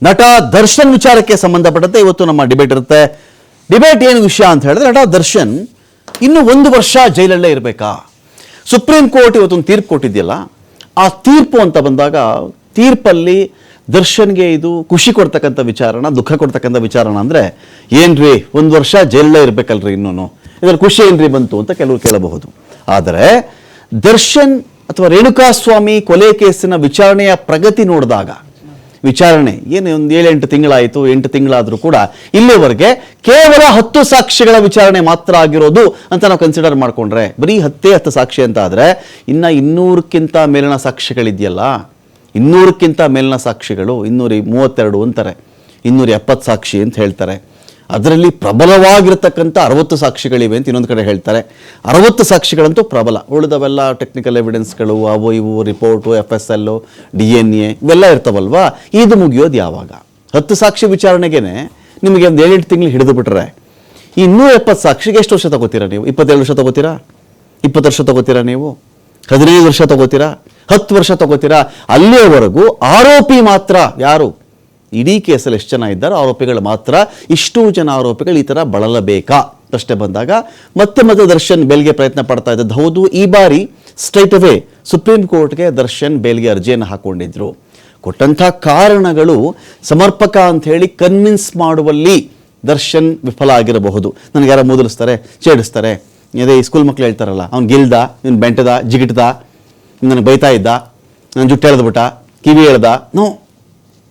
ನಟ ದರ್ಶನ್ ವಿಚಾರಕ್ಕೆ ಸಂಬಂಧಪಟ್ಟಂತೆ ಇವತ್ತು ನಮ್ಮ ಡಿಬೇಟ್ ಇರುತ್ತೆ. ಡಿಬೇಟ್ ಏನು ವಿಷಯ ಅಂತ ಹೇಳಿದ್ರೆ, ನಟ ದರ್ಶನ್ ಇನ್ನು 1 ವರ್ಷ ಜೈಲಲ್ಲೇ ಇರಬೇಕಾ? ಸುಪ್ರೀಂ ಕೋರ್ಟ್ ಇವತ್ತೊಂದು ತೀರ್ಪು ಕೊಟ್ಟಿದೆಯಲ್ಲ, ಆ ತೀರ್ಪು ಅಂತ ಬಂದಾಗ ತೀರ್ಪಲ್ಲಿ ದರ್ಶನ್ಗೆ ಇದು ಖುಷಿ ಕೊಡ್ತಕ್ಕಂಥ ವಿಚಾರಣ, ದುಃಖ ಕೊಡ್ತಕ್ಕಂಥ ವಿಚಾರಣ ಅಂದರೆ ಏನ್ರಿ 1 ವರ್ಷ ಜೈಲಲ್ಲೇ ಇರಬೇಕಲ್ರಿ, ಇನ್ನೂ ಇದ್ರಲ್ಲಿ ಖುಷಿ ಏನ್ರಿ ಬಂತು ಅಂತ ಕೆಲವರು ಕೇಳಬಹುದು. ಆದರೆ ದರ್ಶನ್ ಅಥವಾ ರೇಣುಕಾಸ್ವಾಮಿ ಕೊಲೆ ಕೇಸಿನ ವಿಚಾರಣೆಯ ಪ್ರಗತಿ ನೋಡಿದಾಗ, ವಿಚಾರಣೆ ಏನು ಒಂದು 7-8 ತಿಂಗಳಾಯಿತು, 8 ತಿಂಗಳಾದರೂ ಕೂಡ ಇಲ್ಲಿವರೆಗೆ ಕೇವಲ 10 ಸಾಕ್ಷಿಗಳ ವಿಚಾರಣೆ ಮಾತ್ರ ಆಗಿರೋದು ಅಂತ ನಾವು ಕನ್ಸಿಡರ್ ಮಾಡಿಕೊಂಡ್ರೆ, ಬರೀ 10 ಸಾಕ್ಷಿ ಅಂತ ಆದರೆ ಇನ್ನು 200ಕ್ಕಿಂತ ಮೇಲಿನ ಸಾಕ್ಷಿಗಳಿದೆಯಲ್ಲ, 200ಕ್ಕಿಂತ ಮೇಲಿನ ಸಾಕ್ಷಿಗಳು 232 ಅಂತಾರೆ, 270 ಸಾಕ್ಷಿ ಅಂತ ಹೇಳ್ತಾರೆ. ಅದರಲ್ಲಿ ಪ್ರಬಲವಾಗಿರ್ತಕ್ಕಂಥ 60 ಸಾಕ್ಷಿಗಳಿವೆ ಅಂತ ಇನ್ನೊಂದು ಕಡೆ ಹೇಳ್ತಾರೆ. 60 ಸಾಕ್ಷಿಗಳಂತೂ ಪ್ರಬಲ, ಉಳಿದವೆಲ್ಲ ಟೆಕ್ನಿಕಲ್ ಎವಿಡೆನ್ಸ್ಗಳು, ಅವು ಇವು ರಿಪೋರ್ಟು, FSL, DNA ಇವೆಲ್ಲ ಇರ್ತಾವಲ್ವಾ. ಇದು ಮುಗಿಯೋದು ಯಾವಾಗ? 10 ಸಾಕ್ಷಿ ವಿಚಾರಣೆಗೆ ನಿಮಗೆ ಒಂದು 7-8 ತಿಂಗಳು ಹಿಡಿದು ಬಿಟ್ರೆ, ಈ 270 ಸಾಕ್ಷಿಗೆ ಎಷ್ಟು ವರ್ಷ ತಗೋತೀರಾ ನೀವು? 27 ವರ್ಷ ತಗೋತೀರಾ? 20 ವರ್ಷ ತಗೋತೀರಾ ನೀವು? 15 ವರ್ಷ ತಗೋತೀರಾ? 10 ವರ್ಷ ತಗೋತೀರಾ? ಅಲ್ಲಿಯವರೆಗೂ ಆರೋಪಿ ಮಾತ್ರ ಯಾರು? ಇಡೀ ಕೇಸಲ್ಲಿ ಎಷ್ಟು ಜನ ಇದ್ದಾರೆ ಆರೋಪಿಗಳು ಮಾತ್ರ, ಇಷ್ಟು ಜನ ಆರೋಪಿಗಳು ಈ ಥರ ಬಳಲಬೇಕಾ ಪ್ರಶ್ನೆ ಬಂದಾಗ ಮತ್ತೆ ದರ್ಶನ್ ಬೇಲ್ಗೆ ಪ್ರಯತ್ನ ಪಡ್ತಾ ಇದ್ದದ್ದು ಹೌದು. ಈ ಬಾರಿ ಸ್ಟ್ರೈಟ್ ಅವೇ ಸುಪ್ರೀಂ ಕೋರ್ಟ್ಗೆ ದರ್ಶನ್ ಬೇಲ್ಗೆ ಅರ್ಜಿಯನ್ನು ಹಾಕೊಂಡಿದ್ರು. ಕೊಟ್ಟಂಥ ಕಾರಣಗಳು ಸಮರ್ಪಕ ಅಂತ ಹೇಳಿ ಕನ್ವಿನ್ಸ್ ಮಾಡುವಲ್ಲಿ ದರ್ಶನ್ ವಿಫಲ ಆಗಿರಬಹುದು. ನನಗೆ ಯಾರೋ ಮೂದಲಿಸ್ತಾರೆ, ಛೇಡಿಸ್ತಾರೆ, ಅದೇ ಈ ಸ್ಕೂಲ್ ಮಕ್ಳು ಹೇಳ್ತಾರಲ್ಲ, ಅವ್ನು ಗಿಲ್ದ, ಇವ್ನು ಬೆಂಟದ, ಜಿಗಿಟ್ದ, ನನಗೆ ಬೈತಾ ಇದ್ದ, ನನ್ನ ಜುಟ್ಟು ಎಳೆದ್ಬಿಟ್ಟ, ಕಿವಿ ಎಳ್ದ, ನೋ.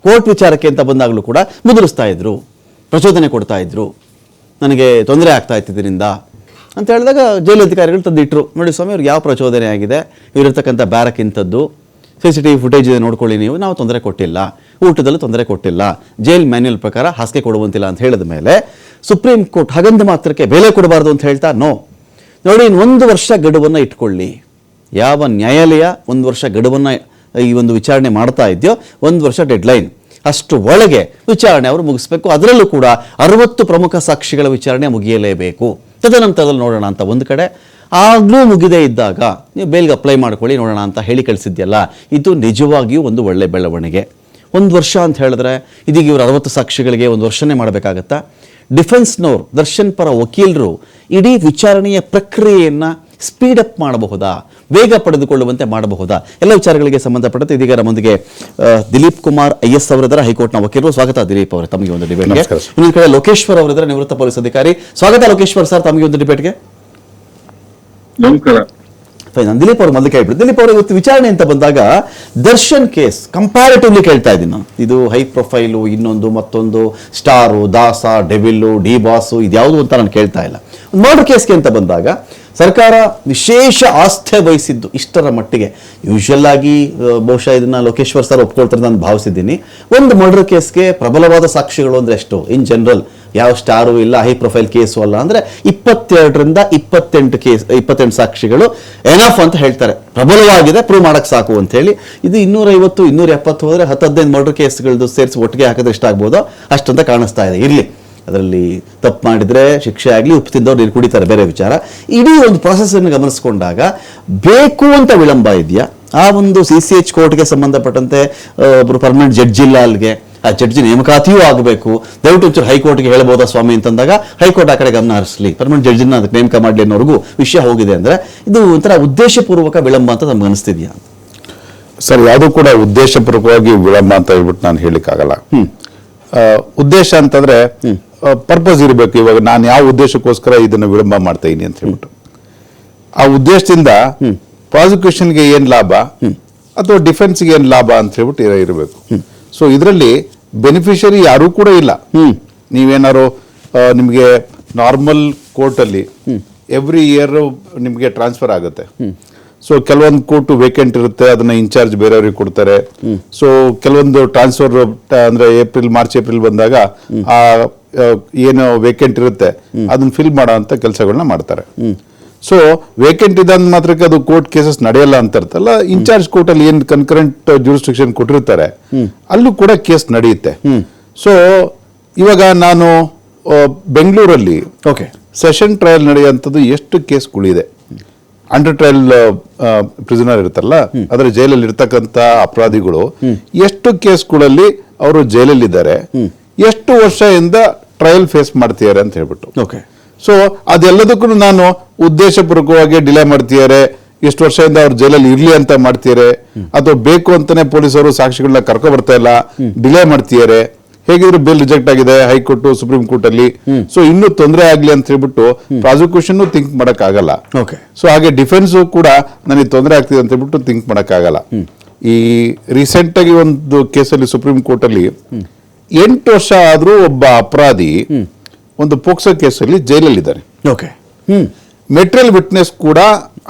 ಕೋರ್ಟ್ ವಿಚಾರಕ್ಕೆ ಅಂತ ಬಂದಾಗಲೂ ಕೂಡ ಮುದುರಿಸ್ತಾ ಇದ್ರು, ಪ್ರಚೋದನೆ ಕೊಡ್ತಾ ಇದ್ರು, ನನಗೆ ತೊಂದರೆ ಆಗ್ತಾ ಇತ್ತು ಇದರಿಂದ ಅಂತ ಹೇಳಿದಾಗ ಜೈಲು ಅಧಿಕಾರಿಗಳು ತಂದಿಟ್ರು. ನೋಡಿ ಸ್ವಾಮಿ, ಅವ್ರಿಗೆ ಯಾವ ಪ್ರಚೋದನೆ ಆಗಿದೆ, ಇವರಿರ್ತಕ್ಕಂಥ ಬ್ಯಾರಕ್ ಇಂಥದ್ದು, CCTV ಫುಟೇಜ್ ಇದೆ ನೋಡ್ಕೊಳ್ಳಿ ನೀವು, ನಾವು ತೊಂದರೆ ಕೊಟ್ಟಿಲ್ಲ, ಊಟದಲ್ಲೂ ತೊಂದರೆ ಕೊಟ್ಟಿಲ್ಲ, ಜೈಲ್ ಮ್ಯಾನ್ಯಲ್ ಪ್ರಕಾರ ಹಾಸಿಗೆ ಕೊಡುವಂತಿಲ್ಲ ಅಂತ ಹೇಳಿದ ಮೇಲೆ ಸುಪ್ರೀಂ ಕೋರ್ಟ್ ಹಾಗಂದ ಮಾತ್ರಕ್ಕೆ ಬೆಲೆ ಕೊಡಬಾರ್ದು ಅಂತ ಹೇಳ್ತಾ ನೋ. ನೋಡಿ, 1 ವರ್ಷ ಗಡುವನ್ನು ಇಟ್ಕೊಳ್ಳಿ. ಯಾವ ನ್ಯಾಯಾಲಯ 1 ವರ್ಷ ಗಡುವನ್ನು ಈ ಒಂದು ವಿಚಾರಣೆ ಮಾಡ್ತಾ ಇದೆಯೋ, 1 ವರ್ಷ ಡೆಡ್ಲೈನ್, ಅಷ್ಟು ಒಳಗೆ ವಿಚಾರಣೆ ಅವರು ಮುಗಿಸ್ಬೇಕು. ಅದರಲ್ಲೂ ಕೂಡ 60 ಪ್ರಮುಖ ಸಾಕ್ಷಿಗಳ ವಿಚಾರಣೆ ಮುಗಿಯಲೇಬೇಕು. ತದನಂತರದಲ್ಲಿ ನೋಡೋಣ ಅಂತ ಒಂದು ಕಡೆ, ಆಗಲೂ ಮುಗಿದೇ ಇದ್ದಾಗ ನೀವು ಬೇಲ್ಗೆ ಅಪ್ಲೈ ಮಾಡ್ಕೊಳ್ಳಿ ನೋಡೋಣ ಅಂತ ಹೇಳಿ ಕಳಿಸಿದ್ಯಲ್ಲ, ಇದು ನಿಜವಾಗಿಯೂ ಒಂದು ಒಳ್ಳೆ ಬೆಳವಣಿಗೆ. 1 ವರ್ಷ ಅಂತ ಹೇಳಿದ್ರೆ ಇದೀಗ ಇವರು 60 ಸಾಕ್ಷಿಗಳಿಗೆ 1 ವರ್ಷನೇ ಮಾಡಬೇಕಾಗತ್ತಾ? ಡಿಫೆನ್ಸ್ನವ್ರು, ದರ್ಶನ್ ಪರ ವಕೀಲರು ಇಡೀ ವಿಚಾರಣೆಯ ಪ್ರಕ್ರಿಯೆಯನ್ನು ಸ್ಪೀಡಪ್ ಮಾಡಬಹುದಾ, ವೇಗ ಪಡೆದುಕೊಳ್ಳುವಂತೆ ಮಾಡಬಹುದಾ? ಎಲ್ಲ ವಿಚಾರಗಳಿಗೆ ಸಂಬಂಧಪಟ್ಟಂತೆ ಇದೀಗ ನಮ್ಮೊಂದಿಗೆ ದಿಲೀಪ್ ಕುಮಾರ್ IS ಅವರಿದ್ದಾರೆ, ಹೈಕೋರ್ಟ್ನ ವಕೀಲರು. ಸ್ವಾಗತ ದಿಲೀಪ್ ಅವರೇ ತಮಗೆ ಒಂದು ಡಿಬೇಟ್ಗೆ. ಇನ್ನೊಂದು ಕಡೆ ಲೋಕೇಶ್ವರ್ ಅವರಿದ್ದಾರೆ, ನಿವೃತ್ತ ಪೊಲೀಸ್ ಅಧಿಕಾರಿ. ಸ್ವಾಗತ ಲೋಕೇಶ್ವರ್ ಸರ್ ತಮಗೆ ಒಂದು ಡಿಬೇಟ್ಗೆ. ನಮಸ್ಕಾರ. ನಾನು ದಿಲೀಪ್ ಅವರು ಮೊದಲು ಕೇಳ್ಬಿಟ್ಟು, ದಿಲೀಪ್ ಅವರು ಇವತ್ತು ವಿಚಾರಣೆ ಅಂತ ಬಂದಾಗ ದರ್ಶನ್ ಕೇಸ್ ಕಂಪ್ಯಾರಿಟಿವ್ಲಿ ಕೇಳ್ತಾ ಇದ್ದೀನಿ ನಾನು. ಇದು ಹೈ ಪ್ರೊಫೈಲು, ಇನ್ನೊಂದು ಮತ್ತೊಂದು ಸ್ಟಾರು, ದಾಸ, ಡೆವಿಲ್ಲು, ಡಿ ಬಾಸು, ಇದ್ಯಾವುದು ಅಂತ ನಾನು ಕೇಳ್ತಾ ಇಲ್ಲ. ಮರ್ಡರ್ ಕೇಸ್ಗೆ ಅಂತ ಬಂದಾಗ ಸರ್ಕಾರ ವಿಶೇಷ ಆಸ್ಥೆ ವಹಿಸಿದ್ದು ಇಷ್ಟರ ಮಟ್ಟಿಗೆ. ಯೂಶುವಲ್ ಆಗಿ ಬಹುಶಃ ಇದನ್ನ ಲೋಕೇಶ್ವರ್ ಸರ್ ಒಪ್ಕೊಳ್ತಾರೆ ನಾನು ಭಾವಿಸಿದ್ದೀನಿ. ಒಂದು ಮರ್ಡರ್ ಕೇಸ್ಗೆ ಪ್ರಬಲವಾದ ಸಾಕ್ಷಿಗಳು ಅಂದ್ರೆ ಎಷ್ಟು? ಇನ್ ಜನರಲ್ ಯಾವ ಸ್ಟಾರು ಇಲ್ಲ, ಹೈ ಪ್ರೊಫೈಲ್ ಕೇಸು ಅಲ್ಲ ಅಂದ್ರೆ 22ರಿಂದ 28 ಸಾಕ್ಷಿಗಳು ಎನಫ್ ಅಂತ ಹೇಳ್ತಾರೆ. ಪ್ರಬಲವಾಗಿದೆ, ಪ್ರೂವ್ ಮಾಡಕ್ ಸಾಕು ಅಂತ ಹೇಳಿ. ಇದು 250, 270 ಹೋದ್ರೆ 10-15 ಮರ್ಡರ್ ಕೇಸ್ಗಳದ್ದು ಸೇರಿಸಿ ಒಟ್ಟಿಗೆ ಹಾಕಿದ್ರೆ ಎಷ್ಟಾಗ್ಬೋದೋ ಅಷ್ಟಂತ ಕಾಣಿಸ್ತಾ ಇದೆ. ಇರಲಿ, ಅದರಲ್ಲಿ ತಪ್ಪು ಮಾಡಿದರೆ ಶಿಕ್ಷೆ ಆಗಲಿ, ಉಪ್ಪು ತಿಂದವ್ರು ನೀರು ಕುಡಿತಾರೆ, ಬೇರೆ ವಿಚಾರ. ಇಡೀ ಒಂದು ಪ್ರಾಸೆಸ್ಸನ್ನು ಗಮನಿಸ್ಕೊಂಡಾಗ ಬೇಕು ಅಂತ ವಿಳಂಬ ಇದೆಯಾ? ಆ ಒಂದು CCH ಕೋರ್ಟ್ಗೆ ಸಂಬಂಧಪಟ್ಟಂತೆ ಒಬ್ಬರು ಪರ್ಮನೆಂಟ್ ಜಡ್ಜ್ ಇಲ್ಲ, ಅಲ್ಲಿಗೆ ಆ ಜಡ್ಜಿ ನೇಮಕಾತಿಯೂ ಆಗಬೇಕು, ದಯವಿಟ್ಟು ಒಂಚೂರು ಹೈಕೋರ್ಟ್ಗೆ ಹೇಳ್ಬೋದಾ ಸ್ವಾಮಿ ಅಂತಂದಾಗ ಹೈಕೋರ್ಟ್ ಆ ಕಡೆ ಗಮನ ಹರಿಸಲಿ, ಪರ್ಮನೆಂಟ್ ಜಡ್ಜಿನ ಅದಕ್ಕೆ ನೇಮಕ ಮಾಡಲಿ ಅನ್ನೋರ್ಗೂ ವಿಷಯ ಹೋಗಿದೆ. ಅಂದರೆ ಇದು ಒಂಥರ ಉದ್ದೇಶಪೂರ್ವಕ ವಿಳಂಬ ಅಂತ ನಮ್ಗೆ ಅನಿಸ್ತಿದ್ಯಾ? ಸರ್, ಯಾವುದೂ ಕೂಡ ಉದ್ದೇಶಪೂರ್ವಕವಾಗಿ ವಿಳಂಬ ಅಂತ ಹೇಳ್ಬಿಟ್ಟು ನಾನು ಹೇಳಿಕ್ಕಾಗಲ್ಲ. ಉದ್ದೇಶ ಅಂತಂದ್ರೆ ಪರ್ಪಸ್ ಇರಬೇಕು. ಇವಾಗ ನಾನು ಯಾವ ಉದ್ದೇಶಕ್ಕೋಸ್ಕರ ಇದನ್ನು ವಿಳಂಬ ಮಾಡ್ತಾ ಇದೀನಿ ಅಂತ ಹೇಳ್ಬಿಟ್ಟು, ಆ ಉದ್ದೇಶದಿಂದ ಪ್ರಾಸಿಕ್ಯೂಷನ್ಗೆ ಏನ್ ಲಾಭ ಅಥವಾ ಡಿಫೆನ್ಸ್ಗೆ ಏನ್ ಲಾಭ ಅಂತ ಹೇಳ್ಬಿಟ್ಟು ಇರಬೇಕು. ಸೊ ಇದರಲ್ಲಿ ಬೆನಿಫಿಷರಿ ಯಾರೂ ಕೂಡ ಇಲ್ಲ. ನೀವೇನಾರು ನಿಮಗೆ ನಾರ್ಮಲ್ ಕೋರ್ಟಲ್ಲಿ ಎವ್ರಿ ಇಯರ್ ನಿಮಗೆ ಟ್ರಾನ್ಸ್ಫರ್ ಆಗುತ್ತೆ. ಸೊ ಕೆಲವೊಂದು ಕೋರ್ಟ್ ವೇಕೆಂಟ್ ಇರುತ್ತೆ, ಅದನ್ನ ಇನ್ಚಾರ್ಜ್ ಬೇರೆಯವ್ರಿಗೆ ಕೊಡ್ತಾರೆ. ಸೊ ಕೆಲವೊಂದು ಟ್ರಾನ್ಸ್ಫರ್ ಅಂದ್ರೆ ಮಾರ್ಚ್ ಏಪ್ರಿಲ್ ಬಂದಾಗ ಆ ಏನು ವೇಕೆಂಟ್ ಇರುತ್ತೆ ಅದನ್ನ ಫಿಲ್ ಮಾಡೋ ಅಂತ ಕೆಲಸಗಳನ್ನ ಮಾಡ್ತಾರೆ. ಸೊ ವೇಕೆಂಟ್ ಇದ್ದಂತ ಮಾತ್ರಕ್ಕೆ ಅದು ಕೋರ್ಟ್ ಕೇಸಸ್ ನಡೆಯಲ್ಲ ಅಂತ ಇರ್ತಲ್ಲ. ಇನ್ಚಾರ್ಜ್ ಕೋರ್ಟ್ ಅಲ್ಲಿ ಏನ್ ಕನ್ಕರೆಂಟ್ ಜ್ಯೂರಿಸ್ಡಿಕ್ಷನ್ ಕೊಟ್ಟಿರ್ತಾರೆ ಅಲ್ಲೂ ಕೂಡ ಕೇಸ್ ನಡೆಯುತ್ತೆ. ಸೊ ಇವಾಗ ನಾನು ಬೆಂಗಳೂರಲ್ಲಿ ಸೆಷನ್ ಟ್ರಯಲ್ ನಡೆಯುವಂಥದ್ದು ಎಷ್ಟು ಕೇಸ್ಗಳಿದೆ. ಅಂಡರ್ ಟ್ರಯಲ್ ಪ್ರಿಸನರ್ ಇರುತ್ತಲ್ಲ, ಅದರ ಜೈಲಲ್ಲಿ ಇರ್ತಕ್ಕಂಥ ಅಪರಾಧಿಗಳು ಎಷ್ಟು ಕೇಸ್ಗಳಲ್ಲಿ ಅವರು ಜೈಲಲ್ಲಿದ್ದಾರೆ, ಎಷ್ಟು ವರ್ಷದಿಂದ ಟ್ರಯಲ್ ಫೇಸ್ ಮಾಡ್ತಿದ್ದಾರೆ ಅಂತ ಹೇಳ್ಬಿಟ್ಟು. ಓಕೆ. ಸೊ ಅದೆಲ್ಲದಕ್ಕೂ ನಾನು ಉದ್ದೇಶಪೂರ್ವಕವಾಗಿ ಡಿಲೇ ಮಾಡ್ತಿದ್ದಾರೆ, ಎಷ್ಟು ವರ್ಷದಿಂದ ಅವ್ರು ಜೈಲಲ್ಲಿ ಇರ್ಲಿ ಅಂತ ಮಾಡ್ತಿದ್ದಾರೆ, ಅಥವಾ ಬೇಕು ಅಂತಾನೆ ಪೊಲೀಸರು ಸಾಕ್ಷಿಗಳನ್ನ ಕರ್ಕೊ ಬರ್ತಾ ಇಲ್ಲ, ಡಿಲೇ ಮಾಡ್ತಿದ್ದಾರೆ, ಹೇಗಿದ್ರು ಬೇಲ್ ರಿಜೆಕ್ಟ್ ಆಗಿದೆ ಹೈಕೋರ್ಟ್ ಸುಪ್ರೀಂ ಕೋರ್ಟ್ ಅಲ್ಲಿ, ಸೊ ಇನ್ನೂ ತೊಂದರೆ ಆಗ್ಲಿ ಅಂತ ಹೇಳ್ಬಿಟ್ಟು ಪ್ರಾಸಿಕ್ಯೂಷನ್ ಥಿಂಕ್ ಮಾಡಕ್ ಆಗಲ್ಲ. ಸೊ ಹಾಗೆ ಡಿಫೆನ್ಸ್ ಕೂಡ ನನಗೆ ತೊಂದರೆ ಆಗ್ತಿದೆ ಅಂತ ಹೇಳ್ಬಿಟ್ಟು ಥಿಂಕ್ ಮಾಡಕ್ ಆಗಲ್ಲ. ಈ ರೀಸೆಂಟ್ ಆಗಿ ಒಂದು ಕೇಸಲ್ಲಿ ಸುಪ್ರೀಂ ಕೋರ್ಟ್ ಅಲ್ಲಿ 8 ವರ್ಷ ಆದ್ರೂ ಒಬ್ಬ ಅಪರಾಧಿ ಒಂದು ಪೋಕ್ಸೋ ಕೇಸಲ್ಲಿ ಜೈಲಲ್ಲಿದ್ದಾರೆ. ಮೆಟೀರಿಯಲ್ ವಿಟ್ನೆಸ್ ಕೂಡ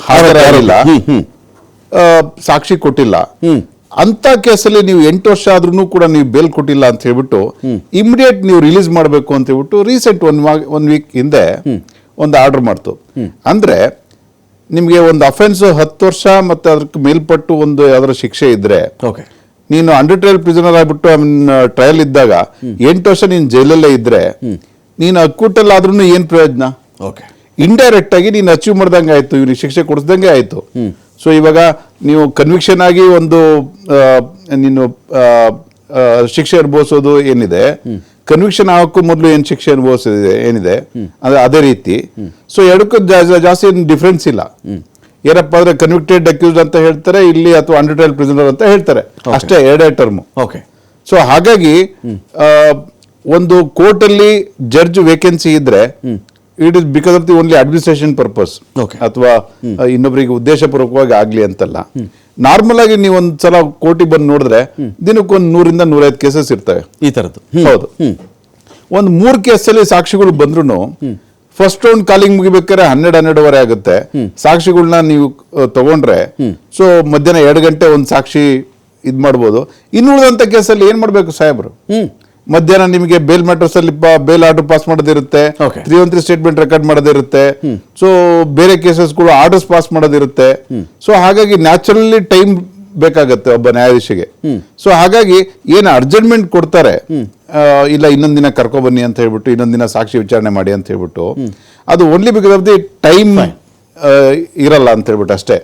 ಹಾಜರಾಗಿಲ್ಲ, ಸಾಕ್ಷಿ ಕೊಟ್ಟಿಲ್ಲ. ಅಂತ ಕೇಸಲ್ಲಿ ನೀವು 8 ವರ್ಷ ಆದ್ರೂ ಕೂಡ ನೀವು ಬೇಲ್ ಕೊಟ್ಟಿಲ್ಲ ಅಂತ ಹೇಳ್ಬಿಟ್ಟು ಇಮಿಡಿಯೇಟ್ ನೀವು ರಿಲೀಸ್ ಮಾಡಬೇಕು ಅಂತ ಹೇಳ್ಬಿಟ್ಟು ರೀಸೆಂಟ್ ಒನ್ ವೀಕ್ ಹಿಂದೆ ಒಂದು ಆರ್ಡರ್ ಮಾಡ್ತು. ಅಂದ್ರೆ ನಿಮ್ಗೆ ಒಂದು ಅಫೆನ್ಸ್ 10 ವರ್ಷ ಮತ್ತೆ ಅದಕ್ಕೆ ಮೇಲ್ಪಟ್ಟು ಒಂದು ಯಾವ್ದಾರ ಶಿಕ್ಷೆ ಇದ್ರೆ ನೀನು ಅಂಡರ್ ಟ್ರಯಲ್ ಪ್ರಿಸನರ್ ಆಗ್ಬಿಟ್ಟು ಟ್ರಯಲ್ ಇದ್ದಾಗ 8 ವರ್ಷ ನೀನು ಜೈಲಲ್ಲೇ ಇದ್ರೆ ನೀನು ಅಕ್ಯೂಟಲ್ ಆದ್ರೂ ಏನ್ ಪ್ರಯೋಜನ? ಇಂಡೈರೆಕ್ಟ್ ಆಗಿ ನೀನು ಅಚೀವ್ ಮಾಡ್ದಂಗೆ ಆಯ್ತು, ಇವ್ರಿಗೆ ಶಿಕ್ಷೆ ಕೊಡಿಸ್ದಂಗೆ ಆಯ್ತು. ಸೊ ಇವಾಗ ನೀವು ಕನ್ವಿಕ್ಷನ್ ಆಗಿ ಒಂದು ನೀನು ಶಿಕ್ಷೆ ಅನುಭವಿಸೋದು ಏನಿದೆ, ಕನ್ವಿಕ್ಷನ್ ಆಗೋಕ್ಕೂ ಮೊದಲು ಏನ್ ಶಿಕ್ಷೆ ಅನುಭವಿಸೋದಿದೆ ಏನಿದೆ ಅದೇ ರೀತಿ. ಸೊ ಎರಡಕ್ಕೂ ಜಾಸ್ತಿ ಡಿಫ್ರೆನ್ಸ್ ಇಲ್ಲ. ಏನಪ್ಪ ಅಂದ್ರೆ ಕನ್ವಿಕ್ಟೆಡ್ ಅಕ್ಯೂಸ್ಡ್ ಅಂತ ಹೇಳ್ತಾರೆ ಇಲ್ಲಿ, ಅಥವಾ ಅಂಡರ್ ಟ್ರಯಲ್ ಪ್ರಿಸನರ್ ಅಂತ ಹೇಳ್ತಾರೆ, ಅಷ್ಟೇ ಎರಡೇ ಟರ್ಮ್. ಸೊ ಹಾಗಾಗಿ ಒಂದು ಕೋರ್ಟ್ ಅಲ್ಲಿ ಜಡ್ಜ್ ವೇಕೆನ್ಸಿ ಇದ್ರೆ it is because of the only administration purpose, ಅಥವಾ ಇನ್ನೊಬ್ಬರಿಗೆ ಉದ್ದೇಶಪೂರ್ವಕವಾಗಿ ಆಗ್ಲಿ ಅಂತಲ್ಲ. ನಾರ್ಮಲ್ ಆಗಿ ನೀವು ಒಂದ್ಸಲ ಕೋರ್ಟಿಗೆ ಬಂದು ನೋಡಿದ್ರೆ ದಿನಕ್ಕೊಂದು 100 ರಿಂದ 105 ಕೇಸಸ್ ಇರ್ತವೆ ಈ ತರದ್ದು. ಹೌದು, ಒಂದ್ 3 ಕೇಸಲ್ಲಿ ಸಾಕ್ಷಿಗಳು ಬಂದ್ರು ಫಸ್ಟ್ ರೌಂಡ್ ಕಾಲಿಂಗ್ ಮುಗಿಬೇಕಾದ್ರೆ 12:30 ಆಗುತ್ತೆ. ಸಾಕ್ಷಿಗಳನ್ನ ನೀವು ತಗೊಂಡ್ರೆ ಸೊ ಮಧ್ಯಾಹ್ನ 2 ಗಂಟೆ ಒಂದು ಸಾಕ್ಷಿ ಇದ್ ಮಾಡ್ಬೋದು. ಇನ್ನುಳಿದಂತ ಕೇಸಲ್ಲಿ ಏನ್ ಮಾಡ್ಬೇಕು ಸಾಹೇಬ್ರು? ಮಧ್ಯಾಹ್ನ ನಿಮಗೆ ಬೇಲ್ ಮ್ಯಾಟರ್ಸ್ ಅಲ್ಲಿ ಬೇಲ್ ಆರ್ಡರ್ ಪಾಸ್ ಮಾಡೋದಿರುತ್ತೆ, 313 ಸ್ಟೇಟ್ಮೆಂಟ್ ರೆಕಾರ್ಡ್ ಮಾಡೋದಿರುತ್ತೆ, ಸೊ ಬೇರೆ ಕೇಸಸ್ಗಳು ಆರ್ಡರ್ಸ್ ಪಾಸ್ ಮಾಡೋದಿರುತ್ತೆ. ಸೊ ಹಾಗಾಗಿ ನ್ಯಾಚುರಲಿ ಟೈಮ್ ಬೇಕಾಗತ್ತೆ ಒಬ್ಬ ನ್ಯಾಯಾಧೀಶಿಗೆ. ಸೊ ಹಾಗಾಗಿ ಏನು ಅರ್ಜೆಂಟ್ಮೆಂಟ್ ಕೊಡ್ತಾರೆ, ಇಲ್ಲ ಇನ್ನೊಂದ್ ದಿನ ಕರ್ಕೊ ಬನ್ನಿ ಅಂತ ಹೇಳ್ಬಿಟ್ಟು, ಇನ್ನೊಂದ್ ದಿನ ಸಾಕ್ಷಿ ವಿಚಾರಣೆ ಮಾಡಿ ಅಂತ ಹೇಳ್ಬಿಟ್ಟು, ಅದು only because of the time ಇರಲ್ಲ ಅಂತ ಹೇಳ್ಬಿಟ್ಟು ಅಷ್ಟೇ.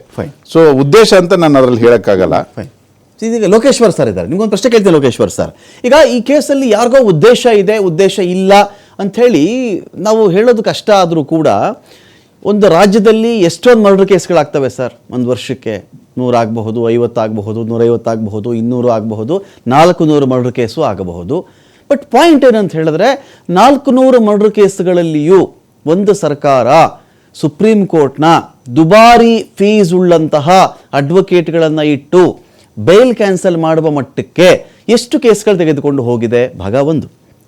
ಸೊ ಉದ್ದೇಶ ಅಂತ ನಾನು ಅದ್ರಲ್ಲಿ ಹೇಳಕ್ಕಾಗಲ್ಲ. ಈಗ ಲೋಕೇಶ್ವರ್ ಸರ್ ಇದ್ದಾರೆ, ನಿಮ್ಗೊಂದು ಪ್ರಶ್ನೆ ಕೇಳ್ತೀನಿ ಲೋಕೇಶ್ವರ್ ಸರ್. ಈಗ ಈ ಕೇಸಲ್ಲಿ ಯಾರಿಗೋ ಉದ್ದೇಶ ಇದೆ, ಉದ್ದೇಶ ಇಲ್ಲ ಅಂಥೇಳಿ ನಾವು ಹೇಳೋದು ಕಷ್ಟ ಆದರೂ ಕೂಡ ಒಂದು ರಾಜ್ಯದಲ್ಲಿ ಎಷ್ಟೊಂದು ಮರ್ಡರ್ ಕೇಸ್ಗಳಾಗ್ತವೆ ಸರ್. ಒಂದು ವರ್ಷಕ್ಕೆ 100 ಆಗಬಹುದು, 50 ಆಗಬಹುದು, 150 ಆಗಬಹುದು, 200 ಆಗಬಹುದು, 400 ಮರ್ಡರ್ ಕೇಸು ಆಗಬಹುದು. ಬಟ್ ಪಾಯಿಂಟ್ ಏನಂತ ಹೇಳಿದ್ರೆ 400 ಮರ್ಡರ್ ಕೇಸ್ಗಳಲ್ಲಿಯೂ ಒಂದು ಸರ್ಕಾರ ಸುಪ್ರೀಂ ಕೋರ್ಟ್ನ ದುಬಾರಿ ಫೀಸ್ ಉಳ್ಳಂತಹ ಅಡ್ವೊಕೇಟ್ಗಳನ್ನು ಇಟ್ಟು ಬೇಲ್ ಕ್ಯಾನ್ಸಲ್ ಮಾಡುವ ಮಟ್ಟಕ್ಕೆ ಎಷ್ಟು ಕೇಸ್ಗಳು ತೆಗೆದುಕೊಂಡು ಹೋಗಿದೆ? ಭಾಗ 1.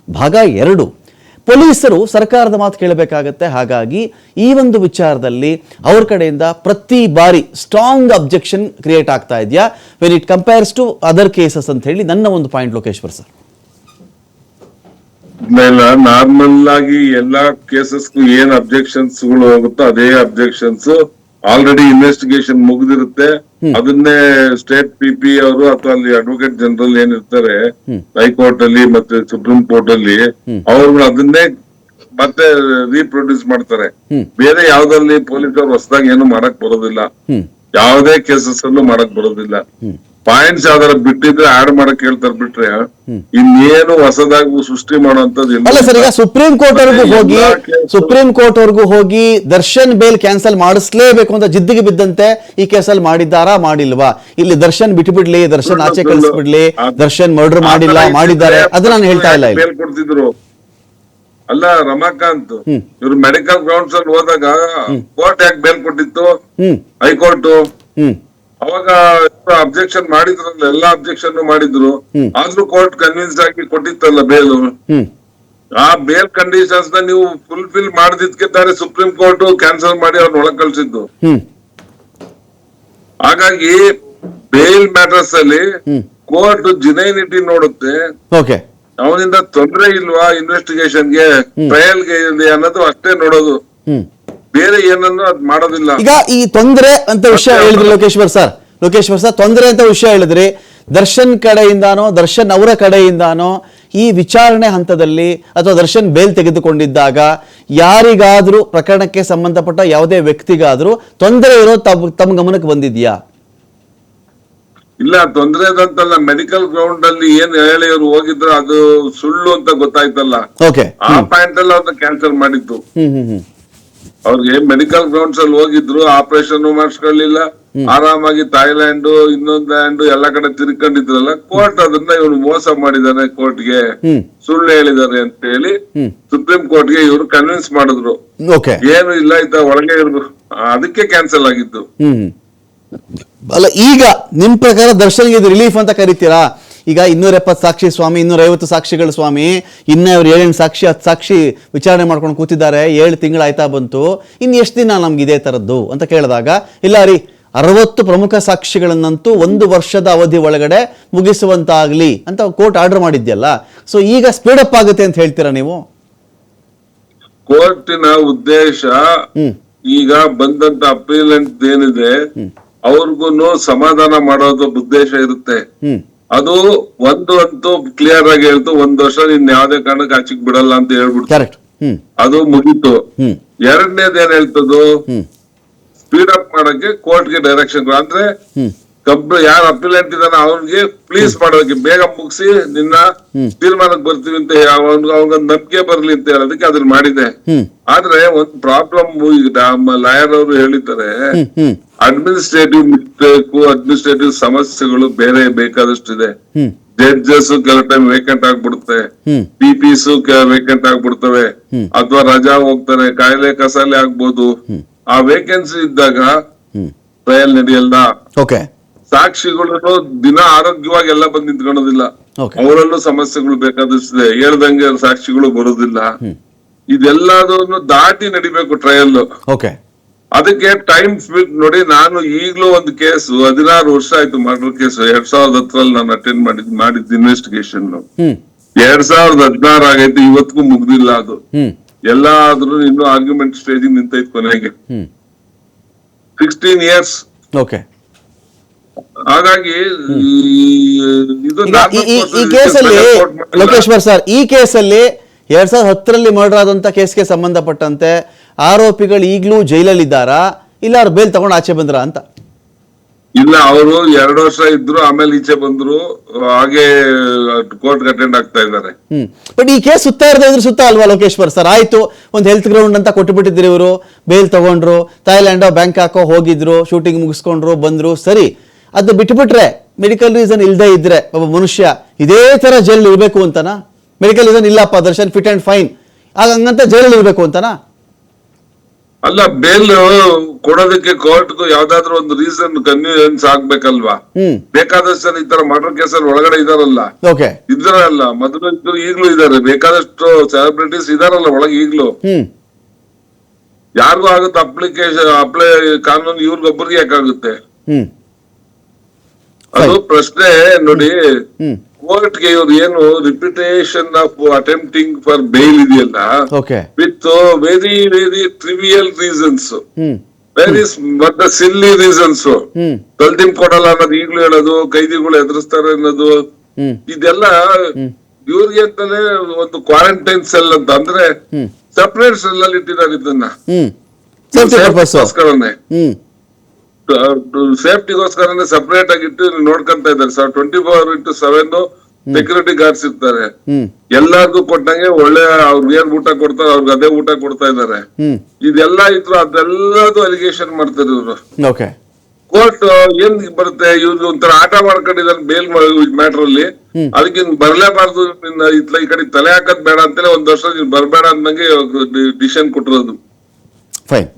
ಭಾಗ 2, ಪೊಲೀಸರು ಸರ್ಕಾರದ ಮಾತು ಕೇಳಬೇಕಾಗತ್ತೆ. ಹಾಗಾಗಿ ಈ ಒಂದು ವಿಚಾರದಲ್ಲಿ ಅವ್ರ ಕಡೆಯಿಂದ ಪ್ರತಿ ಬಾರಿ ಸ್ಟ್ರಾಂಗ್ ಅಬ್ಜೆಕ್ಷನ್ ಕ್ರಿಯೇಟ್ ಆಗ್ತಾ ಇದೆಯಾ when it compares to other cases ಅಂತ ಹೇಳಿ ನನ್ನ ಒಂದು ಪಾಯಿಂಟ್ ಲೋಕೇಶ್ವರ್ ಸರ್. ನಾರ್ಮಲ್ ಆಗಿ ಎಲ್ಲಾ ಕೇಸಸ್ಗೂ ಏನ್ ಅಬ್ಜೆಕ್ಷನ್ಸ್ ಗಳು ಹೋಗುತ್ತೋ ಅದೇ ಅಬ್ಜೆಕ್ಷನ್ಸ್ ಆಲ್ರೆಡಿ ಇನ್ವೆಸ್ಟಿಗೇಷನ್ ಮುಗಿದಿರುತ್ತೆ. ಅದನ್ನೇ ಸ್ಟೇಟ್ ಪಿ ಅವರು ಅಥವಾ ಅಲ್ಲಿ ಅಡ್ವೊಕೇಟ್ ಜನರಲ್ ಏನಿರ್ತಾರೆ ಹೈಕೋರ್ಟ್ ಅಲ್ಲಿ ಮತ್ತೆ ಸುಪ್ರೀಂ ಕೋರ್ಟ್ ಅಲ್ಲಿ, ಅವ್ರು ಅದನ್ನೇ ಮತ್ತೆ ರೀಪ್ರೊಡ್ಯೂಸ್ ಮಾಡ್ತಾರೆ. ಬೇರೆ ಯಾವ್ದ್ರಲ್ಲಿ ಪೊಲೀಸರು ಹೊಸದಾಗಿ ಏನು ಮಾಡಕ್ ಬರೋದಿಲ್ಲ, ಯಾವುದೇ ಕೇಸಸ್ ಅಲ್ಲೂ ಮಾಡಕ್ ಬರೋದಿಲ್ಲ. ಪಾಯಿಂಟ್ಸ್ ಯಾವ್ದಾರ ಬಿಟ್ಟಿದ್ರೆ ಆಡ್ ಮಾಡಕ್ ಹೇಳ್ತಾರೆ ಬಿಟ್ರೆ ಇನ್ನೇನು ಹೊಸದಾಗಿ ಸೃಷ್ಟಿ ಮಾಡುವಂತದ್ದು ಅಲ್ಲ ಸರ್. ಈಗ ಸುಪ್ರೀಂ ಕೋರ್ಟ್ ವರೆಗೂ ಹೋಗಿ ದರ್ಶನ್ ಬೇಲ್ ಕ್ಯಾನ್ಸಲ್ ಮಾಡಿಸ್ಲೇಬೇಕು ಅಂತ ಜಿದ್ದಿಗೆ ಬಿದ್ದಂತೆ ಈ ಕೇಸಲ್ಲಿ ಮಾಡಿದ್ದಾರಾ ಮಾಡಿಲ್ವಾ? ಇಲ್ಲಿ ದರ್ಶನ್ ಬಿಟ್ಬಿಡ್ಲಿ, ದರ್ಶನ್ ಆಚೆ ಕಳಿಸ್ಬಿಡ್ಲಿ, ದರ್ಶನ್ ಮರ್ಡರ್ ಮಾಡಿಲ್ಲ ಮಾಡಿದ್ದಾರೆ, ಅದು ನಾನು ಹೇಳ್ತಾ ಇಲ್ಲ. ಬೇಲ್ ಕೊಡ್ತಿದ್ರು ಅಲ್ಲ ರಮಾಕಾಂತ್, ಇವ್ರು ಮೆಡಿಕಲ್ ಗ್ರೌಂಡ್ಸ್ ಅಲ್ಲಿ ಹೋದಾಗ ಕೋರ್ಟ್ ಯಾಕೆ ಬೇಲ್ ಕೊಟ್ಟಿತ್ತು? ಹೈಕೋರ್ಟ್ ಅವಾಗ ಅಬ್ಜೆಕ್ಷನ್ ಮಾಡಿದ್ರಲ್ಲ, ಎಲ್ಲಾ ಅಬ್ಜೆಕ್ಷನ್ ಮಾಡಿದ್ರು, ಆದ್ರೂ ಕೋರ್ಟ್ ಕನ್ವಿನ್ಸ್ ಆಗಿ ಕೊಟ್ಟಿತ್ತಲ್ಲ ಬೇಲು. ಆ ಬೇಲ್ ಕಂಡೀಷನ್ಸ್ ನ ನೀವು ಫುಲ್ಫಿಲ್ ಮಾಡದಿದ್ಕೆ ತಾರೆ ಸುಪ್ರೀಂ ಕೋರ್ಟ್ ಕ್ಯಾನ್ಸಲ್ ಮಾಡಿ ಅವ್ರನ್ನ ಒಳಗ್ ಕಳ್ಸಿದ್ದು. ಹಾಗಾಗಿ ಬೇಲ್ ಮ್ಯಾಟರ್ಸ್ ಅಲ್ಲಿ ಕೋರ್ಟ್ ಜಿನೈನಿಟಿ ನೋಡುತ್ತೆ, ಅವನಿಂದ ತೊಂದರೆ ಇಲ್ವಾ ಇನ್ವೆಸ್ಟಿಗೇಷನ್ಗೆ, ಟ್ರಯಲ್ಗೆ ಇದೆ ಅನ್ನೋದು ಅಷ್ಟೇ ನೋಡೋದು, ಬೇರೆ ಏನನ್ನು ಅದ್ ಮಾಡೋದಿಲ್ಲ. ಈಗ ಈ ತೊಂದರೆ ಅಂತ ವಿಷಯ ಹೇಳಿದ್ರಿ ಲೋಕೇಶ್ವರ್ ಸರ್, ತೊಂದರೆ ಅಂತ ವಿಷಯ ಹೇಳಿದ್ರಿ. ದರ್ಶನ್ ಕಡೆಯಿಂದಾನೋ ದರ್ಶನ್ ಅವರ ಕಡೆಯಿಂದಾನೋ ಈ ವಿಚಾರಣೆ ಹಂತದಲ್ಲಿ ಅಥವಾ ದರ್ಶನ್ ಬೇಲ್ ತೆಗೆದುಕೊಂಡಿದ್ದಾಗ ಯಾರಿಗಾದ್ರೂ ಪ್ರಕರಣಕ್ಕೆ ಸಂಬಂಧಪಟ್ಟ ಯಾವುದೇ ವ್ಯಕ್ತಿಗಾದ್ರೂ ತೊಂದರೆ ಇರೋ ತಮ್ಮ ಗಮನಕ್ಕೆ ಬಂದಿದ್ಯಾ? ಇಲ್ಲ ತೊಂದ್ರೆ ಅದಂತಲ್ಲ, ಮೆಡಿಕಲ್ ಗ್ರೌಂಡ್ ಅಲ್ಲಿ ಏನ್ ಹೇಳಿ ಅವ್ರು ಹೋಗಿದ್ರು ಅದು ಸುಳ್ಳು ಅಂತ ಗೊತ್ತಾಯ್ತಲ್ಲ, ಓಕೆ. ಆ ಪಾಯಿಂಟ್ ಅಲ್ಲಿ ಅವ್ರನ್ನ ಕ್ಯಾನ್ಸಲ್ ಮಾಡಿತ್ತು. ಹ್ಮ್. ಅವ್ರಿಗೆ ಮೆಡಿಕಲ್ ಗ್ರೌಂಡ್ಸ್ ಅಲ್ಲಿ ಹೋಗಿದ್ರು, ಆಪರೇಷನ್ ಮಾಡಿಸ್ಕೊಳ್ಳಿಲ್ಲ, ಆರಾಮಾಗಿ ಥಾಯ್ಲ್ಯಾಂಡ್ ಇನ್ನೊಂದ್ ಲ್ಯಾಂಡ್ ಎಲ್ಲಾ ಕಡೆ ತಿರ್ಕೊಂಡಿದ್ರಲ್ಲ, ಕೋರ್ಟ್ ಅದನ್ನ ಇವ್ರು ಮೋಸ ಮಾಡಿದಾರೆ, ಕೋರ್ಟ್ಗೆ ಸುಳ್ಳು ಹೇಳಿದಾರೆ ಅಂತ ಹೇಳಿ ಸುಪ್ರೀಂ ಕೋರ್ಟ್ಗೆ ಇವ್ರು ಕನ್ವಿನ್ಸ್ ಮಾಡಿದ್ರು. ಓಕೆ. ಏನು ಇಲ್ಲ ಇದ್ದ ಒಳಗೆ ಇರ್ಬೇಕು, ಅದಕ್ಕೆ ಕ್ಯಾನ್ಸಲ್ ಆಗಿದ್ದು. ಅಲ್ಲ, ಈಗ ನಿಮ್ ಪ್ರಕಾರ ದರ್ಶನ್ಗೆ ಇದು ರಿಲೀಫ್ ಅಂತ ಕರಿತೀರಾ? ಈಗ 270 ಸಾಕ್ಷಿ ಸ್ವಾಮಿ, 250 ಸಾಕ್ಷಿಗಳು ಸ್ವಾಮಿ, ಇನ್ನ ಇವ್ರು 7 ಸಾಕ್ಷಿ 10 ಸಾಕ್ಷಿ ವಿಚಾರಣೆ ಮಾಡ್ಕೊಂಡು ಕೂತಿದ್ದಾರೆ, 7 ತಿಂಗಳಾಯ್ತಾ ಬಂತು, ಇನ್ನು ಎಷ್ಟು ದಿನ ನಮ್ಗೆ ಇದೇ ತರದ್ದು ಅಂತ ಕೇಳಿದಾಗ, ಇಲ್ಲ ರೀ 60 ಪ್ರಮುಖ ಸಾಕ್ಷಿಗಳನ್ನಂತೂ 1 ವರ್ಷದ ಅವಧಿ ಒಳಗಡೆ ಮುಗಿಸುವಂತಾಗ್ಲಿ ಅಂತ ಕೋರ್ಟ್ ಆರ್ಡರ್ ಮಾಡಿದ್ಯಲ್ಲ, ಸೊ ಈಗ ಸ್ಪೀಡಪ್ ಆಗುತ್ತೆ ಅಂತ ಹೇಳ್ತೀರಾ ನೀವು? ಕೋರ್ಟಿನ ಉದ್ದೇಶ ಈಗ ಬಂದಂತ ಅಪೀಲೆಂಟ್ ಏನಿದೆ ಅವ್ರಿಗೂ ಸಮಾಧಾನ ಮಾಡೋದು ಉದ್ದೇಶ ಇರುತ್ತೆ. ಅದು ಒಂದು ಅಂತೂ ಕ್ಲಿಯರ್ ಆಗಿ ಹೇಳ್ತು, 1 ವರ್ಷ ಇನ್ ಯಾವ್ದೇ ಕಾರಣಕ್ಕೆ ಆಚೆಗೆ ಬಿಡಲ್ಲ ಅಂತ ಹೇಳ್ಬಿಟ್ಟು ಕರೆಕ್ಟ್. ಅದು ಮುಗೀತು. ಎರಡನೇದು ಏನ್ ಹೇಳ್ತದು, ಸ್ಪೀಡ್ ಅಪ್ ಮಾಡಕ್ಕೆ ಕೋರ್ಟ್ಗೆ ಡೈರೆಕ್ಷನ್, ಅಂದ್ರೆ ಯಾರು ಅಪಿಲೆಂಟ್ ಇದಾನ ಅವ್ರಿಗೆ ಪ್ಲೀಸ್ ಮಾಡೋದಕ್ಕೆ, ಬೇಗ ಮುಗಿಸಿ ನಿನ್ನ ತೀರ್ಮಾನಕ್ಕೆ ಬರ್ತೀವಿ ಅಂತ ಅವಂಗ ನಂಬಿಕೆ ಬರ್ಲಿ ಅಂತ ಹೇಳೋದಕ್ಕೆ ಅದನ್ನ ಮಾಡಿದೆ. ಆದ್ರೆ ಒಂದ್ ಪ್ರಾಬ್ಲಮ್, ಈಗ ಲಾಯರ್ ಅವರು ಹೇಳಿದ್ದಾರೆ, ಅಡ್ಮಿನಿಸ್ಟ್ರೇಟಿವ್ ಮಿಸ್ಟೇಕ್, ಅಡ್ಮಿನಿಸ್ಟ್ರೇಟಿವ್ ಸಮಸ್ಯೆಗಳು ಬೇರೆ ಬೇಕಾದಷ್ಟಿದೆ. ಜಡ್ಜಸ್ ಕೆಲವು ಟೈಮ್ ವೇಕೆಂಟ್ ಆಗ್ಬಿಡುತ್ತೆ, ಪಿಪಿಸ್ ವೇಕೆಂಟ್ ಆಗ್ಬಿಡ್ತವೆ, ಅಥವಾ ರಜಾ ಹೋಗ್ತಾರೆ, ಕಾಯಿಲೆ ಕಸಾಲೆ ಆಗ್ಬೋದು. ಆ ವೇಕೆನ್ಸಿ ಇದ್ದಾಗ ಟ್ರಯಲ್ ನಡೆಯಲ್ಲ. ಓಕೆ. ಸಾಕ್ಷಿಗಳು ದಿನ ಆರೋಗ್ಯವಾಗಿ ಎಲ್ಲ ಬಂದು ನಿಂತ್ಕೊಳ್ಳೋದಿಲ್ಲ, ಅವರಲ್ಲೂ ಸಮಸ್ಯೆಗಳು ಬೇಕಾದಷ್ಟಿದೆ, ಹೇಳ್ದಂಗೆ ಸಾಕ್ಷಿಗಳು ಬರೋದಿಲ್ಲ. ಇದೆಲ್ಲದನ್ನು ದಾಟಿ ನಡಿಬೇಕು ಟ್ರಯಲ್. ಓಕೆ. ಅದಕ್ಕೆ ಟೈಮ್ ನೋಡಿ, ನಾನು ಈಗ್ಲೂ ಒಂದು ಕೇಸ್ 16 ವರ್ಷ ಆಯ್ತು, ಮರ್ಡರ್ ಕೇಸ್ 2010 ನಾನು ಅಟೆಂಡ್ ಮಾಡಿದ್ದು ಇನ್ವೆಸ್ಟಿಗೇಷನ್. 2016 ಆಗೈತೆ, ಇವತ್ತಿಗೂ ಮುಗ್ದಿಲ್ಲ ಅದು. ಎಲ್ಲಾದ್ರೂ ಇನ್ನು ಆರ್ಗ್ಯುಮೆಂಟ್ ಸ್ಟೇಜ್ ನಿಂತೈತ್ ಕೊನೆಗೆ 16 years. ಓಕೆ. ಹಾಗಾಗಿ ಇದು ಈ ಕೇಸಲ್ಲಿ ಲೋಕೇಶ್ವರ್ ಸರ್, ಈ ಕೇಸಲ್ಲಿ 2010 ಮರ್ಡರ್ ಆದಂತ ಕೇಸ್ಗೆ ಸಂಬಂಧಪಟ್ಟಂತೆ ಆರೋಪಿಗಳು ಈಗಲೂ ಜೈಲಲ್ಲಿದ್ದಾರಾ, ಇಲ್ಲ ಅವ್ರು ಬೇಲ್ ತಗೊಂಡು ಆಚೆ ಬಂದ್ರ ಅಂತ? ಇಲ್ಲ, ಅವರು 2 ವರ್ಷ ಇದ್ರು, ಆಮೇಲೆ ಈಚೆ ಬಂದ್ರು, ಹಾಗೆ ಕೋರ್ಟ್ ಅಟೆಂಡ್ ಆಗ್ತಾ ಇದ್ದಾರೆ. ಬಟ್ ಈ ಕೇಸ್ ಸುತ್ತ ಇದ್ರ ಸುತ್ತ ಅಲ್ವಾ ಲೋಕೇಶ್ವರ್ ಸರ್? ಆಯ್ತು, ಒಂದು ಹೆಲ್ತ್ ಗ್ರೌಂಡ್ ಅಂತ ಕೊಟ್ಟುಬಿಟ್ಟಿದ್ರು, ಇವರು ಬೇಲ್ ತಗೊಂಡ್ರು, ಥಾಯ್ಲ್ಯಾಂಡೋ ಬ್ಯಾಂಕಾಕೋ ಹೋಗಿದ್ರು, ಶೂಟಿಂಗ್ ಮುಗಿಸ್ಕೊಂಡ್ರು, ಬಂದ್ರು, ಸರಿ. ಅದು ಬಿಟ್ಬಿಟ್ರೆ ಮೆಡಿಕಲ್ ರೀಸನ್ ಇಲ್ಲದೆ ಇದ್ರೆ ಒಬ್ಬ ಮನುಷ್ಯ ಇದೇ ತರ ಜೈಲ್ ಇರಬೇಕು ಅಂತನಾ? ಮೆಡಿಕಲ್ ರೀಸನ್ ಇಲ್ಲಪ್ಪ ದರ್ಶನ್ ಫಿಟ್ ಅಂಡ್ ಫೈನ್, ಆಗ ಹಂಗಂತ ಜೈಲಲ್ಲಿ ಇರಬೇಕು ಅಂತನಾ? ಅಲ್ಲ, ಬೇಲ್ ಕೊಡೋದಕ್ಕೆ ಕೋರ್ಟ್ಗೂ ಯಾವ್ದಾದ್ರು ಒಂದು ರೀಸನ್ ಕನ್ವೀನಿಯನ್ಸ್ ಆಗ್ಬೇಕಲ್ವಾ? ಬೇಕಾದಷ್ಟು ಜನ ಈ ತರ ಮರ್ಡರ್ ಕೇಸಲ್ಲಿ ಒಳಗಡೆ ಇದಾರಲ್ಲ, ಇದ್ದಾರಲ್ಲ, ಮೊದಲು ಇದ್ರು, ಈಗ್ಲೂ ಇದಾರೆ, ಬೇಕಾದಷ್ಟು ಸೆಲೆಬ್ರಿಟೀಸ್ ಇದಾರಲ್ಲ ಒಳಗೆ ಈಗ್ಲೂ. ಯಾರಿಗೂ ಆಗುತ್ತೆ ಅಪ್ಲೈ ಕಾನೂನು, ಇವ್ರಿಗೊಬ್ಬರಿಗೆ ಯಾಕಾಗುತ್ತೆ? ಅದು ಪ್ರಶ್ನೆ ನೋಡಿ. ಕೋರ್ಟ್ಗೆ ಇವ್ರು ಏನು repetition of attempting for bail ಇದೆಯಲ್ಲ, with very very trivial reasons, very silly reasons, ತಲ್ತಿಮ್ ಕೊಡಲ್ಲ ಅನ್ನೋದು ಈಗ್ಲೂ ಹೇಳೋದು, ಕೈದಿಗಳು ಎದುರಿಸ್ತಾರೆ ಅನ್ನೋದು, ಇದೆಲ್ಲ ಇವ್ರಿಗೆ ಅಂತಾನೆ ಒಂದು ಕ್ವಾರಂಟೈನ್ ಸೆಲ್ ಅಂತ, ಅಂದ್ರೆ ಸಪರೇಟ್ ಸೆಲ್ ಅಲ್ಲಿ ಇಟ್ಟಿದ್ದಾರೆ ಇದನ್ನ, ಸೇಫ್ಟಿಗೋಸ್ಕರನೇ ಸಪರೇಟ್ ಆಗಿ ಇಟ್ಟು ನೋಡ್ಕೊಂತ ಇದ್ದಾರೆ. 24/7 ಸೆಕ್ಯೂರಿಟಿ ಗಾರ್ಡ್ಸ್ ಇರ್ತಾರೆ. ಎಲ್ಲಾರ್ಗು ಕೊಟ್ಟಂಗೆ ಒಳ್ಳೆ ಅವ್ರಿಗೆ ಏನ್ ಊಟ ಕೊಡ್ತಾರೆ ಅವ್ರಿಗೆ ಅದೇ ಊಟ ಕೊಡ್ತಾ ಇದ್ದಾರೆ. ಇದೆಲ್ಲ ಇದ್ರು ಅದೆಲ್ಲದು ಅಲಿಗೇಷನ್ ಮಾಡ್ತಾರೆ ಇವ್ರು. ಕೋರ್ಟ್ ಏನ್ ಬರುತ್ತೆ, ಇವ್ರು ಒಂಥರ ಆಟ ಮಾಡ್ಕೊಂಡಿದ್ದಾರೆ ಬೇಲ್ ಮ್ಯಾಟರ್ ಅಲ್ಲಿ, ಅದಕ್ಕೆ ಬರ್ಲೇಬಾರ್ದು, ಈ ಕಡೆ ತಲೆ ಹಾಕದ್ ಬೇಡ ಅಂತೇಳಿ 1 ವರ್ಷ ನೀನ್ ಬರ್ಬೇಡ ಅಂದಂಗೆ ಡಿಸಿಷನ್ ಕೊಟ್ಟಿರೋದು,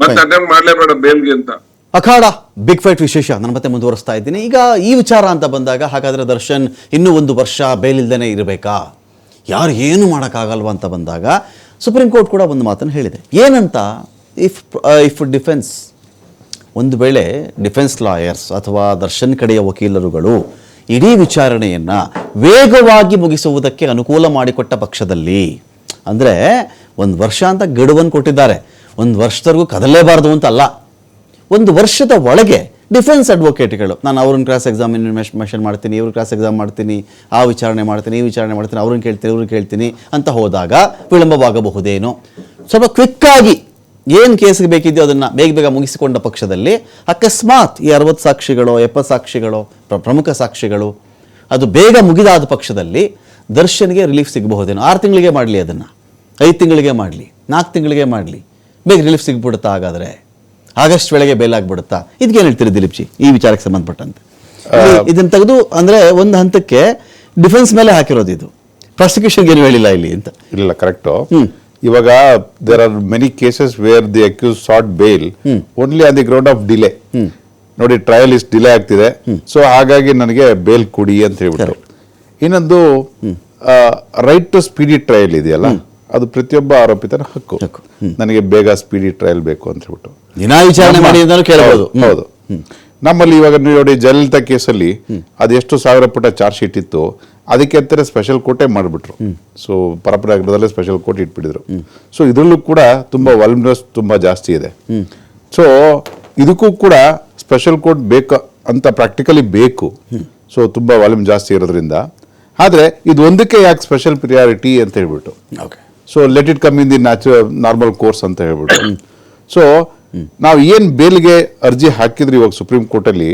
ಮತ್ತೆ ಅಟೆಂಪ್ಟ್ ಮಾಡ್ಲೇಬೇಡ ಬೇಲ್ಗೆ ಅಂತ. ಅಖಾಡ ಬಿಗ್ ಫೈಟ್ ವಿಶೇಷ ನಾನು ಮತ್ತೆ ಮುಂದುವರಿಸ್ತಾ ಇದ್ದೀನಿ. ಈಗ ಈ ವಿಚಾರ ಅಂತ ಬಂದಾಗ, ಹಾಗಾದರೆ ದರ್ಶನ್ ಇನ್ನೂ 1 ವರ್ಷ ಬೇಲ್ ಇಲ್ದೇ ಇರಬೇಕಾ, ಯಾರು ಏನು ಮಾಡೋಕ್ಕಾಗಲ್ವಾ ಅಂತ ಬಂದಾಗ, ಸುಪ್ರೀಂ ಕೋರ್ಟ್ ಕೂಡ ಒಂದು ಮಾತನ್ನು ಹೇಳಿದೆ. ಏನಂತ, ಇಫ್ ಡಿಫೆನ್ಸ್, ಒಂದು ವೇಳೆ ಡಿಫೆನ್ಸ್ ಲಾಯರ್ಸ್ ಅಥವಾ ದರ್ಶನ್ ಕಡೆಯ ವಕೀಲರುಗಳು ಇಡೀ ವಿಚಾರಣೆಯನ್ನು ವೇಗವಾಗಿ ಮುಗಿಸುವುದಕ್ಕೆ ಅನುಕೂಲ ಮಾಡಿಕೊಟ್ಟ ಪಕ್ಷದಲ್ಲಿ, ಅಂದರೆ 1 ವರ್ಷ ಅಂತ ಗಡುವನ್ನು ಕೊಟ್ಟಿದ್ದಾರೆ, 1 ವರ್ಷದವರೆಗೂ ಕದಲೇಬಾರ್ದು ಅಂತ ಅಲ್ಲ, 1 ವರ್ಷದ ಒಳಗೆ ಡಿಫೆನ್ಸ್ ಅಡ್ವೊಕೇಟ್ಗಳು, ನಾನು ಅವ್ರನ್ನ ಕ್ರಾಸ್ ಎಕ್ಸಾಮಿನೇಷನ್ ಮಾಡ್ತೀನಿ, ಇವ್ರು ಕ್ರಾಸ್ ಎಕ್ಸಾಮ್ ಮಾಡ್ತೀನಿ, ಆ ವಿಚಾರಣೆ ಮಾಡ್ತೀನಿ, ಈ ವಿಚಾರಣೆ ಮಾಡ್ತೀನಿ, ಅವ್ರನ್ನ ಕೇಳ್ತೀನಿ, ಇವ್ರನ್ನ ಕೇಳ್ತೀನಿ ಅಂತ ಹೋದಾಗ ವಿಳಂಬವಾಗಬಹುದೇನೋ, ಸ್ವಲ್ಪ ಕ್ವಿಕ್ಕಾಗಿ ಏನು ಕೇಸ್ಗೆ ಬೇಕಿದೆಯೋ ಅದನ್ನು ಬೇಗ ಬೇಗ ಮುಗಿಸಿಕೊಂಡ ಪಕ್ಷದಲ್ಲಿ ಅಕಸ್ಮಾತ್ ಈ 60 ಸಾಕ್ಷಿಗಳು 70 ಸಾಕ್ಷಿಗಳು ಪ್ರಮುಖ ಸಾಕ್ಷಿಗಳು ಅದು ಬೇಗ ಮುಗಿದಾದ ಪಕ್ಷದಲ್ಲಿ ದರ್ಶನ್ಗೆ ರಿಲೀಫ್ ಸಿಗಬಹುದೇನೋ. 6 ತಿಂಗಳಿಗೆ ಮಾಡಲಿ, ಅದನ್ನು 5 ತಿಂಗಳಿಗೆ ಮಾಡಲಿ, 4 ತಿಂಗಳಿಗೆ ಮಾಡಲಿ, ಬೇಗ ರಿಲೀಫ್ ಸಿಗ್ಬಿಡುತ್ತಾ? ಹಾಗಾದರೆ ಆಗಸ್ಟ್ ವೇಳೆಗೆ ಬೇಲ್ ಆಗ್ಬಿಡುತ್ತಾ? ಇದಕ್ಕೇನು ಹೇಳ್ತೀರಿ ದಿಲೀಪ್ ಜಿ ಈ ವಿಚಾರಕ್ಕೆ ಸಂಬಂಧಪಟ್ಟಂತೆ? ಇದನ್ನು ತೆಗೆದು ಅಂದರೆ ಒಂದು ಹಂತಕ್ಕೆ ಡಿಫೆನ್ಸ್ ಮೇಲೆ ಹಾಕಿರೋದು, ಇದು ಪ್ರಾಸಿಕ್ಯೂಷನ್ಗೆ ಏನು ಹೇಳಿಲ್ಲ ಇಲ್ಲಿ ಅಂತ. ಇಲ್ಲ, ಕರೆಕ್ಟು. ಇವಾಗ there are many cases where the accused sought bail only on the ground of delay. ನೋಡಿ, ಟ್ರಯಲ್ ಇಷ್ಟು ಡಿಲೇ ಆಗ್ತಿದೆ, ಸೊ ಹಾಗಾಗಿ ನನಗೆ ಬೇಲ್ ಕೊಡಿ ಅಂತ ಹೇಳ್ಬಿಟ್ಟು. ಇನ್ನೊಂದು ರೈಟ್ ಟು ಸ್ಪೀಡಿ ಟ್ರಯಲ್ ಇದೆಯಲ್ಲ, ಅದು ಪ್ರತಿಯೊಬ್ಬ ಆರೋಪಿತನ ಹಕ್ಕು. ನನಗೆ ಬೇಗ ಸ್ಪೀಡಿ ಟ್ರಯಲ್ ಬೇಕು ಅಂತ ಹೇಳ್ಬಿಟ್ಟು ದಿನಾ ವಿಚಾರಣೆ ಮಾಡಿ ಅಂತಾನೂ ಕೇಳಬಹುದು. ಹೌದು. ನಮ್ಮಲ್ಲಿ ಇವಾಗ ನೋಡಿ, ಜಯಲಲಿತಾ ಕೇಸಲ್ಲಿ ಅದೆಷ್ಟು 1000 ಪುಟ ಚಾರ್ಜ್ ಶೀಟ್ ಇತ್ತು, ಅದಕ್ಕೆ ಅಂತಾರೆ ಸ್ಪೆಷಲ್ ಕೋರ್ಟೇ ಮಾಡಿಬಿಟ್ರು. ಸೊ ಪರಪರಾಗರದಲ್ಲೇ ಸ್ಪೆಷಲ್ ಕೋರ್ಟ್ ಇಟ್ಬಿಟ್ಟಿದ್ರು. ಸೊ ಇದರಲ್ಲೂ ಕೂಡ ತುಂಬಾ ವಾಲ್ಯೂಮ್ನೆಸ್ ತುಂಬಾ ಜಾಸ್ತಿ ಇದೆ. ಸೊ ಇದಕ್ಕೂ ಕೂಡ ಸ್ಪೆಷಲ್ ಕೋರ್ಟ್ ಬೇಕು ಅಂತ ಪ್ರಾಕ್ಟಿಕಲಿ ಬೇಕು. ಸೊ ತುಂಬಾ ವಾಲ್ಯೂಮ್ ಜಾಸ್ತಿ ಇರೋದ್ರಿಂದ. ಆದ್ರೆ ಇದು ಒಂದಕ್ಕೆ ಯಾಕೆ ಸ್ಪೆಷಲ್ ಪ್ರಿಯಾರಿಟಿ ಅಂತ ಹೇಳ್ಬಿಟ್ಟು, so let it come in the normal course ಅಂತ ಹೇಳ್ಬಿಟ್ಟು. ಸೊ ನಾವು ಏನ್ ಬೇಲ್ಗೆ ಅರ್ಜಿ ಹಾಕಿದ್ರು ಇವಾಗ ಸುಪ್ರೀಂ ಕೋರ್ಟ್ ಅಲ್ಲಿ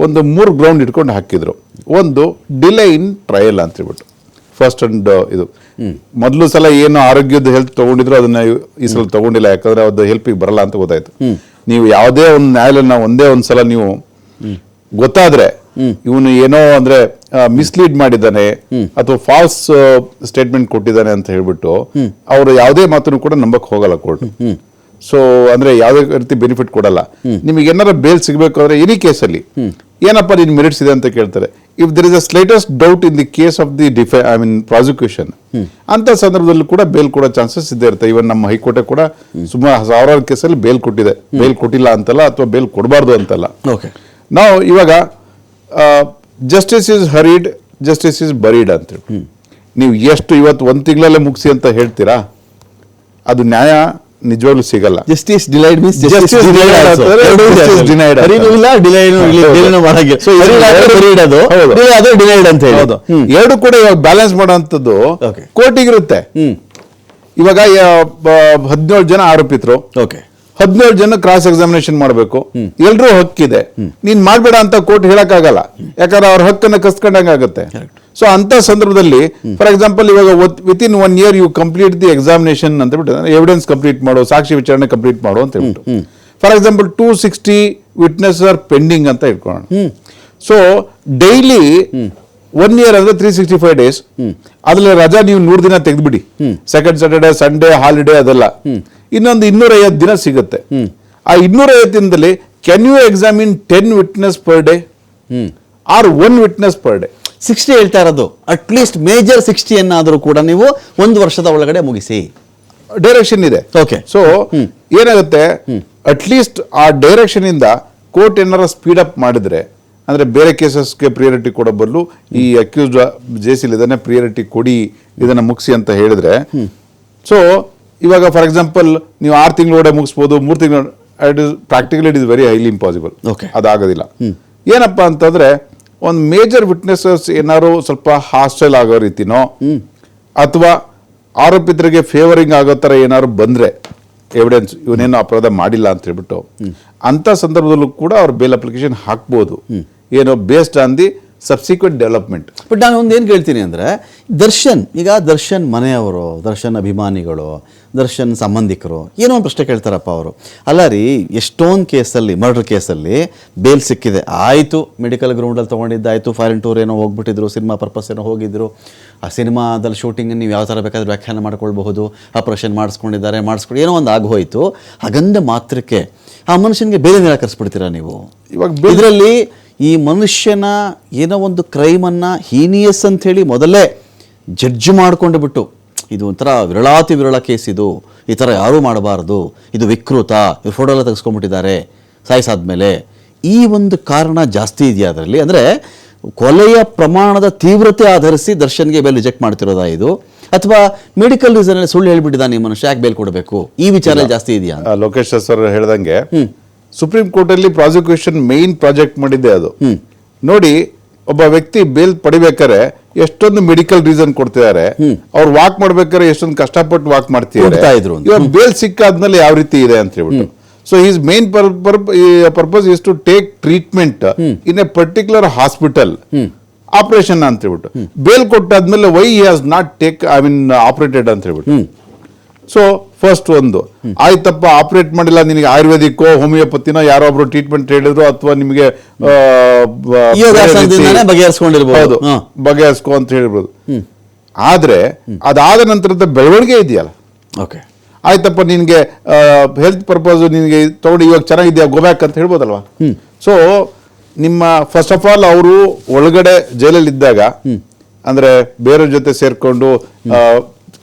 ಒಂದು 3 ಗ್ರೌಂಡ್ ಇಟ್ಕೊಂಡು ಹಾಕಿದ್ರು. ಒಂದು ಡಿಲೇ ಇನ್ ಟ್ರಯಲ್ ಅಂತ ಹೇಳ್ಬಿಟ್ಟು, ಫಸ್ಟ್ ಅಂಡ್ ಇದು ಮೊದಲು ಸಲ ಏನು ಆರೋಗ್ಯದ ಹೆಲ್ತ್ ತಗೊಂಡಿದ್ರು ಅದನ್ನ ಈ ಸಲ ತಗೊಂಡಿಲ್ಲ, ಯಾಕಂದ್ರೆ ಅದು ಹೆಲ್ಪಿಗೆ ಬರಲ್ಲ ಅಂತ ಗೊತ್ತಾಯ್ತು. ನೀವು ಯಾವುದೇ ಒಂದು ನ್ಯಾಯಾಲಯನ ಒಂದೇ ಒಂದ್ಸಲ ನೀವು ಗೊತ್ತಾದ್ರೆ ಇವನು ಏನೋ ಅಂದ್ರೆ ಮಿಸ್ಲೀಡ್ ಮಾಡಿದ್ದಾನೆ ಅಥವಾ ಫಾಲ್ಸ್ ಸ್ಟೇಟ್ಮೆಂಟ್ ಕೊಟ್ಟಿದ್ದಾನೆ ಅಂತ ಹೇಳ್ಬಿಟ್ಟು ಅವರು ಯಾವುದೇ ಮಾತನ್ನು ಕೂಡ ನಂಬಕ್ ಹೋಗಲ್ಲ ಕೋರ್ಟ್. ಸೊ ಅಂದ್ರೆ ಯಾವುದೇ ರೀತಿ ಬೆನಿಫಿಟ್ ಕೊಡಲ್ಲ. ನಿಮಗೆ ಏನಾರ ಬೇಲ್ ಸಿಗಬೇಕು ಅಂದ್ರೆ ಎನಿ ಕೇಸಲ್ಲಿ ಏನಪ್ಪ ನಿನ್ ಮೆರಿಟ್ಸ್ ಇದೆ ಅಂತ ಕೇಳ್ತಾರೆ. If there is a slightest doubt in the case of the prosecution, ಅಂತ ಸಂದರ್ಭದಲ್ಲಿ ಕೂಡ ಬೇಲ್ ಕೊಡೋ ಚಾನ್ಸಸ್ ಇದ್ದೇ ಇರುತ್ತೆ. ಇವನ್ ನಮ್ಮ ಹೈಕೋರ್ಟ್ ಕೂಡ ಸುಮಾರು 1000 ಕೇಸಲ್ಲಿ ಬೇಲ್ ಕೊಟ್ಟಿದೆ. ಬೇಲ್ ಕೊಟ್ಟಿಲ್ಲ ಅಂತಲ್ಲ, ಅಥವಾ ಬೇಲ್ ಕೊಡಬಾರ್ದು ಅಂತಲ್ಲ. ನಾವು ಇವಾಗ justice is ಹರಿಡ್, justice is buried ಅಂತ ನೀವು ಎಷ್ಟು ಇವತ್ತು 1 ತಿಂಗಳಲ್ಲೇ ಮುಗಿಸಿ ಅಂತ ಹೇಳ್ತೀರಾ, ಅದು ನ್ಯಾಯ ನಿಜವಾಗ್ಲೂ ಸಿಗಲ್ಲ. ಜಸ್ಟಿಸ್ ಡಿಲೈಡ್ ಮೀನ್ಸ್ ಎರಡು ಕೂಡ ಇವಾಗ ಬ್ಯಾಲೆನ್ಸ್ ಮಾಡುವಂತದ್ದು ಕೋರ್ಟಿಗಿರುತ್ತೆ. ಇವಾಗ 17 ಜನ ಆರೋಪಿತರು, 17 ಜನ ಕ್ರಾಸ್ ಎಕ್ಸಾಮಿನೇಷನ್ ಮಾಡಬೇಕು, ಎಲ್ರೂ ಹಕ್ಕಿದೆ. ನೀನ್ ಮಾಡ್ಬೇಡ ಅಂತ ಕೋರ್ಟ್ ಹೇಳಕ್ಕಾಗಲ್ಲ, ಯಾಕಂದ್ರೆ ಅವ್ರ ಹಕ್ಕನ್ನ ಕಸ್ಕೊಂಡಂಗಾಗುತ್ತೆ. ಸೊ ಅಂತ ಸಂದರ್ಭದಲ್ಲಿ ಫಾರ್ ಎಕ್ಸಾಂಪಲ್ ಇವಾಗ with in 1 year you complete the examination ಅಂತ ಬಿಟ್ಟು ಎವಿಡೆನ್ಸ್ ಕಂಪ್ಲೀಟ್ ಮಾಡೋ, ಸಾಕ್ಷಿ ವಿಚಾರಣೆ ಕಂಪ್ಲೀಟ್ ಮಾಡೋ ಅಂತ ಹೇಳ್ಬಿಟ್ಟು for example 260 witness are pending ಅಂತ ಇಟ್ಕೊಳ್ಳೋಣ. ಸೊ ಡೈಲಿ 1 year ಅಂದ್ರೆ 365 days, ಅದ್ರಲ್ಲಿ ರಜಾ ನೀವು 100 ದಿನ ತೆಗೆದ್ಬಿಡಿ, ಸೆಕೆಂಡ್ ಸ್ಯಾಟರ್ಡೆ ಸಂಡೇ ಹಾಲಿಡೇ ಅದೆಲ್ಲ, ಇನ್ನೊಂದು 250 ದಿನ ಸಿಗುತ್ತೆ. ಆ 250 ದಿನದಲ್ಲಿ can you examine 10 witness per day or 1 witness per day? 60 ಹೇಳ್ತಾ ಇರೋದು. ಅಟ್ ಲೀಸ್ಟ್ ಮೇಜರ್ 60 ಅನ್ನಾದರೂ ಕೂಡ ನೀವು 1 ವರ್ಷದ ಒಳಗಡೆ ಮುಗಿಸಿ. ಡೈರೆಕ್ಷನ್ ಇದೆ. ಸೊ ಏನಾಗುತ್ತೆ, ಅಟ್ ಲೀಸ್ಟ್ ಆ ಡೈರೆಕ್ಷನ್ ಇಂದ ಕೋರ್ಟ್ ಏನಾರ ಸ್ಪೀಡ್ ಅಪ್ ಮಾಡಿದ್ರೆ, ಅಂದ್ರೆ ಬೇರೆ ಕೇಸಸ್ಗೆ ಪ್ರಿಯಾರಿಟಿ ಕೊಡೋ ಬದಲು ಈ ಅಕ್ಯೂಸ್ಡ್ ಜೇಸಿಲ್ ಇದನ್ನೇ ಪ್ರಿಯಾರಿಟಿ ಕೊಡಿ, ಇದನ್ನ ಮುಗಿಸಿ ಅಂತ ಹೇಳಿದ್ರೆ, ಸೊ ಇವಾಗ ಫಾರ್ ಎಕ್ಸಾಂಪಲ್ ನೀವು 6 ತಿಂಗಳೊಳಗೆ ಮುಗಿಸ್ಬೋದು, 3 ತಿಂಗಳು, practically it is very highly impossible. ಅದಾಗೋದಿಲ್ಲ. ಏನಪ್ಪಾ ಅಂತಂದ್ರೆ ಒಂದು ಮೇಜರ್ ವಿಟ್ನೆಸಸ್ ಏನಾದ್ರು ಸ್ವಲ್ಪ ಹಾಸ್ಟೈಲ್ ಆಗೋ ರೀತಿನೋ ಅಥವಾ ಆರೋಪಿತರಿಗೆ ಫೇವರಿಂಗ್ ಆಗೋ ತರ ಏನಾದ್ರು ಬಂದ್ರೆ ಎವಿಡೆನ್ಸ್, ಇವನೇನೋ ಅಪರಾಧ ಮಾಡಿಲ್ಲ ಅಂತ ಹೇಳ್ಬಿಟ್ಟು, ಅಂತ ಸಂದರ್ಭದಲ್ಲೂ ಕೂಡ ಅವ್ರ ಬೇಲ್ ಅಪ್ಲಿಕೇಶನ್ ಹಾಕ್ಬೋದು, ಏನೋ based on the subsequent development. But ನಾನು ಒಂದು ಏನು ಕೇಳ್ತೀನಿ ಅಂದರೆ, ದರ್ಶನ್ ಮನೆಯವರು, ದರ್ಶನ್ ಅಭಿಮಾನಿಗಳು, ದರ್ಶನ್ ಸಂಬಂಧಿಕರು ಏನೋ ಒಂದು ಪ್ರಶ್ನೆ ಕೇಳ್ತಾರಪ್ಪ ಅವರು. ಅಲ್ಲ ರೀ, ಎಷ್ಟೊಂದು ಕೇಸಲ್ಲಿ, ಮರ್ಡರ್ ಕೇಸಲ್ಲಿ ಬೇಲ್ ಸಿಕ್ಕಿದೆ, ಆಯಿತು ಮೆಡಿಕಲ್ ಗ್ರೌಂಡಲ್ಲಿ ತೊಗೊಂಡಿದ್ದಾಯಿತು, ಫಾರಿನ್ ಟೂರ್ ಏನೋ ಹೋಗ್ಬಿಟ್ಟಿದ್ರು, ಸಿನಿಮಾ ಪರ್ಪಸ್ ಏನೋ ಹೋಗಿದ್ರು, ಆ ಸಿನಿಮಾದಲ್ಲಿ ಶೂಟಿಂಗ್ ನೀವು ಯಾವ ಥರ ಬೇಕಾದರೂ ವ್ಯಾಖ್ಯಾನ ಮಾಡ್ಕೊಳ್ಬಹುದು, ಆಪರೇಷನ್ ಮಾಡಿಸ್ಕೊಂಡಿದ್ದಾರೆ, ಏನೋ ಒಂದು ಆಗೋಯ್ತು. ಹಾಗಂದ ಮಾತ್ರಕ್ಕೆ ಆ ಮನುಷ್ಯನಿಗೆ ಬೇರೆ ನಿರಾಕರಿಸ್ಬಿಡ್ತೀರಾ ನೀವು? ಇವಾಗ ಇದರಲ್ಲಿ ಈ ಮನುಷ್ಯನ ಏನೋ ಒಂದು ಕ್ರೈಮನ್ನು ಹೀನಿಯಸ್ ಅಂಥೇಳಿ ಮೊದಲೇ ಜಡ್ಜ್ ಮಾಡಿಕೊಂಡು ಬಿಟ್ಟು, ಇದು ಒಂಥರ ವಿರಳ ಕೇಸ್, ಇದು ಈ ಥರ ಯಾರೂ ಮಾಡಬಾರ್ದು, ಇದು ವಿಕೃತ, ಇವ್ರು ಫೋಟೋ ಎಲ್ಲ ತೆಗೆಸ್ಕೊಂಡ್ಬಿಟ್ಟಿದ್ದಾರೆ ಸಾಯಿಸಾದ್ಮೇಲೆ, ಈ ಒಂದು ಕಾರಣ ಜಾಸ್ತಿ ಇದೆಯಾ ಅದರಲ್ಲಿ? ಅಂದರೆ ಕೊಲೆಯ ಪ್ರಮಾಣದ ತೀವ್ರತೆ ಆಧರಿಸಿ ದರ್ಶನ್ಗೆ ಬೇಲ್ ರಿಜೆಕ್ಟ್ ಮಾಡ್ತಿರೋದಾ ಇದು, ಅಥವಾ ಮೆಡಿಕಲ್ ರೀಸನ್ ಸುಳ್ಳು ಹೇಳ್ಬಿಟ್ಟಿದ್ದಾನೆ ಈ ಮನುಷ್ಯ, ಯಾಕೆ ಬೇಲ್ ಕೊಡಬೇಕು, ಈ ವಿಚಾರ ಜಾಸ್ತಿ ಇದೆಯಾ? ಲೋಕೇಶ್ ಸರ್ ಹೇಳ್ದಂಗೆ ಸುಪ್ರೀಂ ಕೋರ್ಟ್ ಅಲ್ಲಿ ಪ್ರಾಸಿಕ್ಯೂಷನ್ ಮೇನ್ ಪ್ರಾಜೆಕ್ಟ್ ಮಾಡಿದ್ದೆ ಅದು. ನೋಡಿ, ಒಬ್ಬ ವ್ಯಕ್ತಿ ಬೇಲ್ ಪಡಿಬೇಕಾದ್ರೆ ಎಷ್ಟೊಂದು ಮೆಡಿಕಲ್ ರೀಸನ್ ಕೊಡ್ತಿದ್ದಾರೆ, ಅವ್ರು ವಾಕ್ ಮಾಡ್ಬೇಕಾದ್ರೆ ಎಷ್ಟೊಂದು ಕಷ್ಟಪಟ್ಟು ವಾಕ್ ಕೊಡ್ತಾ ಇದ್ರು ಮಾಡ್ತಿದ್ದಾರೆ, ಇವಾಗ ಬೇಲ್ ಸಿಕ್ಕಾದ್ಮೇಲೆ ಯಾವ ರೀತಿ ಇದೆ ಅಂತ ಹೇಳ್ಬಿಟ್ಟು. So his main purpose is to take treatment in a particular hospital operation ಅಂತ ಹೇಳ್ಬಿಟ್ಟು. ಬೇಲ್ ಕೊಟ್ಟಾದ್ಮೇಲೆ why has not take operated ಅಂತ ಹೇಳ್ಬಿಟ್ಟು. ಸೊ ಫಸ್ಟ್ ಒಂದು ಆಯ್ತಪ್ಪ, ಆಪರೇಟ್ ಮಾಡಿಲ್ಲ, ನಿನಗೆ ಆಯುರ್ವೇದಿಕ್ಕೋ ಹೋಮಿಯೋಪತಿನೋ ಯಾರೋ ಒಬ್ರು ಟ್ರೀಟ್ಮೆಂಟ್ ಹೇಳಿದ್ರು, ಅಥವಾ ನಿಮಗೆ ಬಗೆಹರಿಸ್ಕೊಂಡಿರ್ಬೋದು, ಬಗೆಹರಿಸ್ಕೊ ಅಂತ ಹೇಳಿರ್ಬೋದು. ಆದ್ರೆ ಅದಾದ ನಂತರದ ಬೆಳವಣಿಗೆ ಇದೆಯಲ್ಲ, ಓಕೆ ಆಯ್ತಪ್ಪ ನಿನ್ಗೆ ಹೆಲ್ತ್ ಪರ್ಪಸ್ ನಿನ್ಗೆ ತಗೊಂಡು ಇವಾಗ ಚೆನ್ನಾಗಿದ್ಯಾ, ಗೋಬ್ಯಾಕ್ ಅಂತ ಹೇಳ್ಬೋದಲ್ವಾ. ಸೊ ನಿಮ್ಮ ಫಸ್ಟ್ ಆಫ್ ಆಲ್ ಅವರು ಒಳಗಡೆ ಜೈಲಲ್ಲಿ ಇದ್ದಾಗ ಅಂದ್ರೆ ಬೇರೆಯವ್ರ ಜೊತೆ ಸೇರ್ಕೊಂಡು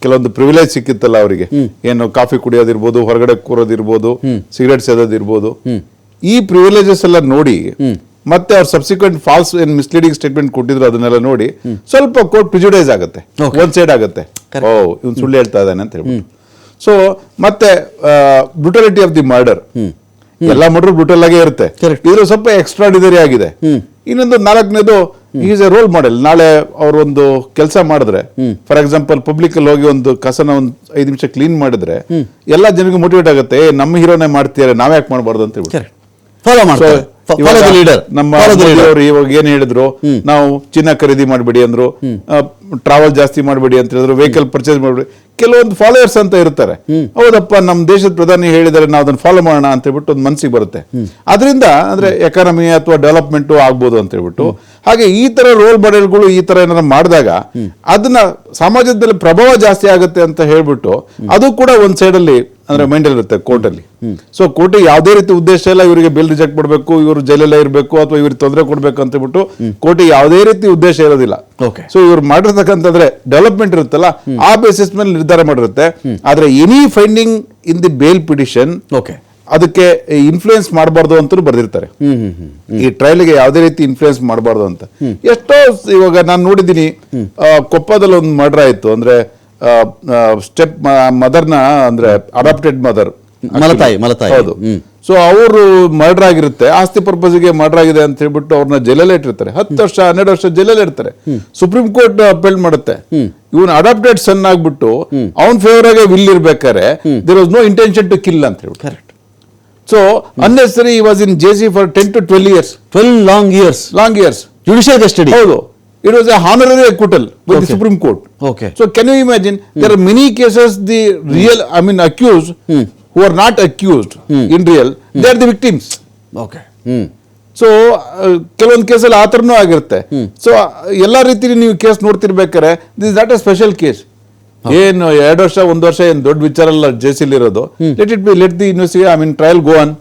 ಕೆಲವೊಂದು ಪ್ರಿವಿಲೇಜ್ ಸಿಕ್ಕಿತ್ತಲ್ಲ ಅವರಿಗೆ, ಏನು ಕಾಫಿ ಕುಡಿಯೋದಿರ್ಬೋದು, ಹೊರಗಡೆ ಕೂರೋದಿರ್ಬೋದು, ಸಿಗರೇಟ್ ಸೇದೋದಿರ್ಬೋದು, ಈ ಪ್ರಿವಿಲೇಜಸ್ ಎಲ್ಲ ನೋಡಿ ಮತ್ತೆ ಅವ್ರು ಸಬ್ಸಿಕ್ವೆಂಟ್ ಫಾಲ್ಸ್ ಏನ್ ಮಿಸ್ಲೀಡಿಂಗ್ ಸ್ಟೇಟ್ಮೆಂಟ್ ಕೊಟ್ಟಿದ್ರು ಅದನ್ನೆಲ್ಲ ನೋಡಿ ಸ್ವಲ್ಪ ಕೋರ್ಟ್ ಪ್ರಿಜುಡೈಸ್ ಆಗುತ್ತೆ, ಒನ್ ಸೈಡ್ ಆಗುತ್ತೆ, ಓ ಇವ್ನು ಸುಳ್ಳು ಹೇಳ್ತಾ ಇದ್ದಾನೆ ಅಂತ ಹೇಳ್ಬಿಟ್ಟು. ಸೊ ಮತ್ತೆ ಬ್ರುಟಾಲಿಟಿ ಆಫ್ ದಿ ಮರ್ಡರ್, ಎಲ್ಲ ಮರ್ಡರ್ ಬ್ರುಟಲ್ ಆಗೇ ಇರುತ್ತೆ, ಇದ್ರ ಸ್ವಲ್ಪ ಎಕ್ಸ್ಟ್ರಾಡಿನರಿ ಆಗಿದೆ. ಇನ್ನೊಂದು ನಾಲ್ಕನೇದು, ಈಸ್ ಎ ರೋಲ್ ಮಾಡೆಲ್. ನಾಳೆ ಅವ್ರು ಒಂದು ಕೆಲಸ ಮಾಡಿದ್ರೆ, ಫಾರ್ ಎಕ್ಸಾಂಪಲ್ ಪಬ್ಲಿಕ್ ಅಲ್ಲಿ ಹೋಗಿ ಒಂದು ಕಸನ ಒಂದು 5 ನಿಮಿಷ ಕ್ಲೀನ್ ಮಾಡಿದ್ರೆ ಎಲ್ಲಾ ಜನರಿಗೆ ಮೋಟಿವೇಟ್ ಆಗುತ್ತೆ, ನಮ್ಮ ಹೀರೋನೇ ಮಾಡ್ತಿದ್ದಾರೆ, ನಾವ್ಯಾಕೆ ಮಾಡಬಾರ್ದು ಅಂತ ಹೇಳ್ಬಿಟ್ಟು ಫಾಲೋ ಮಾಡ್ತಾರೆ. ನಮ್ಮ ಅವರು ಇವಾಗ ಏನ್ ಹೇಳಿದ್ರು, ನಾವು ಚಿನ್ನ ಖರೀದಿ ಮಾಡಬೇಡಿ ಅಂದ್ರು, ಟ್ರಾವೆಲ್ ಜಾಸ್ತಿ ಮಾಡಬೇಡಿ ಅಂತ ಹೇಳಿದ್ರು, ವೆಹಿಕಲ್ ಪರ್ಚೇಸ್ ಮಾಡಬೇಡಿ. ಕೆಲವೊಂದು ಫಾಲೋಯರ್ಸ್ ಅಂತ ಇರ್ತಾರೆ, ಹೌದಪ್ಪ ನಮ್ಮ ದೇಶದ ಪ್ರಧಾನಿ ಹೇಳಿದರೆ ನಾವು ಅದನ್ನ ಫಾಲೋ ಮಾಡೋಣ ಅಂತ ಹೇಳ್ಬಿಟ್ಟು ಒಂದು ಮನಸ್ಸಿಗೆ ಬರುತ್ತೆ. ಅದರಿಂದ ಅಂದ್ರೆ ಎಕಾನಮಿ ಅಥವಾ ಡೆವಲಪ್ಮೆಂಟ್ ಆಗ್ಬೋದು ಅಂತ ಹೇಳ್ಬಿಟ್ಟು. ಹಾಗೆ ಈ ತರ ರೋಲ್ ಮಾಡೆಲ್ಗಳು ಈ ತರ ಏನಾರ ಮಾಡಿದಾಗ ಅದನ್ನ ಸಮಾಜದಲ್ಲಿ ಪ್ರಭಾವ ಜಾಸ್ತಿ ಆಗುತ್ತೆ ಅಂತ ಹೇಳ್ಬಿಟ್ಟು ಅದು ಕೂಡ ಒಂದ್ ಸೈಡ್ ಅಲ್ಲಿ ಅಂದ್ರೆ ಮೈಂಡ್ ಇರುತ್ತೆ ಕೋರ್ಟ್ ಅಲ್ಲಿ. ಸೊ ಕೋರ್ಟ್ ಯಾವುದೇ ರೀತಿ ಉದ್ದೇಶ ಇಲ್ಲ ಇವರಿಗೆ ಬೇಲ್ ರಿಜೆಕ್ಟ್ ಮಾಡಬೇಕು, ಇವರು ಜೈಲಲ್ಲೇ ಇರಬೇಕು ಅಥವಾ ಇವ್ರಿಗೆ ತೊಂದರೆ ಕೊಡ್ಬೇಕು ಅಂತ ಹೇಳ್ಬಿಟ್ಟು ಕೋರ್ಟ್ ಯಾವುದೇ ರೀತಿ ಉದ್ದೇಶ ಇರೋದಿಲ್ಲ. ಸೊ ಇವ್ರು ಮಾಡಿರ್ತಕ್ಕಂಥದ್ರೆ ಡೆವಲಪ್ಮೆಂಟ್ ಇರುತ್ತಲ್ಲ ಆ ಬೇಸಿಸ್ ಮೇಲೆ ನಿರ್ಧಾರ ಮಾಡಿರುತ್ತೆ. ಆದ್ರೆ any finding in the bail petition ಅದಕ್ಕೆ ಇನ್ಫ್ಲೂಯೆನ್ಸ್ ಮಾಡಬಾರ್ದು ಅಂತ ಬರ್ದಿರ್ತಾರೆ. ಈ ಟ್ರಯಲ್ಗೆ ಯಾವುದೇ ರೀತಿ ಇನ್ಫ್ಲೂಯೆನ್ಸ್ ಮಾಡಬಾರ್ದು ಅಂತ. ಎಷ್ಟೋ ಇವಾಗ ನಾನು ನೋಡಿದ್ದೀನಿ, ಕೊಪ್ಪದಲ್ಲಿ ಒಂದು ಮರ್ಡರ್ ಆಯ್ತು, ಅಂದ್ರೆ ಸ್ಟೆಪ್ ಮದರ್ನ ಅಂದ್ರೆ ಅಡಾಪ್ಟೆಡ್ ಮದರ್, ಮಲತಾಯಿ. ಹೌದು. ಸೊ ಅವರು ಮರ್ಡರ್ ಆಗಿರುತ್ತೆ, ಆಸ್ತಿ ಪರ್ಪಸ್ಗೆ ಮರ್ಡರ್ ಆಗಿದೆ ಅಂತ ಹೇಳ್ಬಿಟ್ಟು ಅವ್ರನ್ನ ಜೈಲಲ್ಲೇ ಇಟ್ಟಿರ್ತಾರೆ, 10 ವರ್ಷ 12 ವರ್ಷ ಜೈಲಲ್ಲೇ ಇರ್ತಾರೆ. ಸುಪ್ರೀಂ ಕೋರ್ಟ್ ಅಪೀಲ್ ಮಾಡುತ್ತೆ, ಇವನ್ ಅಡಾಪ್ಟೆಡ್ ಸನ್ ಆಗ್ಬಿಟ್ಟು ಅವನ್ ಫೇವರ್ ಆಗಿ ವಿಲ್ ಇರ್ಬೇಕಾದ್ರೆ there was no intention to kill ಅಂತ ಹೇಳ್ಬಿಟ್ಟು. Correct. So unnecessary he was in JC for 10 to 12 years. 12 long years judicial custody. ಹೌದು. It was a honorary acquittal with the Supreme Court. Okay. So can you imagine, there are many cases the real, accused who are not accused in real, they are the victims. Okay. So ಕೆಲವೊಂದು ಕೇಸಲ್ಲಿ ಆ ಥರನೂ ಆಗಿರುತ್ತೆ. So ಎಲ್ಲ ರೀತಿಯಲ್ಲಿ ನೀವು case ನೋಡ್ತಿರ್ಬೇಕಾದ್ರೆ this not a special case. ಏನು 2 ವರ್ಷ 1 ವರ್ಷ ಏನು ದೊಡ್ಡ ವಿಚಾರ ಅಲ್ಲ ಜೇಸಿಲ್ ಇರೋದು. Let the investigation trial go on.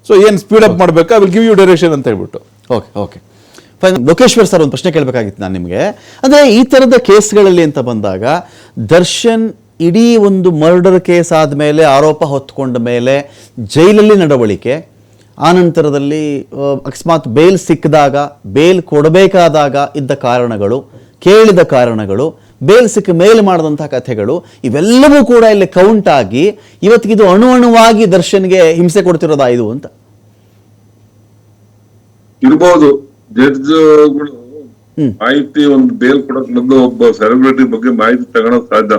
So ಏನು ಸ್ಪೀಡ್ ಅಪ್ ಮಾಡಬೇಕಾ, ವಿಲ್ ಗಿವ್ ಯು ಡೈರೆಕ್ಷನ್ ಅಂತ ಹೇಳ್ಬಿಟ್ಟು. ಓಕೆ. ಲೋಕೇಶ್ವರ್ ಸರ್, ಒಂದು ಪ್ರಶ್ನೆ ಕೇಳಬೇಕಾಗಿತ್ತು ನಾನು ನಿಮಗೆ. ಅಂದರೆ ಈ ಥರದ ಕೇಸ್ಗಳಲ್ಲಿ ಅಂತ ಬಂದಾಗ ದರ್ಶನ್ ಇಡೀ ಒಂದು ಮರ್ಡರ್ ಕೇಸ್ ಆದಮೇಲೆ ಆರೋಪ ಹೊತ್ಕೊಂಡ ಮೇಲೆ ಜೈಲಲ್ಲಿ ನಡವಳಿಕೆ, ಆನಂತರದಲ್ಲಿ ಅಕಸ್ಮಾತ್ ಬೇಲ್ ಸಿಕ್ಕಿದಾಗ, ಬೇಲ್ ಕೊಡಬೇಕಾದಾಗ ಇದ್ದ ಕಾರಣಗಳು, ಕೇಳಿದ ಕಾರಣಗಳು, ಬೇಲ್ ಸಿಕ್ಕ ಮೇಲೆ ಮಾಡಿದಂಥ ಕಥೆಗಳು, ಇವೆಲ್ಲವೂ ಕೂಡ ಇಲ್ಲಿ ಕೌಂಟ್ ಆಗಿ ಇವತ್ತಿಗಿದು ಅಣುವಾಗಿ ದರ್ಶನ್ಗೆ ಹಿಂಸೆ ಕೊಡ್ತಿರೋದಾ ಇದು ಅಂತ ಇರ್ಬೋದು. ಜಡ್ಜ್ಗಳು ಮಾಹಿತಿ ಒಂದು ಬೇಲ್ ಕೊಡಕ್ ಮೊದಲು ಒಬ್ಬ ಸೆಲೆಬ್ರಿಟಿ ಬಗ್ಗೆ ಮಾಹಿತಿ ತಗೊಳಕ್ ಸಾಧ್ಯ.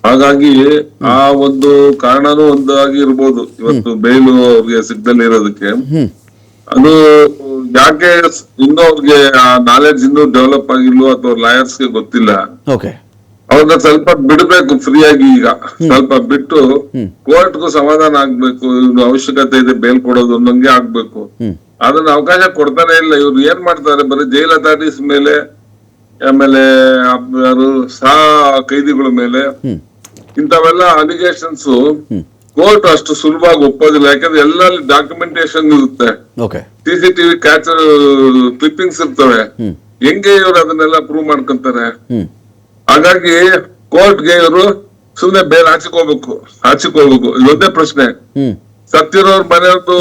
ಹಾಗಾಗಿ ಆ ಒಂದು ಕಾರಣನೂ ಒಂದಾಗಿ ಇರ್ಬೋದು ಇವತ್ತು ಬೇಲು ಅವ್ರಿಗೆ ಸಿಗ್ದಲ್ಲಿ ಇರೋದಕ್ಕೆ. ಅದು ಯಾಕೆ ಇನ್ನೂ ಅವ್ರಿಗೆ ಆ ನಾಲೆಡ್ಜ್ ಇನ್ನೂ ಡೆವಲಪ್ ಆಗಿಲ್ವೋ ಅಥವಾ ಲಾಯರ್ಸ್ಗೆ ಗೊತ್ತಿಲ್ಲ. ಅವ್ರನ್ನ ಸ್ವಲ್ಪ ಬಿಡ್ಬೇಕು ಫ್ರೀ ಆಗಿ. ಈಗ ಸ್ವಲ್ಪ ಬಿಟ್ಟು ಕೋರ್ಟ್ಗೂ ಸಮಾಧಾನ ಆಗ್ಬೇಕು, ಇವ್ರು ಅವಶ್ಯಕತೆ ಇದೆ ಬೇಲ್ ಕೊಡೋದು ಅನ್ನಂಗೆ ಆಗ್ಬೇಕು. ಅದನ್ನ ಅವಕಾಶ ಕೊಡ್ತಾನೆ ಇಲ್ಲ. ಇವ್ರು ಏನ್ ಮಾಡ್ತಾರೆ, ಬರೀ ಜೈಲ್ ಅಥಾರಿಟೀಸ್ ಮೇಲೆ, ಆಮೇಲೆ ಸಹ ಕೈದಿಗಳ ಮೇಲೆ ಇಂಥವೆಲ್ಲ ಅಲಿಗೇಷನ್ಸ್ ಕೋರ್ಟ್ ಅಷ್ಟು ಸುಲಭವಾಗಿ ಒಪ್ಪೋದಿಲ್ಲ. ಯಾಕಂದ್ರೆ ಎಲ್ಲಲ್ಲಿ ಡಾಕ್ಯುಮೆಂಟೇಶನ್ ಇರುತ್ತೆ, CCTV ಕ್ಯಾಚರ್ ಕ್ಲಿಪ್ಪಿಂಗ್ಸ್ ಇರ್ತವೆ. ಹೆಂಗೆ ಇವ್ರು ಅದನ್ನೆಲ್ಲ ಪ್ರೂವ್ ಮಾಡ್ಕೊಂತಾರೆ. ಹಾಗಾಗಿ ಕೋರ್ಟ್ಗೆ ಇವರು ಸುಮ್ನೆ ಬೇಲ್ ಹಾಚಿಕೋಬೇಕು. ಇದೊಂದೇ ಪ್ರಶ್ನೆ. ಸತ್ತಿರೋರ್ ಮನೆಯವ್ರದ್ದು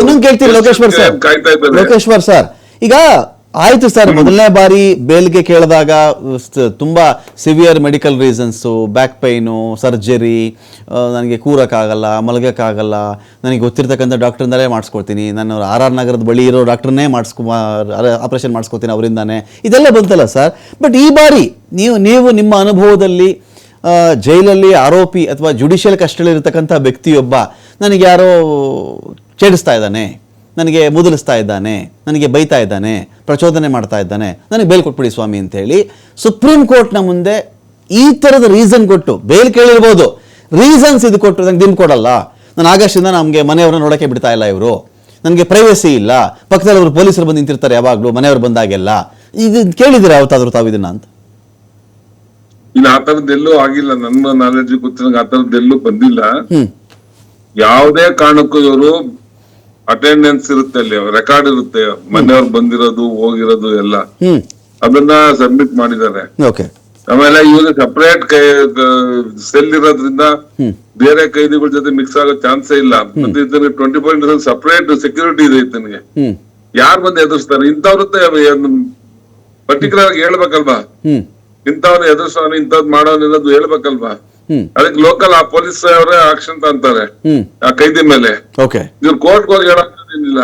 ಇನ್ನೊಂದು ಕೇಳ್ತೀರಿ ಲೋಕೇಶ್ವರ್ ಸರ್. ಈಗ ಆಯ್ತು ಸರ್, ಮೊದಲನೇ ಬಾರಿ ಬೇಲ್ಗೆ ಕೇಳಿದಾಗ ತುಂಬಾ severe medical reasons, back pain, surgery, ನನಗೆ ಕೂರಕ್ಕಾಗಲ್ಲ, ಮಲಗಕ್ಕಾಗಲ್ಲ, ನನಗೆ ಗೊತ್ತಿರ್ತಕ್ಕಂಥ ಡಾಕ್ಟ್ರಿಂದಲೇ ಮಾಡಿಸ್ಕೊಳ್ತೀನಿ, ನಾನು RR ನಗರದ ಬಳಿ ಇರೋ ಡಾಕ್ಟ್ರನ್ನೇ ಆಪರೇಷನ್ ಮಾಡಿಸ್ಕೊತೀನಿ ಅವರಿಂದಾನೆ, ಇದೆಲ್ಲ ಬಂತಲ್ಲ ಸರ್. ಬಟ್ ಈ ಬಾರಿ ನೀವು ನಿಮ್ಮ ಅನುಭವದಲ್ಲಿ ಜೈಲಲ್ಲಿ ಆರೋಪಿ ಅಥವಾ ಜುಡಿಷಿಯಲ್ ಕಸ್ಟಡಿಯಲ್ಲಿರ್ತಕ್ಕಂಥ ವ್ಯಕ್ತಿಯೊಬ್ಬ ನನಗೆ ಯಾರೋ ಛೇಡಿಸ್ತಾ ಇದ್ದಾನೆ, ನನಗೆ ಮುದಲಿಸ್ತಾ ಇದ್ದಾನೆ, ನನಗೆ ಬೈತಾ ಇದ್ದಾನೆ, ಪ್ರಚೋದನೆ ಮಾಡ್ತಾ ಇದ್ದಾನೆ, ನನಗೆ ಬೇಲ್ ಕೊಟ್ಬಿಡಿ ಸ್ವಾಮಿ ಅಂತೇಳಿ ಸುಪ್ರೀಂ ಕೋರ್ಟ್ನ ಮುಂದೆ ಈ ಥರದ ರೀಸನ್ ಕೊಟ್ಟು ಬೇಲ್ ಕೇಳಿರ್ಬೋದು, ರೀಸನ್ಸ್ ಇದು ಕೊಟ್ಟು ನನಗೆ ದಿನ ಕೊಡಲ್ಲ, ನಾನು ಆಗಸ್ಟಿಂದ ನಮಗೆ ಮನೆಯವ್ರನ್ನ ನೋಡೋಕ್ಕೆ ಬಿಡ್ತಾ ಇಲ್ಲ ಇವರು, ನನಗೆ ಪ್ರೈವಸಿ ಇಲ್ಲ, ಪಕ್ಕದಲ್ಲಿ ಅವರು ಪೊಲೀಸರು ಬಂದು ನಿಂತಿರ್ತಾರೆ ಯಾವಾಗಲೂ ಮನೆಯವ್ರು ಬಂದಾಗೆಲ್ಲ, ಇದು ಕೇಳಿದ್ದೀರಾ ಯಾವತ್ತಾದ್ರೂ ತಾವು ಇದನ್ನ ಅಂತ? ಇಲ್ಲ, ಆ ತರದ್ದೆಲ್ಲೂ ಆಗಿಲ್ಲ. ನನ್ನ ನಾಲೆಡ್ಜ್ ಗೊತ್ತಿರಂಗ ಆ ತರದ್ದೆಲ್ಲೂ ಬಂದಿಲ್ಲ. ಯಾವುದೇ ಕಾರಣಕ್ಕೂ ಇವರು ಅಟೆಂಡೆನ್ಸ್ ಇರುತ್ತೆ, ಅಲ್ಲಿ ರೆಕಾರ್ಡ್ ಇರುತ್ತೆ, ಮನೆಯವ್ರು ಬಂದಿರೋದು ಹೋಗಿರೋದು ಎಲ್ಲ, ಅದನ್ನ ಸಬ್ಮಿಟ್ ಮಾಡಿದ್ದಾರೆ. ಆಮೇಲೆ ಇವಾಗ ಸಪರೇಟ್ ಸೆಲ್ ಇರೋದ್ರಿಂದ ಬೇರೆ ಕೈದಿಗಳ ಜೊತೆ ಮಿಕ್ಸ್ ಆಗೋ ಚಾನ್ಸೇ ಇಲ್ಲ. ಮತ್ತೆ ಇದನ್ನ 24 ಸಪರೇಟ್ ಸೆಕ್ಯೂರಿಟಿ ಇದೆ ಇದನ್ಗೆ. ಯಾರು ಬಂದು ಎದುರಿಸ್ತಾರೆ ಇಂಥವ್ರ ಪರ್ಟಿಕ್ಯುಲರ್ ಆಗಿ ಹೇಳ್ಬೇಕಲ್ವಾ, ಇಂಥವ್ನ ಎದುರಿಸೋನು ಇಂಥದ್ ಮಾಡೋನು ಅನ್ನೋದು ಹೇಳ್ಬೇಕಲ್ವಾ. ಅದಕ್ಕೆ ಲೋಕಲ್ ಆ ಪೊಲೀಸ್ ಅವರೇ ಆಕ್ಷನ್ ಅಂತಾರೆ ಆ ಕೈದಿ ಮೇಲೆ. ಇವ್ರು ಕೋರ್ಟ್ ಹೋಗಿ ಹೇಳೋದಿಲ್ಲ,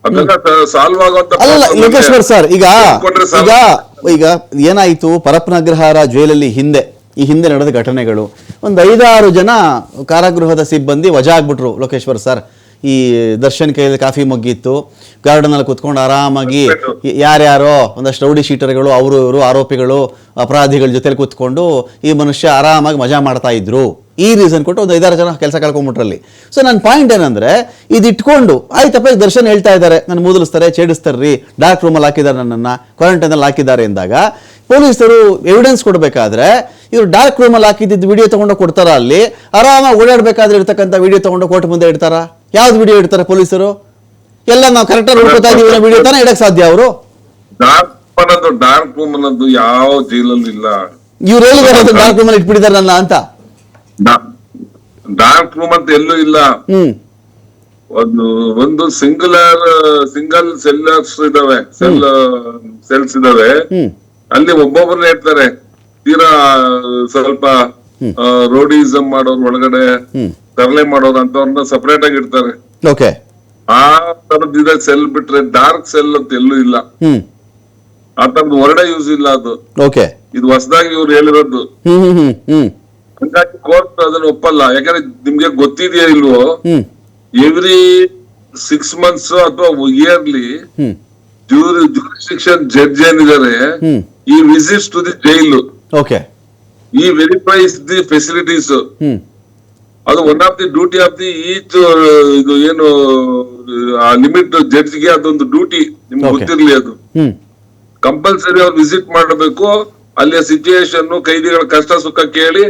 ಅದೆಲ್ಲ ಸಾಲ್ವ್ ಆಗುವಂತ. ಲೋಕೇಶ್ವರ್ ಸರ್, ಈಗ ಏನಾಯ್ತು, ಪರಪ್ಪನಗ್ರಹಾರ ಜೈಲಲ್ಲಿ ಈ ಹಿಂದೆ ನಡೆದ ಘಟನೆಗಳು, ಒಂದು 5-6 ಜನ ಕಾರಾಗೃಹದ ಸಿಬ್ಬಂದಿ ವಜಾ ಆಗ್ಬಿಟ್ರು ಲೋಕೇಶ್ವರ್ ಸರ್. ಈ ದರ್ಶನ್ ಕೈಯಲ್ಲಿ ಕಾಫಿ ಮಗ್ಗಿತ್ತು, ಗಾರ್ಡನಲ್ಲಿ ಕುತ್ಕೊಂಡು ಆರಾಮಾಗಿ ಯಾರ್ಯಾರೋ ಒಂದಷ್ಟು ರೌಡಿ ಶೀಟರ್ಗಳು, ಅವರು ಇವರು ಆರೋಪಿಗಳು ಅಪರಾಧಿಗಳ ಜೊತೆಲಿ ಕೂತ್ಕೊಂಡು ಈ ಮನುಷ್ಯ ಆರಾಮಾಗಿ ಮಜಾ ಮಾಡ್ತಾ ಇದ್ರು. ಈ ರೀಸನ್ ಕೊಟ್ಟು ಒಂದು 5-6 ಜನ ಕೆಲಸ ಕಳ್ಕೊಂಡ್ಬಿಟ್ರಲ್ಲಿ. ಸೊ ನನ್ನ ಪಾಯಿಂಟ್ ಏನಂದ್ರೆ, ಇದು ಇಟ್ಕೊಂಡು ಆಯ್ತಪ್ಪ, ಈಗ ದರ್ಶನ್ ಹೇಳ್ತಾ ಇದ್ದಾರೆ ನನ್ನ ಮೂದಲಿಸ್ತಾರೆ, ಛೇಡಿಸ್ತಾರ್ರಿ, ಡಾರ್ಕ್ ರೂಮಲ್ಲಿ ಹಾಕಿದ್ದಾರೆ, ನನ್ನನ್ನು ಕ್ವಾರಂಟೈನಲ್ಲಿ ಹಾಕಿದ್ದಾರೆ ಎಂದಾಗ ಪೊಲೀಸರು ಎವಿಡೆನ್ಸ್ ಕೊಡಬೇಕಾದ್ರೆ ಇವರು ಡಾರ್ಕ್ ರೂಮಲ್ಲಿ ಹಾಕಿದ್ದು ವಿಡಿಯೋ ತಗೊಂಡು ಕೊಡ್ತಾರ, ಅಲ್ಲಿ ಆರಾಮಾಗಿ ಓಡಾಡಬೇಕಾದ್ರೆ ಇರ್ತಕ್ಕಂಥ ವಿಡಿಯೋ ತಗೊಂಡು ಕೋರ್ಟ್ ಮುಂದೆ ಇಡ್ತಾರ? ಯಾವ್ದು ವಿಡಿಯೋ ಇಡ್ತಾರೆ ಪೊಲೀಸರು? ಎಲ್ಲ ನಾವು ಕರೆಕ್ಟಾಗಿ ನೋಡ್ಕೊತಾ ಇದೀವಿ ವಿಡಿಯೋ ತಾನೇ ಇಡಕ್ ಸಾಧ್ಯ ಅವರು? ಡಾರ್ಕ್ ರೂಮ್ ಅನ್ನೋದು ಯಾವ ಜೈಲಲ್ಲಿ ಇಲ್ಲ. ಇವ್ರು ಹೇಳಿದಾರೆ ಡಾರ್ಕ್ ರೂಮ್ ಅಲ್ಲಿ ಇಟ್ಬಿಟ್ಟಿದ್ದಾರೆ ನನ್ನ ಅಂತ. ಡಾರ್ಕ್ ರೂಮ್ ಅಂತ ಎಲ್ಲೂ ಇಲ್ಲ. ಒಂದು ಸಿಂಗಲ್ ಸೆಲ್ಲರ್ಸ್ ಇದಾವೆ, ಸೆಲ್ಸ್ ಇದಾವೆ, ಅಲ್ಲಿ ಒಬ್ಬೊಬ್ಬರನ್ನ ಇರ್ತಾರೆ. ತೀರಾ ಸ್ವಲ್ಪ ರೋಡಿಸಮ್ ಮಾಡೋರು, ಒಳಗಡೆ ತರಲೆ ಮಾಡೋರು ಅಂತವ್ರನ್ನ ಸಪರೇಟ್ ಆಗಿ ಇಡ್ತಾರೆ. ಆ ತರದ್ ಸೆಲ್ ಬಿಟ್ರೆ ಡಾರ್ಕ್ ಸೆಲ್ ಅಂತ ಎಲ್ಲೂ ಇಲ್ಲ. ಆ ತರದ್ ಹೊರಡೆ ಯೂಸ್ ಇಲ್ಲ ಅದು. ಇದು ಹೊಸದಾಗಿ ಇವ್ರು ಹೇಳಿರೋದು. ಹಂಗಾಗಿ ಕೋರ್ಟ್ ಅದನ್ನ ಒಪ್ಪಲ್ಲ. ಯಾಕಂದ್ರೆ ನಿಮ್ಗೆ ಗೊತ್ತಿದೆಯಾ ಇಲ್ವೋ, ಎವ್ರಿ 6 months ಅಥವಾ ಇಯರ್ಲಿ jurisdiction judge ಏನಿದ್ದಾರೆ, ಈ ವಿಸಿಟ್ಸ್ ಟು ದಿ ಜೈಲು, ಈ ವೆರಿಫೈಸ್ ದಿ ಫೆಸಿಲಿಟೀಸ್. ಅದು one of the duty of the each. ಇದು ಏನು ಲಿಮಿಟ್ ಜಡ್ಜ್ಗೆ ಅದೊಂದು ಡ್ಯೂಟಿ, ನಿಮ್ಗೆ ಗೊತ್ತಿರ್ಲಿ. ಅದು ಕಂಪಲ್ಸರಿ ಅವ್ರು ವಿಸಿಟ್ ಮಾಡಬೇಕು. ಅಲ್ಲಿಯ ಸಿಚುಯೇಷನ್, ಕೈದಿಗಳ ಕಷ್ಟ ಸುಖ ಕೇಳಿ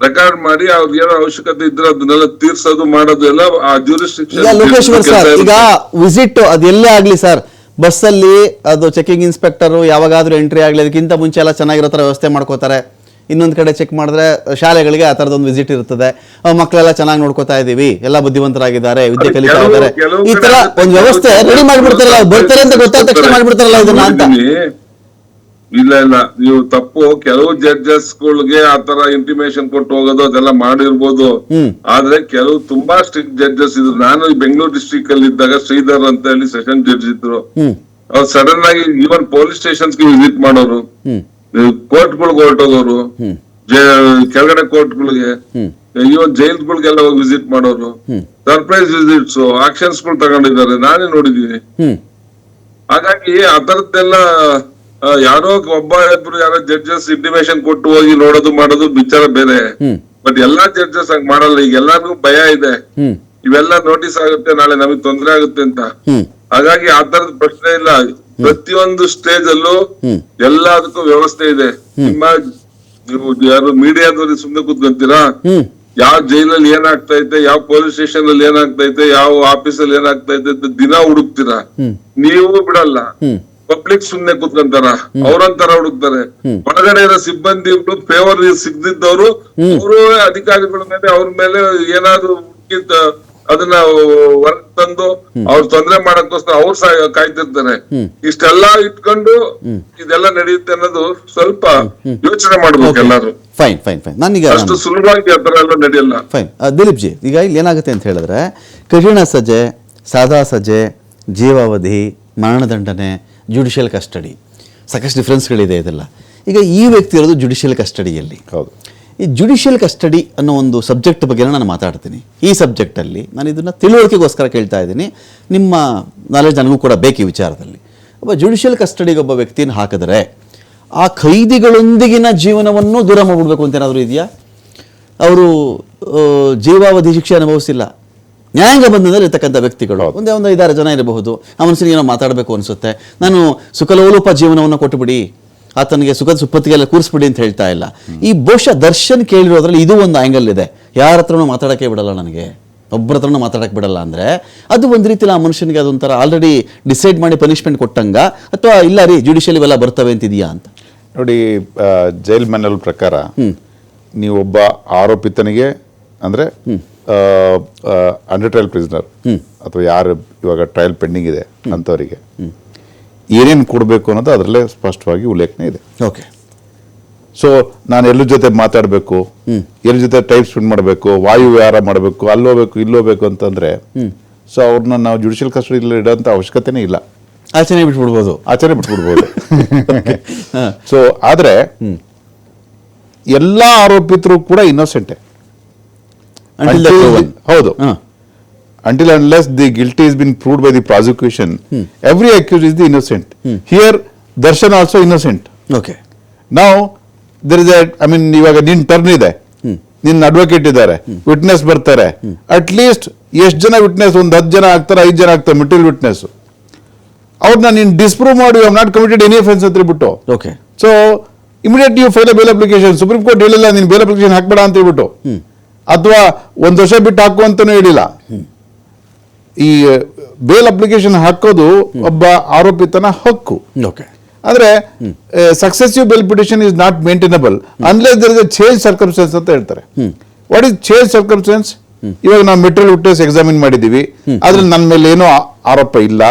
ರೆಕಾರ್ಡ್ ಮಾಡಿ ಅವ್ರಿಗೆ ಏನೋ ಅವಶ್ಯಕತೆ ಇದ್ರೆ ಅದನ್ನೆಲ್ಲ ತೀರ್ಸೋದು ಮಾಡೋದು ಎಲ್ಲ ಆ ಜ್ಯೂರಿಸ್ಡಿಕ್ಷನ್. ಲೋಕೇಶ್ವರ್ ಸರ್, ಈಗ ವಿಸಿಟ್ ಅದೆಲ್ಲೇ ಆಗ್ಲಿ ಸರ್, ಬಸ್ಸಲ್ಲಿ ಅದು ಚೆಕಿಂಗ್ ಇನ್ಸ್ಪೆಕ್ಟರ್ ಯಾವಾಗಾದ್ರೂ ಎಂಟ್ರಿ ಆಗ್ಲಿ, ಅದಕ್ಕಿಂತ ಮುಂಚೆ ಎಲ್ಲ ಚೆನ್ನಾಗಿರೋ ತರ ವ್ಯವಸ್ಥೆ ಮಾಡ್ಕೋತಾರೆ. ಇನ್ನೊಂದ್ ಕಡೆ ಚೆಕ್ ಮಾಡಿದ್ರೆ ಶಾಲೆಗಳಿಗೆ ಆ ತರದೊಂದು ವಿಸಿಟ್ ಇರ್ತದೆ, ಮಕ್ಕಳೆಲ್ಲ ಚೆನ್ನಾಗಿ ನೋಡ್ಕೋತಾ ಇದೀವಿ, ಎಲ್ಲ ಬುದ್ಧಿವಂತರಾಗಿದ್ದಾರೆ, ವಿದ್ಯೆ ಕಲಿತಾ ಇದ್ದಾರೆ, ಈ ತರ ಒಂದು ವ್ಯವಸ್ಥೆ ರೆಡಿ ಮಾಡ್ಬಿಡ್ತಾರಲ್ಲ, ಬರ್ತಾರೆ ಅಂತ ಗೊತ್ತಾದ ತಕ್ಷಣ ಮಾಡ್ಬಿಡ್ತಾರಲ್ಲ ಇದನ್ನ ಅಂತ. ಇಲ್ಲ, ನೀವು ತಪ್ಪು. ಕೆಲವು ಜಡ್ಜಸ್ಗಳಿಗೆ ಆತರ ಇಂಟಿಮೇಶನ್ ಕೊಟ್ಟು ಹೋಗೋದು ಅದೆಲ್ಲ ಮಾಡಿರ್ಬೋದು. ಆದ್ರೆ ಕೆಲವು ತುಂಬಾ ಸ್ಟ್ರಿಕ್ಟ್ ಜಡ್ಜಸ್ ಇದ್ರು. ನಾನು ಬೆಂಗಳೂರು ಡಿಸ್ಟ್ರಿಕ್ಟ್ ಅಲ್ಲಿ ಇದ್ದಾಗ ಶ್ರೀಧರ್ ಅಂತ ಹೇಳಿ ಸೆಷನ್ ಜಡ್ಜ್ ಇದ್ರು. ಅವ್ರು ಸಡನ್ ಆಗಿ ಈವನ್ ಪೊಲೀಸ್ ಸ್ಟೇಷನ್ಸ್ಗೆ ವಿಸಿಟ್ ಮಾಡೋರು, ಕೋರ್ಟ್ಗಳಿಗೆ ಹೊರಟೋಗೋರು, ಕೆಳಗಡೆ ಕೋರ್ಟ್ಗಳಿಗೆ, ಈವನ್ ಜೈಲ್ಗಳಿಗೆಲ್ಲ ಹೋಗಿ ವಿಸಿಟ್ ಮಾಡೋರು, ಸರ್ಪ್ರೈಸ್ ವಿಸಿಟ್ಸ್, ಆಕ್ಷನ್ಸ್ ಗಳು ತಗೊಂಡಿದ್ದಾರೆ, ನಾನೇ ನೋಡಿದೀನಿ. ಹಾಗಾಗಿ ಆ ತರದ್ದೆಲ್ಲ ಯಾರೋ ಒಬ್ಬ ಇಬ್ರು ಯಾರೋ ಜಡ್ಜಸ್ ಇಂಟಿಮೇಶನ್ ಕೊಟ್ಟು ಹೋಗಿ ನೋಡೋದು ಮಾಡೋದು ವಿಚಾರ ಬೇರೆ. ಬಟ್ ಎಲ್ಲಾ ಜಡ್ಜಸ್ ಹಂಗ್ ಮಾಡಲ್ಲ. ಈಗ ಎಲ್ಲಾರ್ಗು ಭಯ ಇದೆ, ಇವೆಲ್ಲ ನೋಟಿಸ್ ಆಗುತ್ತೆ, ನಾಳೆ ನಮಗ್ ತೊಂದ್ರೆ ಆಗುತ್ತೆ ಅಂತ. ಹಾಗಾಗಿ ಆ ತರದ ಪ್ರಶ್ನೆ ಇಲ್ಲ. ಪ್ರತಿಯೊಂದು ಸ್ಟೇಜ್ ಅಲ್ಲೂ ಎಲ್ಲದಕ್ಕೂ ವ್ಯವಸ್ಥೆ ಇದೆ. ನಿಮ್ಮ ನೀವು ಯಾರು ಮೀಡಿಯಾದವ್ರಿಗೆ ಸುಮ್ನೆ ಕೂತ್ಕೊಂತೀರಾ? ಯಾವ ಜೈಲಲ್ಲಿ ಏನಾಗ್ತಾ ಐತೆ, ಯಾವ ಪೊಲೀಸ್ ಸ್ಟೇಷನ್ ಅಲ್ಲಿ ಏನಾಗ್ತಾ ಐತೆ, ಯಾವ ಆಫೀಸಲ್ಲಿ ಏನಾಗ್ತಾ ಐತೆ ಅಂತ ದಿನ ಹುಡುಕ್ತೀರಾ. ನೀವು ಬಿಡಲ್ಲ, ಪಬ್ಲಿಕ್ ಸುಮ್ನೆ ಕೂತ್ಕೊಂತಾರ, ಅವ್ರಂತರ ಹುಡುಕ್ತಾರೆ. ಒಳಗಡೆ ಇರೋ ಸಿಬ್ಬಂದಿಗಳು ಫೇವರ್ ಸಿಗ್ದಿದ್ದವರು, ಅವರು ಅಧಿಕಾರಿಗಳ ಮೇಲೆ ಅವ್ರ ಮೇಲೆ ಏನಾದ್ರು ಅದನ್ನ ಹೊರಗೆ ತಂದು ಅವ್ರು ತೊಂದ್ರೆ ಮಾಡಕ್ಕೋಸ್ಕರ ಅವ್ರು ಕಾಯ್ತಿರ್ತಾರೆ. ಇಷ್ಟೆಲ್ಲ ಇಟ್ಕೊಂಡು ಇದೆಲ್ಲ ನಡೆಯುತ್ತೆ ಅನ್ನೋದು ಸ್ವಲ್ಪ ಯೋಚನೆ ಮಾಡ್ಬೇಕು ಎಲ್ಲಾರು. Fine fine fine. ನಾನೀಗ ಅಷ್ಟು ಸುಲಭವಾಗಿ ಆತರ ಎಲ್ಲ ನಡೆಯಲ್ಲ. ಫೈನ್. ದಿಲೀಪ್ ಜಿ, ಈಗ ಇಲ್ಲಿ ಏನಾಗುತ್ತೆ ಅಂತ ಹೇಳಿದ್ರೆ, ಕಠಿಣ ಸಜೆ, ಸಾದಾ ಸಜೆ, ಜೀವಾವಧಿ, ಮರಣದಂಡನೆ, ಜುಡಿಷಿಯಲ್ ಕಸ್ಟಡಿ, ಸಾಕಷ್ಟು ಡಿಫ್ರೆನ್ಸ್ಗಳಿದೆ ಇದೆಲ್ಲ. ಈಗ ಈ ವ್ಯಕ್ತಿ ಇರೋದು ಜುಡಿಷಿಯಲ್ ಕಸ್ಟಡಿಯಲ್ಲಿ. ಹೌದು. ಈ ಜುಡಿಷಿಯಲ್ ಕಸ್ಟಡಿ ಅನ್ನೋ ಒಂದು ಸಬ್ಜೆಕ್ಟ್ ಬಗ್ಗೆ ನಾನು ಮಾತಾಡ್ತೀನಿ. ಈ ಸಬ್ಜೆಕ್ಟಲ್ಲಿ ನಾನು ಇದನ್ನು ತಿಳುವಳಿಕೆಗೋಸ್ಕರ ಕೇಳ್ತಾ ಇದ್ದೀನಿ. ನಿಮ್ಮ ನಾಲೆಜ್ ನನಗೂ ಕೂಡ ಬೇಕು ಈ ವಿಚಾರದಲ್ಲಿ. ಒಬ್ಬ ಜುಡಿಷಿಯಲ್ ಕಸ್ಟಡಿಗೆ ಒಬ್ಬ ವ್ಯಕ್ತಿನ ಹಾಕಿದರೆ ಆ ಖೈದಿಗಳೊಂದಿಗಿನ ಜೀವನವನ್ನು ದೂರ ಮಾಡಿಬಿಡ್ಬೇಕು ಅಂತ ಏನಾದರೂ ಇದೆಯಾ? ಅವರು ಜೀವಾವಧಿ ಶಿಕ್ಷೆ ಅನುಭವಿಸಿಲ್ಲ, ನ್ಯಾಯಾಂಗ ಬಂಧನದಲ್ಲಿ ಇರ್ತಕ್ಕಂಥ ವ್ಯಕ್ತಿಗಳು ಒಂದೇ ಒಂದು 5-6 ಜನ ಇರಬಹುದು. ಆ ಮನುಷ್ಯನಿಗೆ ಏನೋ ಮಾತಾಡಬೇಕು ಅನಿಸುತ್ತೆ. ನಾನು ಸುಖಲೋಲುಪ ಜೀವನವನ್ನು ಕೊಟ್ಟುಬಿಡಿ, ಆತನಿಗೆ ಸುಖದ ಸುಪ್ಪತ್ತಿಗೆಲ್ಲ ಕೂರಿಸ್ಬಿಡಿ ಅಂತ ಹೇಳ್ತಾ ಇಲ್ಲ. ಈ ಬಹುಶಃ ದರ್ಶನ್ ಕೇಳಿರೋದ್ರಲ್ಲಿ ಇದು ಒಂದು ಆ್ಯಂಗಲ್ ಇದೆ. ಯಾರ ಹತ್ರನೂ ಮಾತಾಡೋಕ್ಕೆ ಬಿಡಲ್ಲ, ನನಗೆ ಒಬ್ಬರ ಹತ್ರನೂ ಮಾತಾಡೋಕ್ಕೆ ಬಿಡಲ್ಲ ಅಂದರೆ ಅದು ಒಂದು ರೀತಿಲಿ ಆ ಮನುಷ್ಯನಿಗೆ ಅದೊಂಥರ ಆಲ್ರೆಡಿ ಡಿಸೈಡ್ ಮಾಡಿ ಪನಿಷ್ಮೆಂಟ್ ಕೊಟ್ಟಂಗ, ಅಥವಾ ಇಲ್ಲ ರೀ ಜುಡಿಷಿಯಲ್ ಇವೆಲ್ಲ ಬರ್ತವೆ ಅಂತಿದೆಯಾ ಅಂತ. ನೋಡಿ, ಜೈಲ್ ಮ್ಯಾನಲ್ ಪ್ರಕಾರ ನೀವೊಬ್ಬ ಆರೋಪಿತನಿಗೆ ಅಂದರೆ ಅಂಡರ್ ಟ್ರಯಲ್ ಪ್ರಿಸನರ್ ಅಥವಾ ಯಾರು ಇವಾಗ ಟ್ರಯಲ್ ಪೆಂಡಿಂಗ್ ಇದೆ ಅಂಥವರಿಗೆ ಏನೇನು ಕೊಡಬೇಕು ಅನ್ನೋದು ಅದರಲ್ಲೇ ಸ್ಪಷ್ಟವಾಗಿ ಉಲ್ಲೇಖನೆ ಇದೆ. ಓಕೆ. ಸೊ ನಾನು ಎಲ್ಲರ ಜೊತೆ ಮಾತಾಡಬೇಕು, ಎಲ್ಲರ ಜೊತೆ ಟೈಮ್ ಸ್ಪೆಂಡ್ ಮಾಡಬೇಕು, ವಾಯು ವಿಹಾರ ಮಾಡಬೇಕು, ಅಲ್ಲೋಗ್ಬೇಕು ಇಲ್ಲೋಗ್ಬೇಕು ಅಂತಂದ್ರೆ ಸೊ ಅವ್ರನ್ನ ನಾವು ಜುಡಿಷಿಯಲ್ ಕಸ್ಟಡಿಯಲ್ಲಿ ಇಡೋಂಥ ಅವಶ್ಯಕತೆನೇ ಇಲ್ಲ. ಆಚರಣೆ ಬಿಟ್ಬಿಡ್ಬೋದು. ಸೊ ಆದ್ರೆ ಎಲ್ಲ ಆರೋಪಿತರು ಕೂಡ ಇನ್ನೋಸೆಂಟೇ. ಹೌದು. Until unless the guilty has been proved by the prosecution, every accused is the innocent. Here, Darshan also innocent. Okay. Now, there is ಇವಾಗ ನಿನ್ ಟರ್ನ್ ಇದೆ, ನಿನ್ನ ಅಡ್ವೊಕೇಟ್ ಇದ್ದಾರೆ, ವಿಟ್ನೆಸ್ ಬರ್ತಾರೆ. ಅಟ್ ಲೀಸ್ಟ್ ಎಷ್ಟು ಜನ ವಿಟ್ನೆಸ್? ಒಂದು 10 ಜನ ಆಗ್ತಾರೆ, 5 ಜನ ಆಗ್ತಾರೆ ಮೆಟೀರಿಯಲ್ ವಿಟ್ನೆಸ್. ಅವ್ರನ್ನ ನೀನು ಡಿಸ್ಪ್ರೂವ್ ಮಾಡಿ you have not committed any offence ಅಂತ ಹೇಳ್ಬಿಟ್ಟು. Okay. So immediate you file bail application. Supreme Court ಹೇಳಿಲ್ಲ ನೀನು ಬೇಲ್ ಅಪ್ಲಿಕೇಶನ್ ಹಾಕ್ಬೇಡ ಅಂತ ಹೇಳ್ಬಿಟ್ಟು, ಅಥವಾ 1 ವರ್ಷ ಬಿಟ್ಟು ಹಾಕು ಅಂತಾನೂ ಹೇಳಿಲ್ಲ. ಈ ಬೇಲ್ ಅಪ್ಲಿಕೇಶನ್ ಹಾಕೋದು ಒಬ್ಬ ಆರೋಪಿತನ ಹಕ್ಕು. ಅಂದ್ರೆ successive bail petition is not maintainable unless there is a change circumstance ಅಂತ ಹೇಳ್ತಾರೆ. What is change circumstance? ಇವಾಗ ನಾವು ಮೆಟೀರಿಯಲ್ ವಿಟ್ನೆಸ್ ಎಕ್ಸಾಮಿನ್ ಮಾಡಿದೀವಿ, ಅದ್ರಲ್ಲಿ ನನ್ನ ಮೇಲೆ ಏನೋ ಆರೋಪ ಇಲ್ಲ.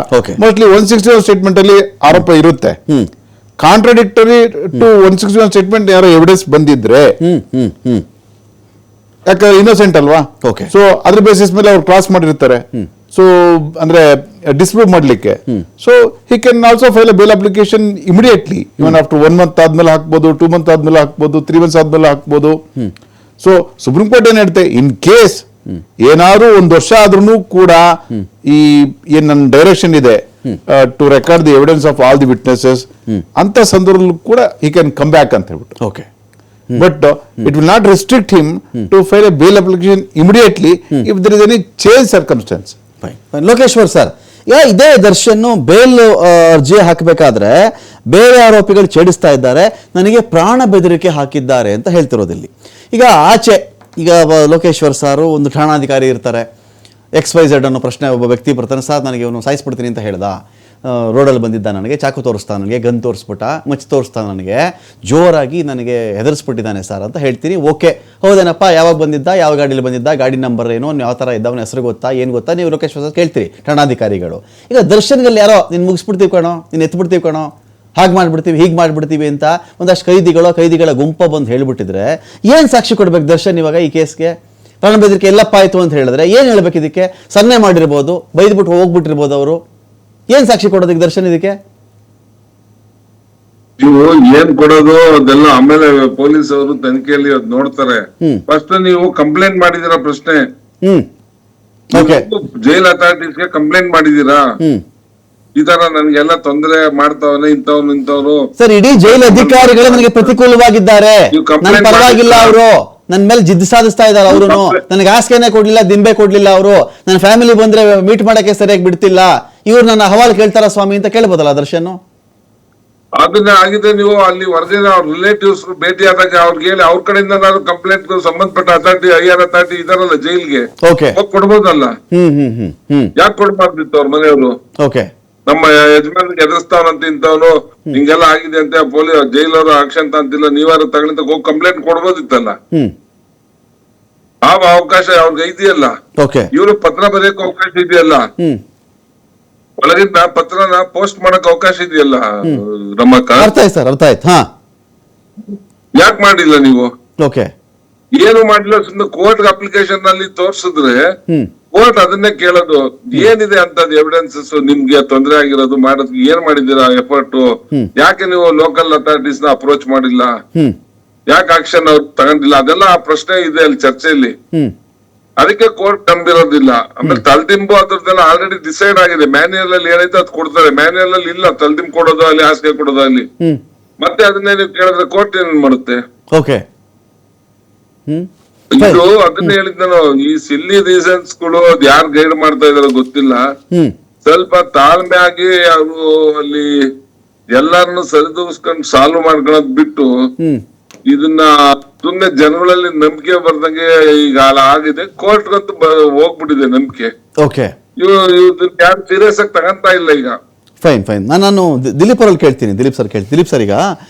ಮೋಸ್ಟ್ಲಿ 161 ಸ್ಟೇಟ್ಮೆಂಟ್ ಅಲ್ಲಿ ಆರೋಪ ಇರುತ್ತೆ. ಕಾಂಟ್ರಡಿಕ್ಟರಿ ಟು 161 ಸ್ಟೇಟ್ಮೆಂಟ್ ಯಾರೋ ಎವಿಡೆನ್ಸ್ ಬಂದಿದ್ರೆ ಯಾಕಂದ್ರೆ ಇನ್ನೋಸೆಂಟ್ ಅಲ್ವಾ? ಸೊ ಅದ್ರ ಬೇಸಿಸ್ ಮೇಲೆ ಅವ್ರು ಕ್ರಾಸ್ ಮಾಡಿರ್ತಾರೆ. ಸೊ ಅಂದ್ರೆ ಡಿಸ್ಪ್ರೂವ್ ಮಾಡ್ಲಿಕ್ಕೆ. So he can also file a bale application immediately. Even after 1 month ಆದ್ಮೇಲೆ ಹಾಕ್ಬೋದು, 2 ಮಂತ್ ಆದ್ಮೇಲೆ ಹಾಕ್ಬೋದು, 3 ಮಂತ್ಸ್ ಆದ್ಮೇಲೆ ಹಾಕ್ಬೋದು. ಸೊ ಸುಪ್ರೀಂ ಕೋರ್ಟ್ ಏನ್ ಹೇಳ್ತೆ, ಇನ್ ಕೇಸ್ ಏನಾದ್ರು 1 ವರ್ಷ ಆದ್ರೂ ಕೂಡ ಈ ಏನ್ ನನ್ನ ಡೈರೆಕ್ಷನ್ ಇದೆ to record the evidence of all the witnesses ಅಂತ ಸಂದರ್ಭದಲ್ಲೂ ಕೂಡ ಹಿ ಕ್ಯಾನ್ ಕಮ್ ಬ್ಯಾಕ್ ಅಂತ ಹೇಳ್ಬಿಟ್ಟು. Okay. But it will not restrict him to file a bail application immediately if there is any change circumstance. Lokeshwar sir, ಇದೇ Darshan bale ಅರ್ಜಿ ಹಾಕಬೇಕಾದ್ರೆ ಬೇರೆ ಆರೋಪಿಗಳು ಛೇಡಿಸ್ತಾ ಇದ್ದಾರೆ, ನನಗೆ ಪ್ರಾಣ ಬೆದರಿಕೆ ಹಾಕಿದ್ದಾರೆ ಅಂತ ಹೇಳ್ತಿರೋದಿಲ್ಲಿ. ಈಗ ಆಚೆ ಈಗ ಲೋಕೇಶ್ವರ್ ಸಾರು ಒಂದು ಠಾಣಾಧಿಕಾರಿ ಇರ್ತಾರೆ, XYZ ಅನ್ನೋ ಪ್ರಶ್ನೆ ಒಬ್ಬ ವ್ಯಕ್ತಿ ಬರ್ತಾನೆ, ಸರ್ ನನಗೆ ಇವನು ಸಾಯಿಸ್ಬಿಡ್ತೀನಿ ಅಂತ ಹೇಳ್ದ, ರೋಡಲ್ಲಿ ಬಂದಿದ್ದ, ನನಗೆ ಚಾಕು ತೋರಿಸ್ತಾನೆ, ನನಗೆ ಗನ್ ತೋರಿಸ್ಬಿಟ್ಟ, ಮಚ್ಚಿ ತೋರಿಸ್ತಾನೆ, ನನಗೆ ಜೋರಾಗಿ ನನಗೆ ಹೆದರ್ಸ್ಬಿಟ್ಟಿದ್ದಾನೆ ಸರ್ ಅಂತ ಹೇಳ್ತೀನಿ. ಓಕೆ, ಹೌದೇನಪ್ಪ, ಯಾವಾಗ ಬಂದಿದ್ದ, ಯಾವ ಗಾಡೀಲಿ ಬಂದಿದ್ದ, ಗಾಡಿ ನಂಬರ್ ಏನು, ಯಾವ ಥರ ಇದ್ದ, ಅವನ ಹೆಸರು ಗೊತ್ತಾ, ಏನು ಗೊತ್ತಾ, ನೀವು ಲೋಕೇಶ್ವರ ಸರ್ ಕೇಳ್ತೀರಿ ಠಾಣಾಧಿಕಾರಿಗಳು. ಈಗ ದರ್ಶನ್ಗಲ್ಲಿ ಯಾರೋ ನೀನು ಮುಗಿಸ್ಬಿಡ್ತೀವಿ ಕಣೋ, ನೀನು ಎತ್ಬಿಡ್ತೀವಿ ಕಣೋ, ಹಾಗೆ ಮಾಡಿಬಿಡ್ತೀವಿ ಹೀಗೆ ಮಾಡಿಬಿಡ್ತೀವಿ ಅಂತ ಒಂದಷ್ಟು ಕೈದಿಗಳ ಗುಂಪ ಬಂದು ಹೇಳ್ಬಿಟ್ಟಿದ್ರೆ ಏನು ಸಾಕ್ಷಿ ಕೊಡ್ಬೇಕು ದರ್ಶನ್ ಇವಾಗ ಈ ಕೇಸ್ಗೆ? ಪ್ರಾಣ ಬೆದರಿಕೆ ಎಲ್ಲಪ್ಪ ಆಯಿತು ಅಂತ ಹೇಳಿದ್ರೆ ಏನು ಹೇಳ್ಬೇಕು? ಇದಕ್ಕೆ ಸನ್ನೆ ಮಾಡಿರ್ಬೋದು, ಬೈದ್ಬಿಟ್ಟು ಹೋಗ್ಬಿಟ್ಟಿರ್ಬೋದು ಅವರು. ಏನ್ ಸಾಕ್ಷಿ ಕೊಡೋದಕ್ಕೆ ದರ್ಶನ್ ಇದಕ್ಕೆ? ನೀವು ಏನ್ ಕೊಡೋದು ಅದೆಲ್ಲ ಆಮೇಲೆ ಪೊಲೀಸ್ ಅವರು ತನಿಖೆಯಲ್ಲಿ ಅದ್ ನೋಡ್ತಾರೆ. ಫಸ್ಟ್ ನೀವು ಕಂಪ್ಲೇಂಟ್ ಮಾಡಿದಿರಾ ಪ್ರಶ್ನೆ, ಜೈಲ್ ಅಥಾರಿಟೀಸ್ಗೆ ಕಂಪ್ಲೇಂಟ್ ಮಾಡಿದೀರಾ ಈ ತರ ನನ್ಗೆಲ್ಲ ತೊಂದರೆ ಮಾಡ್ತಾವನೆ ಇಂಥವ್ರು? ಸರ್, ಇಡೀ ಜೈಲ್ ಅಧಿಕಾರಿಗಳು ನನಗೆ ಪ್ರತಿಕೂಲವಾಗಿದ್ದಾರೆ, ನನ್ನ ಪರವಾಗಿಲ್ಲ, ಅವರು ನನ್ನ ಮೇಲೆ ಜಿದ್ದು ಸಾಧಿಸ್ತಾ ಇದ್ದಾರೆ, ಅವರು ನನಗೆ ಹಾಸಿಗೆನೆ ಕೊಡ್ಲಿಲ್ಲ, ದಿಂಬೆ ಕೊಡ್ಲಿಲ್ಲ, ಅವರು ನನ್ನ ಫ್ಯಾಮಿಲಿ ಬಂದ್ರೆ ಮೀಟ್ ಮಾಡಕ್ಕೆ ಸರಿಯಾಗಿ ಬಿಡ್ತಿಲ್ಲ, ಇವ್ರು ನನ್ನ ಅಹವಾಲು ಕೇಳ್ತಾರ ಸ್ವಾಮಿ ಅಂತ ಕೇಳ್ಬೋದಲ್ಲ ದರ್ಶನ್? ಅದನ್ನೇ ಆಗಿದೆ. ನೀವು ಅಲ್ಲಿ ವರದಿನ ಅವ್ರ ರಿಲೇಟಿವ್ಸ್ ಭೇಟಿ ಆದಾಗ ಅವ್ರಿಗೆ ಹೇಳಿ ಅವ್ರ ಕಡೆಯಿಂದ ನಾನು ಕಂಪ್ಲೇಂಟ್ ಸಂಬಂಧಪಟ್ಟ ಅಥಾರಿಟಿ IR ಅಥಾರಿಟಿ ಇದಾರಲ್ಲ ಜೈಲ್ಗೆ ಕೊಡ್ಬೋದಲ್ಲ, ಯಾಕೆ ಕೊಡ್ಬಾರ್ದಿತ್ತು ಅವ್ರ ಮನೆಯವರು? ನಮ್ಮ ಯಜಮಾನ್ಗೆ ಎದುರಿಸ್ತಾವನಂತ ಇಂಥವ್ನು ಹಿಂಗೆಲ್ಲ ಆಗಿದೆ ಅಂತ ಪೊಲೀಸ್ ಜೈಲವರು ಆಕ್ಷನ್ ಅಂತಿಲ್ಲ, ನೀವಾರು ತಗೊಂತ ಹೋಗಿ ಕಂಪ್ಲೇಂಟ್ ಕೊಡ್ಬೋದಿತ್ತಲ್ಲ. ಆ ಅವಕಾಶ ಅವ್ರಿಗೆ ಇದೆಯಲ್ಲ, ಓಕೆ. ಇವ್ರು ಪತ್ರ ಬರೆಯಕ್ ಅವಕಾಶ ಇದೆಯಲ್ಲ, ಒಳಗಿಂದ ಪತ್ರನ ಪೋಸ್ಟ್ ಮಾಡಕ್ ಅವಕಾಶ ಇದೆಯಲ್ಲ ರಮಕ್ಕ, ಅರ್ಥ ಆಯ್ತು ಸರ್, ಅರ್ಥ ಆಯ್ತು. ಹಾ, ಯಾಕೆ ಮಾಡಿಲ್ಲ ನೀವು? ಓಕೆ. ಏನು ಮಾಡಿಲ್ಲ, ಸುಮ್ಮನೆ ಕೋರ್ಟ್ ಅಪ್ಲಿಕೇಶನ್ ನಲ್ಲಿ ತೋರ್ಸಿದ್ರೆ ಕೋರ್ಟ್ ಅದನ್ನೇ ಕೇಳೋದು, ಏನಿದೆ ಅಂತದ್ ಎವಿಡೆನ್ಸಸ್ ನಿಮ್ಗೆ ತೊಂದರೆ ಆಗಿರೋದು, ಮಾಡೋದು ಏನ್ ಮಾಡಿದೀರಾ ಎಫರ್ಟ್, ಯಾಕೆ ನೀವು ಲೋಕಲ್ ಅಥಾರಿಟೀಸ್ ನ ಅಪ್ರೋಚ್ ಮಾಡಿಲ್ಲ, ಯಾಕೆ ಆಕ್ಷನ್ ಅವ್ರು ತಗೊಂಡಿಲ್ಲ, ಅದೆಲ್ಲ ಆ ಪ್ರಶ್ನೆ ಇದೆ ಅಲ್ಲಿ ಚರ್ಚೆಯಲ್ಲಿ. ಅದಕ್ಕೆ ಕೋರ್ಟ್ ನಂಬಿರೋದಿಲ್ಲ. ಆಮೇಲೆ ತಲ್ದಿಂಬು ಅದ್ರದ್ದೆಲ್ಲ ಆಲ್ರೆಡಿ ಡಿಸೈಡ್ ಆಗಿದೆ, ಮ್ಯಾನ್ಯಲ್ ಅಲ್ಲಿ ಏನೈತೆ ಅದು ಕೊಡ್ತಾರೆ, ಮ್ಯಾನ್ಯಲ್ ಅಲ್ಲಿ ಇಲ್ಲ ತಲ್ದಿಂಬು ಕೊಡೋದು ಅಲ್ಲಿ, ಹಾಸಿಗೆ ಕೊಡೋದು ಅಲ್ಲಿ, ಮತ್ತೆ ಅದನ್ನೇ ನೀವು ಕೇಳಿದ್ರೆ ಕೋರ್ಟ್ ಏನ್ ಮಾಡುತ್ತೆ? ಓಕೆ. ಇದು ಅದನ್ನ ಹೇಳಿದ್ ನಾನು, ಈ ಸಿಲ್ಲಿ ರೀಸನ್ಸ್ ಗಳು ಅದ್ ಯಾರು ಗೈಡ್ ಮಾಡ್ತಾ ಇದಾರೋ ಗೊತ್ತಿಲ್ಲ. ಸ್ವಲ್ಪ ತಾಳ್ಮೆ ಆಗಿ ಅವರು ಅಲ್ಲಿ ಎಲ್ಲಾರನ್ನು ಸರಿದೂಗಿಸ್ಕೊಂಡು ಸಾಲ್ವ್ ಮಾಡ್ಕೊಳೋದ್ ಬಿಟ್ಟು ಇದನ್ನ ಸುಮ್ನೆ ಜನಗಳಲ್ಲಿ ನಂಬಿಕೆ ಬರ್ದಂಗೆ ಈಗ ಆಗಿದೆ. ಕೋರ್ಟ್ಗಂತೂ ಹೋಗ್ಬಿಟ್ಟಿದೆ ನಂಬಿಕೆ. ಓಕೆ. ಇವ್ ಯಾರು ಸೀರಿಯಸ್ ಆಗಿ ತಗೊಂತಾ ಇಲ್ಲ ಈಗ. Fine fine. ನಾನು ದಿಲೀಪ್ ಅವರಲ್ಲಿ ಕೇಳ್ತೀನಿ, ದಿಲೀಪ್ ಸರ್ ಕೇಳ್ತೀನಿ. ದಿಲೀಪ್ ಸರ್, ಈಗ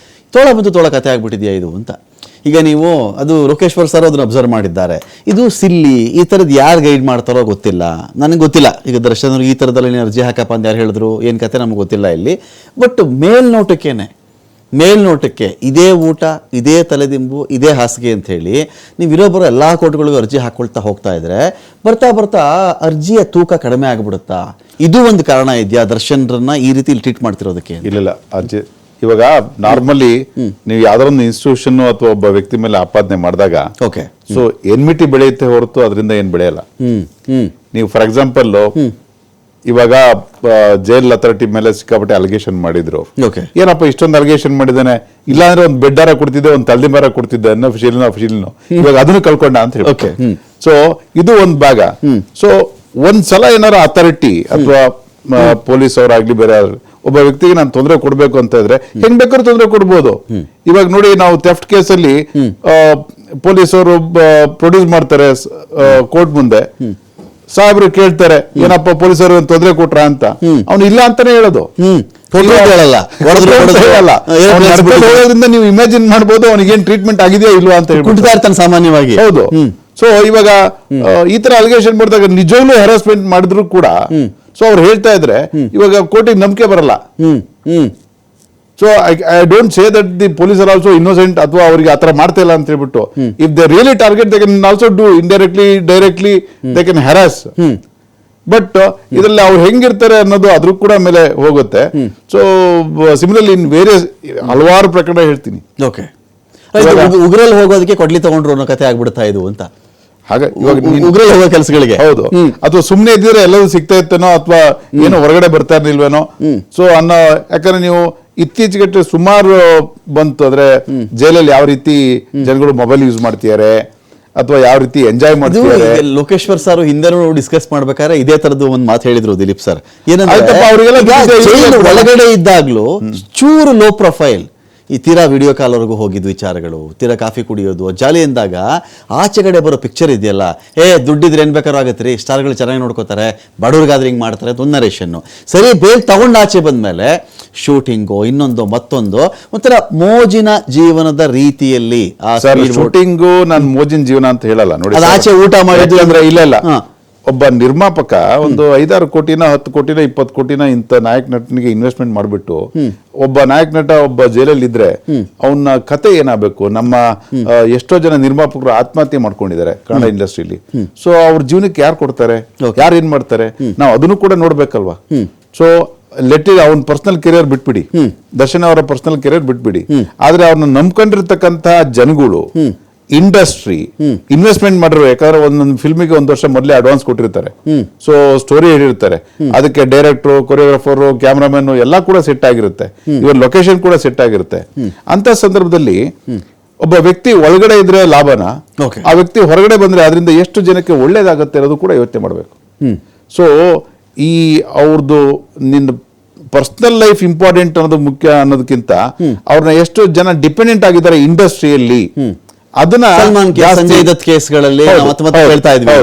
ತೋಳ ಮತ್ತು ತೋಳ ಕತೆ ಆಗ್ಬಿಟ್ಟಿದೆಯಾ ಇದು ಅಂತ? ಈಗ ನೀವು ಅದು ಲೋಕೇಶ್ವರ್ ಸರ್ ಅದನ್ನು ಅಬ್ಸರ್ವ್ ಮಾಡಿದ್ದಾರೆ. ಇದು ಸಿಲ್ಲಿ, ಈ ಥರದ್ದು ಯಾರು ಗೈಡ್ ಮಾಡ್ತಾರೋ ಗೊತ್ತಿಲ್ಲ, ನನಗೆ ಗೊತ್ತಿಲ್ಲ. ಈಗ ದರ್ಶನ್ ಈ ಥರದಲ್ಲಿ ಅರ್ಜಿ ಹಾಕಪ್ಪ ಅಂತ ಯಾರು ಹೇಳಿದ್ರು, ಏನು ಕತೆ ನಮ್ಗೆ ಗೊತ್ತಿಲ್ಲ ಇಲ್ಲಿ. ಬಟ್ ಮೇಲ್ನೋಟಕ್ಕೆ ಇದೇ ಊಟ, ಇದೇ ತಲೆದಿಂಬು, ಇದೇ ಹಾಸಿಗೆ ಅಂತ ಹೇಳಿ ನೀವು ಇರೋಬ್ಬರು ಎಲ್ಲ ಕೋರ್ಟ್ಗಳಿಗೂ ಅರ್ಜಿ ಹಾಕೊಳ್ತಾ ಹೋಗ್ತಾ ಇದ್ರೆ ಬರ್ತಾ ಬರ್ತಾ ಅರ್ಜಿಯ ತೂಕ ಕಡಿಮೆ ಆಗಿಬಿಡುತ್ತಾ? ಇದು ಒಂದು ಕಾರಣ ಇದೆಯಾ ದರ್ಶನ್ರನ್ನ ಈ ರೀತಿ ಟ್ರೀಟ್ ಮಾಡ್ತಿರೋದಕ್ಕೆ? ಇಲ್ಲ, ಅರ್ಜಿ ಇವಾಗ ನಾರ್ಮಲಿ ನೀವು ಯಾವ್ದೋ ಒಂದು ಇನ್ಸ್ಟಿಟ್ಯೂಷನ್ ಅಥವಾ ಒಬ್ಬ ವ್ಯಕ್ತಿ ಮೇಲೆ ಆಪಾದನೆ ಮಾಡಿದಾಗ ಓಕೆ, ಸೊ ಎನ್ಮಿಟಿ ಬೆಳೆಯುತ್ತೆ ಹೊರತು ಅದರಿಂದ ಏನ್ ಬೆಳೆಯಲ್ಲ. ನೀವು ಫಾರ್ ಎಕ್ಸಾಂಪಲ್ ಇವಾಗ ಜೈಲ್ ಅಥಾರಿಟಿ ಮೇಲೆ ಸಿಕ್ಕಾಪಟ್ಟೆ ಅಲಿಗೇಷನ್ ಮಾಡಿದ್ರು. ಓಕೆ, ಏನಪ್ಪ ಇಷ್ಟೊಂದು ಅಲಿಗೇಷನ್ ಮಾಡಿದ್ದಾನೆ, ಇಲ್ಲಾಂದ್ರೆ ಒಂದು ಬೆಡ್ಡಾರ ಕೊಡ್ತಿದ್ದೆ, ಒಂದು ತಲ್ದಿಮಾರ ಕೊಡ್ತಿದ್ದೆ ಅನ್ನೋ ಅಫಿಷಿಯಲ್ನು ಇವಾಗ ಅದನ್ನು ಕಳ್ಕೊಂಡ ಅಂತ ಹೇಳಿ. ಓಕೆ. ಸೊ ಇದು ಒಂದು ಭಾಗ. ಸೊ ಒಂದ್ಸಲ ಏನಾರ ಅಥಾರಿಟಿ ಅಥವಾ ಪೊಲೀಸ್ ಅವರಾಗ್ಲಿ ಬೇರೆ ಒಬ್ಬ ವ್ಯಕ್ತಿಗೆ ನಾನು ತೊಂದರೆ ಕೊಡ್ಬೇಕು ಅಂತ ಇದ್ರೆ ಹೆಂಗ್ ಬೇಕಾದ್ರೂ ತೊಂದರೆ ಕೊಡ್ಬೋದು. ಇವಾಗ ನೋಡಿ, ನಾವು ಥೆಫ್ಟ್ ಕೇಸಲ್ಲಿ ಪೊಲೀಸ್ ಅವರು ಪ್ರೊಡ್ಯೂಸ್ ಮಾಡ್ತಾರೆ ಕೋರ್ಟ್ ಮುಂದೆ, ಸಾಹೇಬ್ರು ಕೇಳ್ತಾರೆ ಏನಪ್ಪ ಪೊಲೀಸರು ತೊಂದರೆ ಕೊಟ್ರ ಅಂತ, ಅವ್ನು ಇಲ್ಲ ಅಂತಾನೆ ಹೇಳೋದು. ಹೇಳೋದ್ರಿಂದ ನೀವು ಇಮ್ಯಾಜಿನ್ ಮಾಡ್ಬೋದು ಅವನಿಗೆ ಏನ್ ಟ್ರೀಟ್ಮೆಂಟ್ ಆಗಿದೆಯಾ ಇಲ್ವಾ ಅಂತ ಹೇಳ್ಬಿಟ್ಟು ಸಾಮಾನ್ಯವಾಗಿ. ಹೌದು. ಸೊ ಇವಾಗ ಈ ತರ ಅಲಿಗೇಷನ್ ಮಾಡಿದಾಗ ನಿಜವಾಗ್ಲೂ ಹರಾಸ್ಮೆಂಟ್ ಮಾಡಿದ್ರು ಕೂಡ ಸೊ ಅವ್ರು ಹೇಳ್ತಾ ಇದ್ರೆ ಇವಾಗ ಕೋರ್ಟಿಗೆ ನಂಬಿಕೆ ಬರಲ್ಲ. So I don't say that the police are also innocent ಅಥವಾ ಅವರಿಗೆ ಆತರ ಮಾಡ್ತಾ ಇಲ್ಲ ಅಂತ ಹೇಳ್ಬಿಟ್ಟು. If they really target they can also do indirectly directly they can ಹರಾಸ್. But ಇದರಲ್ಲಿ ಅವ್ರು ಹೆಂಗಿರ್ತಾರೆ ಅನ್ನೋದು ಅದ್ರ ಕೂಡ ಮೇಲೆ ಹೋಗುತ್ತೆ. ಸೊ ಸಿಮಿಲರ್ಲಿ ಇನ್ ವೇರಿಯಸ್ ಹಲವಾರು ಪ್ರಕರಣ ಹೇಳ್ತೀನಿ. ಓಕೆ, ಉಗ್ರಲ್ಲಿ ಹೋಗೋದಕ್ಕೆ ಕೊಡ್ಲಿ ತಗೊಂಡ್ರು ಅನ್ನೋ ಕತೆ ಆಗ್ಬಿಡ್ತಾ ಇದು ಅಂತ. ಹಾಗೆ ಇವಾಗ ಉಗ್ರಲ್ಲಿ ಹೋಗೋ ಕೆಲಸಗಳಿಗೆ ಹೌದು, ಅಥವಾ ಸುಮ್ನೆ ಇದ್ದಿದ್ರೆ ಎಲ್ಲರೂ ಸಿಗ್ತಾ ಇತ್ತೇನೋ ಅಥವಾ ಏನೋ ಹೊರಗಡೆ ಬರ್ತಾ ಇರ್ಲಿಲ್ವೇನೋ. ಸೊ ಅನ್ನೋ, ಯಾಕಂದ್ರೆ ನೀವು ಇತ್ತೀಚೆಗೆ ಸುಮಾರು ಬಂತು ಅಂದ್ರೆ ಜೈಲಲ್ಲಿ ಯಾವ ರೀತಿ ಜನಗಳು ಮೊಬೈಲ್ ಯೂಸ್ ಮಾಡ್ತಿದ್ದಾರೆ ಅಥವಾ ಯಾವ ರೀತಿ ಎಂಜಾಯ್ ಮಾಡ್ತಿದ್ದಾರೆ. ಲೋಕೇಶ್ವರ್ ಸರ್ ಹಿಂದೆ ಡಿಸ್ಕಸ್ ಮಾಡ್ಬೇಕಾದ್ರೆ ಇದೇ ತರದ್ದು ಒಂದು ಮಾತು ಹೇಳಿದ್ರು ದಿಲೀಪ್ ಸರ್. ಏನಂದ್ರೆ ಒಳಗಡೆ ಇದ್ದಾಗ್ಲೂ ಚೂರು ಲೋ ಪ್ರೊಫೈಲ್, ಈ ತೀರಾ ವಿಡಿಯೋ ಕಾಲ್ವರೆಗೂ ಹೋಗಿದ್ದು ವಿಚಾರಗಳು, ತೀರಾ ಕಾಫಿ ಕುಡಿಯೋದು, ಜಾಲಿ ಎಂದಾಗ ಆಚೆಗಡೆ ಬರೋ ಪಿಕ್ಚರ್ ಇದೆಯಲ್ಲ, ದುಡ್ಡಿದ್ರೆ ಏನ್ ಬೇಕಾದ್ರೂ ಆಗತ್ತೆ ರೀ, ಸ್ಟಾರ್ಗಳು ಚೆನ್ನಾಗಿ ನೋಡ್ಕೋತಾರೆ, ಬಡವ್ರಿಗಾದ್ರೆ ಹಿಂಗೆ ಮಾಡ್ತಾರೆ ಅಂತ ಒಂದು ನರೇಷನ್ನು. ಸರಿ, ಬೇಗ ತಗೊಂಡು ಆಚೆ ಬಂದ್ಮೇಲೆ ಶೂಟಿಂಗು ಇನ್ನೊಂದು ಮತ್ತೊಂದು ಒಂಥರ ಮೋಜಿನ ಜೀವನದ ರೀತಿಯಲ್ಲಿ ಶೂಟಿಂಗು ನಾನು ಮೋಜಿನ ಜೀವನ ಅಂತ ಹೇಳಲ್ಲ ನೋಡಿ. ಆಚೆ ಊಟ ಮಾಡಿದ್ದು ಅಂದ್ರೆ ಇಲ್ಲ ಒಬ್ಬ ನಿರ್ಮಾಪಕ ಒಂದು 5-6 ಕೋಟಿನ 10 ಕೋಟಿನ 20 ಕೋಟಿನ ಇಂಥ ನಾಯಕ ನಟನಿಗೆ ಇನ್ವೆಸ್ಟ್ಮೆಂಟ್ ಮಾಡಿಬಿಟ್ಟು ಒಬ್ಬ ನಾಯಕ ನಟ ಒಬ್ಬ ಜೈಲಲ್ಲಿ ಇದ್ರೆ ಅವನ ಕತೆ ಏನಾಗಬೇಕು? ನಮ್ಮ ಎಷ್ಟೋ ಜನ ನಿರ್ಮಾಪಕರು ಆತ್ಮಹತ್ಯೆ ಮಾಡ್ಕೊಂಡಿದ್ದಾರೆ ಕನ್ನಡ ಇಂಡಸ್ಟ್ರಿಲಿ. ಸೊ ಅವ್ರ ಜೀವನಕ್ಕೆ ಯಾರು ಕೊಡ್ತಾರೆ, ಯಾರು ಏನ್ ಮಾಡ್ತಾರೆ, ನಾವು ಅದನ್ನು ಕೂಡ ನೋಡ್ಬೇಕಲ್ವಾ. ಸೊ ಅವನ ಪರ್ಸನಲ್ ಕೆರಿಯರ್ ಬಿಟ್ಬಿಡಿ, ದರ್ಶನ್ ಅವರ ಪರ್ಸನಲ್ ಕೆರಿಯರ್ ಬಿಟ್ಬಿಡಿ, ಆದ್ರೆ ಅವ್ರನ್ನ ನಂಬ್ಕೊಂಡಿರ್ತಕ್ಕಂತಹ ಜನಗಳು ಇಂಡಸ್ಟ್ರಿ ಇನ್ವೆಸ್ಟ್ಮೆಂಟ್ ಮಾಡಿರೋ, ಯಾಕಂದ್ರೆ ಒಂದೊಂದು ಫಿಲ್ಮಿಗೆ 1 ವರ್ಷ ಮೊದಲೇ ಅಡ್ವಾನ್ಸ್ ಕೊಟ್ಟಿರ್ತಾರೆ. ಸೊ ಸ್ಟೋರಿ ಹೇಳಿರ್ತಾರೆ, ಅದಕ್ಕೆ ಡೈರೆಕ್ಟರ್, ಕೊರಿಯೋಗ್ರಾಫರ್, ಕ್ಯಾಮ್ರಾಮನ್ ಎಲ್ಲ ಕೂಡ ಸೆಟ್ ಆಗಿರುತ್ತೆ, ಇವ್ರ ಲೊಕೇಶನ್ ಕೂಡ ಸೆಟ್ ಆಗಿರುತ್ತೆ. ಅಂತ ಸಂದರ್ಭದಲ್ಲಿ ಒಬ್ಬ ವ್ಯಕ್ತಿ ಒಳಗಡೆ ಇದ್ರೆ ಲಾಭನ, ಆ ವ್ಯಕ್ತಿ ಹೊರಗಡೆ ಬಂದ್ರೆ ಅದರಿಂದ ಎಷ್ಟು ಜನಕ್ಕೆ ಒಳ್ಳೇದಾಗತ್ತೆ ಅನ್ನೋದು ಕೂಡ ಯೋಚನೆ ಮಾಡಬೇಕು. ಸೊ ಈ ಅವ್ರದ್ದು ನಿನ್ನ ಪರ್ಸನಲ್ ಲೈಫ್ ಇಂಪಾರ್ಟೆಂಟ್ ಅನ್ನೋದು ಮುಖ್ಯ ಅನ್ನೋದಕ್ಕಿಂತ ಅವ್ರನ್ನ ಎಷ್ಟು ಜನ ಡಿಪೆಂಡೆಂಟ್ ಆಗಿದ್ದಾರೆ ಇಂಡಸ್ಟ್ರಿಯಲ್ಲಿ ಅದನ್ನ ಸಂಜಯ್ ದತ್ ಕೇಸ್ಗಳಲ್ಲಿ ಹೇಳ್ತಾ ಇದ್ವಿ,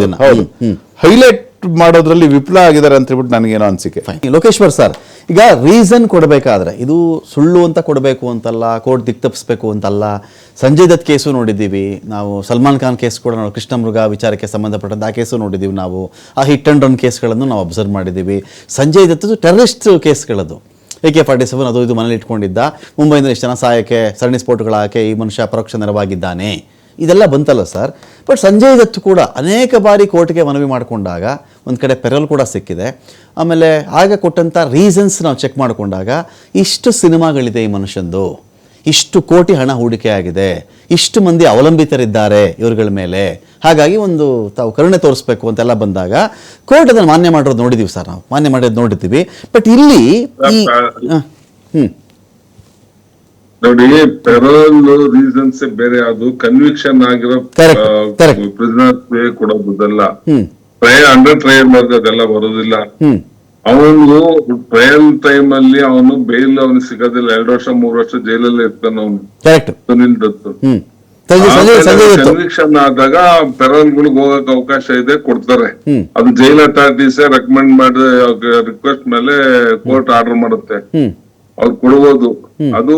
ಹೈಲೈಟ್ ಮಾಡೋದ್ರಲ್ಲಿ ವಿಫಲ ಆಗಿದ್ದಾರೆ ಅಂತ ಹೇಳ್ಬಿಟ್ಟು ನನಗೇನೋ ಅನ್ಸಿಕೆ. ಲೋಕೇಶ್ವರ್ ಸರ್, ಈಗ ರೀಸನ್ ಕೊಡಬೇಕಾದ್ರೆ ಇದು ಸುಳ್ಳು ಅಂತ ಕೊಡಬೇಕು ಅಂತಲ್ಲ, ಕೋರ್ಟ್ ದಿಕ್ತಪ್ಪಿಸ್ಬೇಕು ಅಂತಲ್ಲ. ಸಂಜಯ್ ದತ್ ಕೇಸು ನೋಡಿದ್ದೀವಿ ನಾವು, ಸಲ್ಮಾನ್ ಖಾನ್ ಕೇಸ್ ಕೂಡ ನಾವು, ಕೃಷ್ಣ ಮೃಗ ವಿಚಾರಕ್ಕೆ ಸಂಬಂಧಪಟ್ಟಂತ ಆ ಕೇಸು ನೋಡಿದ್ದೀವಿ ನಾವು, ಆ ಹಿಟ್ ಆ್ಯಂಡ್ ರನ್ ಕೇಸ್ಗಳನ್ನು ನಾವು ಅಬ್ಸರ್ವ್ ಮಾಡಿದ್ದೀವಿ. ಸಂಜಯ್ ದತ್ ಟೆರರಿಸ್ಟ್ ಕೇಸ್ಗಳದು, AK-47 ಅದು ಇದು ಮನೇಲಿ ಇಟ್ಕೊಂಡಿದ್ದ, ಮುಂಬೈಯಿಂದ ಇಷ್ಟು ಜನ ಸಹಾಯಕ್ಕೆ ಸರಣಿ ಸ್ಫೋಟಗಳಾಕೆ ಈ ಮನುಷ್ಯ ಪರೋಕ್ಷ ನೆರವಾಗಿದ್ದಾನೆ, ಇದೆಲ್ಲ ಬಂತಲ್ಲ ಸರ್. ಬಟ್ ಸಂಜಯ್ ದತ್ ಕೂಡ ಅನೇಕ ಬಾರಿ ಕೋರ್ಟ್ಗೆ ಮನವಿ ಮಾಡಿಕೊಂಡಾಗ ಒಂದು ಕಡೆ ಪೆರೋಲ್ ಕೂಡ ಸಿಕ್ಕಿದೆ. ಆಮೇಲೆ ಆಗ ಕೊಟ್ಟಂಥ ರೀಸನ್ಸ್ ನಾವು ಚೆಕ್ ಮಾಡಿಕೊಂಡಾಗ ಇಷ್ಟು ಸಿನಿಮಾಗಳಿದೆ ಈ ಮನುಷ್ಯಂದು, ಇಷ್ಟು ಕೋಟಿ ಹಣ ಹೂಡಿಕೆ ಆಗಿದೆ, ಇಷ್ಟು ಮಂದಿ ಅವಲಂಬಿತರಿದ್ದಾರೆ ಇವ್ರಗಳ ಮೇಲೆ, ಹಾಗಾಗಿ ಒಂದು ತಾವು ಕರುಣೆ ತೋರಿಸ್ಬೇಕು ಅಂತೆಲ್ಲ ಬಂದಾಗ ಕೋರ್ಟ್ ಅದನ್ನು ಮಾನ್ಯ ಮಾಡಿರೋದು ನೋಡಿದ್ದೀವಿ ಸರ್, ನಾವು ಮಾನ್ಯ ಮಾಡೋದು ನೋಡಿದ್ದೀವಿ. ಬಟ್ ಇಲ್ಲಿ ನೋಡಿ, ಪೆರೋಲ್ ರೀಸನ್ಸ್ ಬೇರೆ, ಅದು ಕನ್ವಿಕ್ಷನ್ ಆಗಿರೋ ಪ್ರಿಸನರ್ಸ್ ಕೊಡೋದಲ್ಲ, ಅಂಡರ್ ಟ್ರಯಲ್ ಅದೆಲ್ಲ ಬರೋದಿಲ್ಲ. ಅವನು ಟ್ರಯಲ್ ಟೈಮ್ ಅಲ್ಲಿ ಅವನು ಬೇಲ್ ಅವನು ಸಿಗೋದಿಲ್ಲ, 2 ವರ್ಷ 3 ವರ್ಷ ಜೈಲಲ್ಲೇ ಇರ್ತಾನೆ ಅವನು. ಸುನಿಲ್ ದತ್ತು ಕನ್ವಿಕ್ಷನ್ ಆದಾಗ ಪೆರೋಲ್ ಗಳಿಗೆ ಹೋಗಕ್ ಅವಕಾಶ ಇದೆ, ಕೊಡ್ತಾರೆ. ಅದು ಜೈಲ್ ಅಥಾರಿಟೀಸ್ ರೆಕಮೆಂಡ್ ಮಾಡಿ ರಿಕ್ವೆಸ್ಟ್ ಮೇಲೆ ಕೋರ್ಟ್ ಆರ್ಡರ್ ಮಾಡುತ್ತೆ, ಅವ್ರು ಕೊಡ್ಬೋದು. ಅದು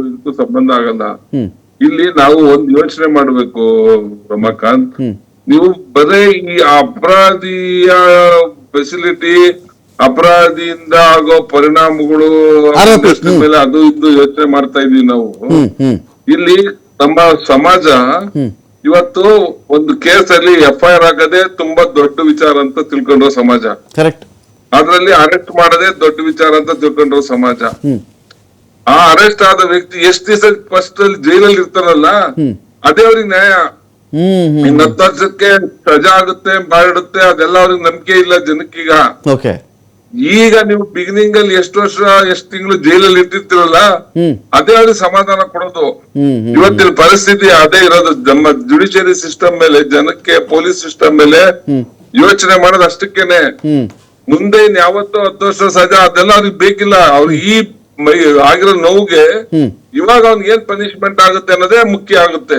ಇದಕ್ಕೂ ಸಂಬಂಧ ಆಗಲ್ಲ. ಇಲ್ಲಿ ನಾವು ಒಂದ್ ಯೋಚನೆ ಮಾಡ್ಬೇಕು ರಮಾಕಾಂತ್, ನೀವು ಬರೇ ಈ ಅಪರಾಧಿಯ ಫೆಸಿಲಿಟಿ, ಅಪರಾಧಿಯಿಂದ ಆಗೋ ಪರಿಣಾಮಗಳು ಮೇಲೆ ಅದು ಇದು ಯೋಚನೆ ಮಾಡ್ತಾ ಇದೀವಿ ನಾವು. ಇಲ್ಲಿ ನಮ್ಮ ಸಮಾಜ ಇವತ್ತು ಒಂದು ಕೇಸ್ ಅಲ್ಲಿ FIR ಹಾಕದೆ ತುಂಬಾ ದೊಡ್ಡ ವಿಚಾರ ಅಂತ ತಿಳ್ಕೊಂಡ್ರು ಸಮಾಜ, ಕರೆಕ್ಟ್. ಅದ್ರಲ್ಲಿ ಅರೆಸ್ಟ್ ಮಾಡದೆ ದೊಡ್ಡ ವಿಚಾರ ಅಂತ ತಿಳ್ಕೊಂಡ್ರು ಸಮಾಜ. ಆ ಅರೆಸ್ಟ್ ಆದ ವ್ಯಕ್ತಿ ಎಷ್ಟ್ ದಿವಸ ಫಸ್ಟ್ ಅಲ್ಲಿ ಜೈಲಲ್ಲಿ ಇರ್ತಾರಲ್ಲ, ಅದೇ ಅವ್ರಿಗೆ ನ್ಯಾಯ. 10 ವರ್ಷಕ್ಕೆ ಸಜಾ ಆಗುತ್ತೆ, ಮಾಡಿಡುತ್ತೆ, ಅದೆಲ್ಲ ಅವ್ರಿಗೆ ನಂಬಿಕೆ ಇಲ್ಲ ಜನಕ್ಕೀಗ. ಈಗ ನೀವು ಬಿಗಿನಿಂಗ್ ಅಲ್ಲಿ ಎಷ್ಟು ವರ್ಷ ಎಷ್ಟು ತಿಂಗಳು ಜೈಲಲ್ಲಿ ಇರ್ತಿರ್ತಿರಲ್ಲ, ಅದೇ ಅವ್ರಿಗೆ ಸಮಾಧಾನ ಕೊಡೋದು. ಇವತ್ತಿನ ಪರಿಸ್ಥಿತಿ ಅದೇ ಇರೋದು. ನಮ್ಮ ಜುಡಿಷಿಯರಿ ಸಿಸ್ಟಮ್ ಮೇಲೆ, ಜನಕ್ಕೆ ಪೊಲೀಸ್ ಸಿಸ್ಟಮ್ ಮೇಲೆ ಯೋಚನೆ ಮಾಡೋದು ಅಷ್ಟಕ್ಕೇನೆ. ಮುಂದೆ ಯಾವತ್ತೋ 10 ವರ್ಷ ಸಜಾ ಅದೆಲ್ಲ ಅವ್ರಿಗೆ ಬೇಕಿಲ್ಲ. ಅವ್ರಿಗೆ ಈ ಆಗಿರೋ ನೋವಿಗೆ ಇವಾಗ ಅವ್ನಿಗೆ ಏನ್ ಪನಿಷ್ಮೆಂಟ್ ಆಗುತ್ತೆ ಅನ್ನೋದೇ ಮುಖ್ಯ ಆಗುತ್ತೆ.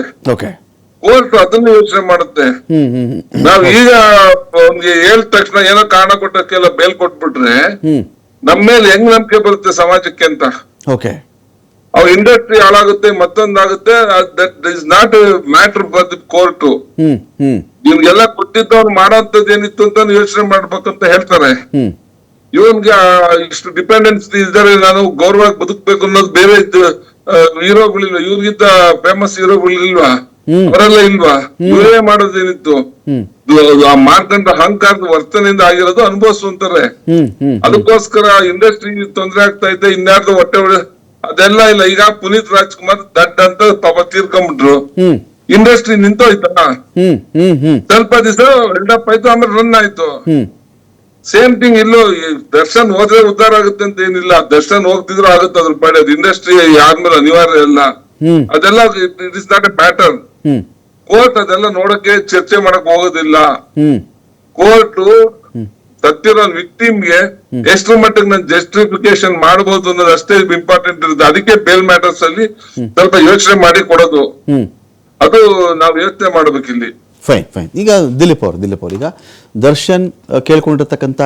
ಕೋರ್ಟ್ ಅದನ್ನ ಯೋಚನೆ ಮಾಡುತ್ತೆ. ನಾವ್ ಈಗ ಅವ್ನಿಗೆ ಹೇಳಿದ ತಕ್ಷಣ ಏನೋ ಕಾರಣ ಕೊಟ್ಟಕ್ಕೆಲ್ಲ ಬೇಲ್ ಕೊಟ್ಬಿಟ್ರೆ ನಮ್ ಮೇಲೆ ಹೆಂಗ್ ನಂಬಿಕೆ ಬರುತ್ತೆ ಸಮಾಜಕ್ಕೆ ಅಂತ. ಅವ್ರ ಇಂಡಸ್ಟ್ರಿ ಹಾಳಾಗುತ್ತೆ, ಮತ್ತೊಂದಾಗುತ್ತೆ. That is not matter for the court. ಇವ್ನಿಗೆಲ್ಲ ಕೊಟ್ಟಿದ್ದವ್ರು ಮಾಡೋಂಥದ್ದು ಏನಿತ್ತು ಅಂತ ಯೋಚನೆ ಮಾಡ್ಬೇಕಂತ ಹೇಳ್ತಾರೆ. ಇವನ್ಗೆ ಇಷ್ಟು ಡಿಪೆಂಡೆನ್ಸ್ ಇದ್ದಾರೆ, ನಾನು ಗೌರವವಾಗಿ ಬದುಕ್ಬೇಕು ಅನ್ನೋದು ಬೇರೆ ಹೀರೋಗಳಿಲ್ವಾ? ಇವ್ರಿಗಿಂತ ಫೇಮಸ್ ಹೀರೋಗಳಿಲ್ವಾ? ಅವರೆಲ್ಲ ಇಲ್ವಾ? ಇವರೇ ಮಾಡೋದೇನಿತ್ತು? ಮಾಡ್ಕೊಂಡ ಅಹಂಕಾರದ ವರ್ತನೆಯಿಂದ ಆಗಿರೋದು ಅನುಭವಿಸುವಂತಾರೆ. ಅದಕ್ಕೋಸ್ಕರ ಇಂಡಸ್ಟ್ರಿ ತೊಂದರೆ ಆಗ್ತಾ ಇದೆ, ಇನ್ಯಾರ್ದು ಹೊಟ್ಟೆ ಅದೆಲ್ಲ ಇಲ್ಲ. ಈಗ ಪುನೀತ್ ರಾಜ್ಕುಮಾರ್ ದಡ್ಡ ಅಂತ ಪಾಪ ತೀರ್ಕೊಂಡ್ಬಿಟ್ರು, ಇಂಡಸ್ಟ್ರಿ ನಿಂತೋಯ್ತಾ? ಸ್ವಲ್ಪ ದಿವಸ ಬಿಲ್ಡಪ್ ಆಯ್ತು, ಆಮೇಲೆ ರನ್ ಆಯ್ತು. ಸೇಮ್ ಥಿಂಗ್ ಇಲ್ಲೂ ದರ್ಶನ್ ಹೋದ್ರೆ ಉದ್ಧಾರ ಆಗುತ್ತೆ ಅಂತ ಏನಿಲ್ಲ. ದರ್ಶನ್ ಹೋಗ್ತಿದ್ರು ಆಗುತ್ತೆ, ಅದ್ರ ಪಡೆ ಇಂಡಸ್ಟ್ರಿ ಯಾರ್ಮೇಲೆ ಅನಿವಾರ್ಯ ಇಲ್ಲ. ಅದೆಲ್ಲ it is not A pattern. Court ಅದೆಲ್ಲ ನೋಡಕ್ಕೆ ಚರ್ಚೆ ಮಾಡಕ್ ಹೋಗೋದಿಲ್ಲ. ಕೋರ್ಟ್ ಸತ್ತಿರೋ ವಿಕ್ಟಿಮ್ಗೆ ಎಷ್ಟರ ಮಟ್ಟಿಗೆ ನಾನು ಜಸ್ಟಿಫಿಕೇಶನ್ ಮಾಡಬಹುದು ಅನ್ನೋದು ಅಷ್ಟೇ ಇಂಪಾರ್ಟೆಂಟ್ ಇರುತ್ತೆ. ಅದಕ್ಕೆ ಬೇಲ್ ಮ್ಯಾಟರ್ಸ್ ಅಲ್ಲಿ ಸ್ವಲ್ಪ ಯೋಚನೆ ಮಾಡಿ ಕೊಡೋದು, ಅದು ನಾವು ಯೋಚನೆ ಮಾಡ್ಬೇಕಿಲ್ಲಿ. ಫೈನ್. ಈಗ ದಿಲೀಪ್ ಅವ್ರು ಈಗ ದರ್ಶನ್ ಕೇಳ್ಕೊಂಡಿರ್ತಕ್ಕಂಥ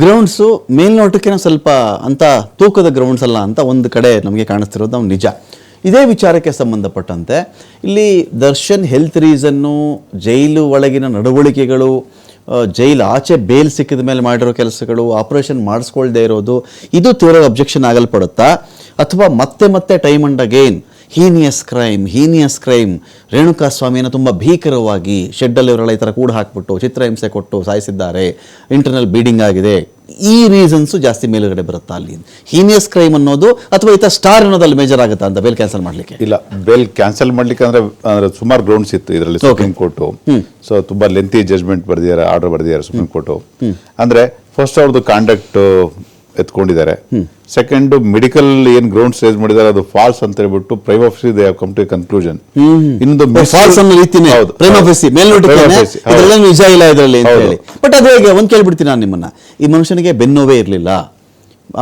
ಗ್ರೌಂಡ್ಸು ಮೇಲ್ನೋಟಕ್ಕೆ ಸ್ವಲ್ಪ ಅಂತ ತೂಕದ ಗ್ರೌಂಡ್ಸ್ ಅಲ್ಲ ಅಂತ ಒಂದು ಕಡೆ ನಮಗೆ ಕಾಣಿಸ್ತಿರೋದು ನಾವು ನಿಜ. ಇದೇ ವಿಚಾರಕ್ಕೆ ಸಂಬಂಧಪಟ್ಟಂತೆ ಇಲ್ಲಿ ದರ್ಶನ್ ಹೆಲ್ತ್ ರೀಸನ್ನು, ಜೈಲು ಒಳಗಿನ ನಡವಳಿಕೆಗಳು, ಜೈಲು ಆಚೆ ಬೇಲ್ ಸಿಕ್ಕಿದ ಮೇಲೆ ಮಾಡಿರೋ ಕೆಲಸಗಳು, ಆಪರೇಷನ್ ಮಾಡಿಸ್ಕೊಳ್ದೇ ಇರೋದು, ಇದು ತೀವ್ರ ಅಬ್ಜೆಕ್ಷನ್ ಆಗಲ್ಪಡುತ್ತಾ? ಅಥವಾ ಮತ್ತೆ time and again heinous crime Renuka ಸ್ವಾಮಿಯನ್ನು ತುಂಬ ಭೀಕರವಾಗಿ ಶೆಡ್ಡಲ್ಲಿ ಇವರೆಲ್ಲ ಈ ಥರ ಕೂಡ ಹಾಕ್ಬಿಟ್ಟು ಚಿತ್ರಹಿಂಸೆ ಕೊಟ್ಟು ಸಾಯಿಸಿದ್ದಾರೆ, ಇಂಟರ್ನಲ್ ಬೀಡಿಂಗ್ ಆಗಿದೆ, ಈ ರೀಸನ್ಸು ಜಾಸ್ತಿ ಮೇಲುಗಡೆ ಬರುತ್ತಾ ಅಲ್ಲಿ? ಹೀನಿಯಸ್ ಕ್ರೈಮ್ ಅನ್ನೋದು ಅಥವಾ ಈತ ಸ್ಟಾರ್ ಅನ್ನೋದಲ್ಲಿ ಮೇಜರ್ ಆಗುತ್ತಾ ಅಂತ ಬೇಲ್ ಕ್ಯಾನ್ಸಲ್ ಮಾಡ್ಲಿಕ್ಕೆ? ಇಲ್ಲ, ಬೇಲ್ ಕ್ಯಾನ್ಸಲ್ ಮಾಡ್ಲಿಕ್ಕೆ ಅಂದ್ರೆ ಸುಮಾರು ಗ್ರೌಂಡ್ಸ್ ಇತ್ತು ಇದರಲ್ಲಿ. ಸುಪ್ರೀಂ ಕೋರ್ಟ್ ಸೊ ತುಂಬಾ ಲೆಂತಿ ಜಜ್ಮೆಂಟ್ ಬರ್ದಿದ್ದಾರೆ, ಆರ್ಡರ್ ಬರ್ದಿದ್ದಾರೆ ಸುಪ್ರೀಂ ಕೋರ್ಟ್. ಅಂದ್ರೆ ಫಸ್ಟ್ ಅವ್ರದ್ದು ಕಾಂಡಕ್ಟ್ ಎತ್ಕೊಂಡಿದ್ದಾರೆ. ಸೆಕೆಂಡ್, ಮೆಡಿಕಲ್ ಏನ್ ಗ್ರೌಂಡ್ಸ್ ರೇಸ್ ಮಾಡಿದ್ದಾರೆ ಅದು ಫಾಲ್ಸ್ ಅಂತ ಹೇಳ್ಬಿಟ್ಟು prima facie they have come to conclusion. ಇನ್ನೊಂದು ಫಾಲ್ಸ್ ಅನ್ನೋ ರೀತಿನೇ ಪ್ರೈಮ್ ಆಫೀಸ್ ಮೇಲ್ನೋಟಕ್ಕೆ ನಿಜ ಇಲ್ಲ ಇದರಲ್ಲಿ ಅಂತ ಹೇಳಿ. ಬಟ್ ಅದು ಹೇಗೆ? ಒಂದ್ ಕೇಳ್ಬಿಡ್ತೀನಿ ನಾನು ನಿಮ್ಮನ್ನ, ಈ ಮನುಷ್ಯನಿಗೆ ಬೆನ್ನೋವೇ ಇರಲಿಲ್ಲ,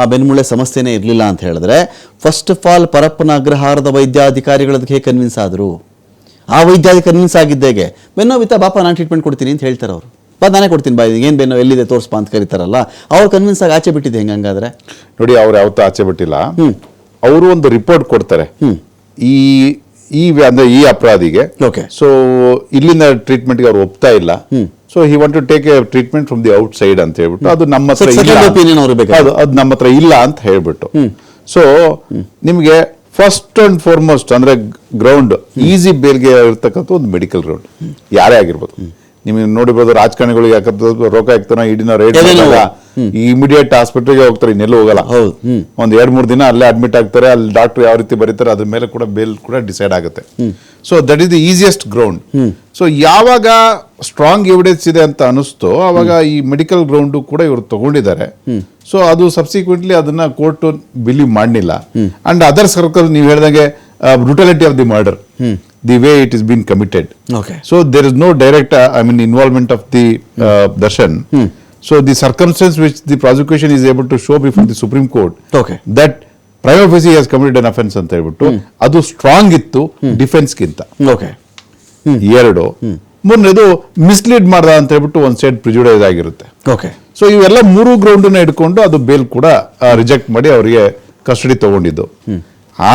ಆ ಬೆನ್ಮೂಳೆ ಸಮಸ್ಯೆನೇ ಇರಲಿಲ್ಲ ಅಂತ ಹೇಳಿದ್ರೆ ಫಸ್ಟ್ ಆಫ್ ಆಲ್ ಪರಪ್ಪನ ಅಗ್ರಹಾರದ ವೈದ್ಯಾಧಿಕಾರಿಗಳದಕ್ಕೆ ಕನ್ವಿನ್ಸ್ ಆದ್ರು. ಆ ವೈದ್ಯಾಧಿಕಾರಿ ಕನ್ವಿನ್ಸ್ ಆಗಿದ್ದೇಗೆ ಬೆನ್ನೋವಿತ ಬಾಪ ನಾನು ಟ್ರೀಟ್ಮೆಂಟ್ ಕೊಡ್ತೀನಿ ಅಂತ ಹೇಳ್ತಾರೆ ಅವರು. ನಾನೇ ಕೊಡ್ತೀನಿ ಬಾ, ಏನು ಬೇನೋ ಎಲ್ಲಿದೆ ತೋರಿಸ್ಪಾ ಅಂತ ಕರೀತಾರಲ್ಲ, ಅವ್ರು ಕನ್ವಿನ್ಸ್ ಆಗಿ ಆಚೆ ಬಿಟ್ಟಿದೆ ಹೆಂಗಂಗಾದ್ರೆ? ನೋಡಿ, ಅವ್ರು ಯಾವತ್ತೂ ಆಚೆ ಬಿಟ್ಟಿಲ್ಲ. ಅವರು ಒಂದು ರಿಪೋರ್ಟ್ ಕೊಡ್ತಾರೆ ಅಂದ್ರೆ ಈ ಅಪರಾಧಿಗೆ. Okay. ಸೊ ಇಲ್ಲಿಂದ ಟ್ರೀಟ್ಮೆಂಟ್ಗೆ ಅವ್ರು ಒಪ್ತಾ ಇಲ್ಲ. So he want to take a treatment from the outside ಅಂತ ಹೇಳ್ಬಿಟ್ಟು, ಅದು ನಮ್ಮ ಹತ್ರ Second opinion ಅವ್ರಿಗೆ ಬೇಕಾದ್ರೆ. ಅದು ನಮ್ಮ ಹತ್ರ ಇಲ್ಲ ಅಂತ ಹೇಳ್ಬಿಟ್ಟು. ಸೊ ನಿಮಗೆ ಫಸ್ಟ್ ಅಂಡ್ ಫಾರ್ಮೋಸ್ಟ್ ಅಂದ್ರೆ ಗ್ರೌಂಡ್ ಈಸಿ ಬೇಲ್ಗೆ ಇರ್ತಕ್ಕಂಥ ಒಂದು ಮೆಡಿಕಲ್ ಗ್ರೌಂಡ್ ಯಾರೇ ಆಗಿರ್ಬೋದು. ನಿಮಗೆ ನೋಡಿರ್ಬೋದು, ರಾಜಕಾರಣಿಗಳಿಗೆ ಯಾಕಂದ್ರೆ ರೋಗ ಹಾಕ್ತಾನ ಇಡಿನ ರೇಟ್ ಇಮಿಡಿಯೇಟ್ ಹಾಸ್ಪಿಟಲ್ಗೆ ಹೋಗ್ತಾರೆ, ಇನ್ನೆಲ್ಲೂ ಹೋಗಲ್ಲ. ಒಂದ್ 2-3 ದಿನ ಅಲ್ಲೇ ಅಡ್ಮಿಟ್ ಆಗ್ತಾರೆ. ಅಲ್ಲಿ ಡಾಕ್ಟರ್ ಯಾವ ರೀತಿ ಬರೀತಾರೆ ಅದ್ರ ಮೇಲೆ ಕೂಡ ಬೇಲ್ ಕೂಡ ಡಿಸೈಡ್ ಆಗುತ್ತೆ. So that is the easiest ground. So ಯಾವಾಗ ಸ್ಟ್ರಾಂಗ್ ಎವಿಡೆನ್ಸ್ ಇದೆ ಅಂತ ಅನಿಸ್ತೋ ಅವಾಗ ಈ ಮೆಡಿಕಲ್ ಗ್ರೌಂಡ್ ಕೂಡ ಇವರು ತಗೊಂಡಿದ್ದಾರೆ. ಸೊ ಅದು ಸಬ್ಸಿಕ್ವೆಂಟ್ಲಿ ಅದನ್ನ ಕೋರ್ಟ್ ಬಿಲೀವ್ ಮಾಡಲಿಲ್ಲ. ಅಂಡ್ ಅದರ್ ಸರ್ಕಲ್ ನೀವು ಹೇಳಿದಂಗೆ brutality of the murder, the way it is being committed. Okay. So there is no direct, involvement of the Darshan. So the circumstance which the prosecution is able to show before the Supreme Court, Okay. that prima facie has committed an offense ಅಂತ ಹೇಳ್ಬಿಟ್ಟು ಅದು strong ಇತ್ತು ಡಿಫೆನ್ಸ್ಗಿಂತ. Okay. 2 ಮೂರನೇದು mislead ಮಾಡ್ದ ಅಂತ ಹೇಳ್ಬಿಟ್ಟು ಒಂದು side prejudice ಆಗಿರುತ್ತೆ. ಓಕೆ. ಸೊ ಇವೆಲ್ಲ 3 ಗ್ರೌಂಡನ್ನ ಇಟ್ಕೊಂಡು ಅದು ಬೇಲ್ ಕೂಡ ರಿಜೆಕ್ಟ್ ಮಾಡಿ ಅವರಿಗೆ ಕಸ್ಟಡಿ ತಗೊಂಡಿದ್ದು.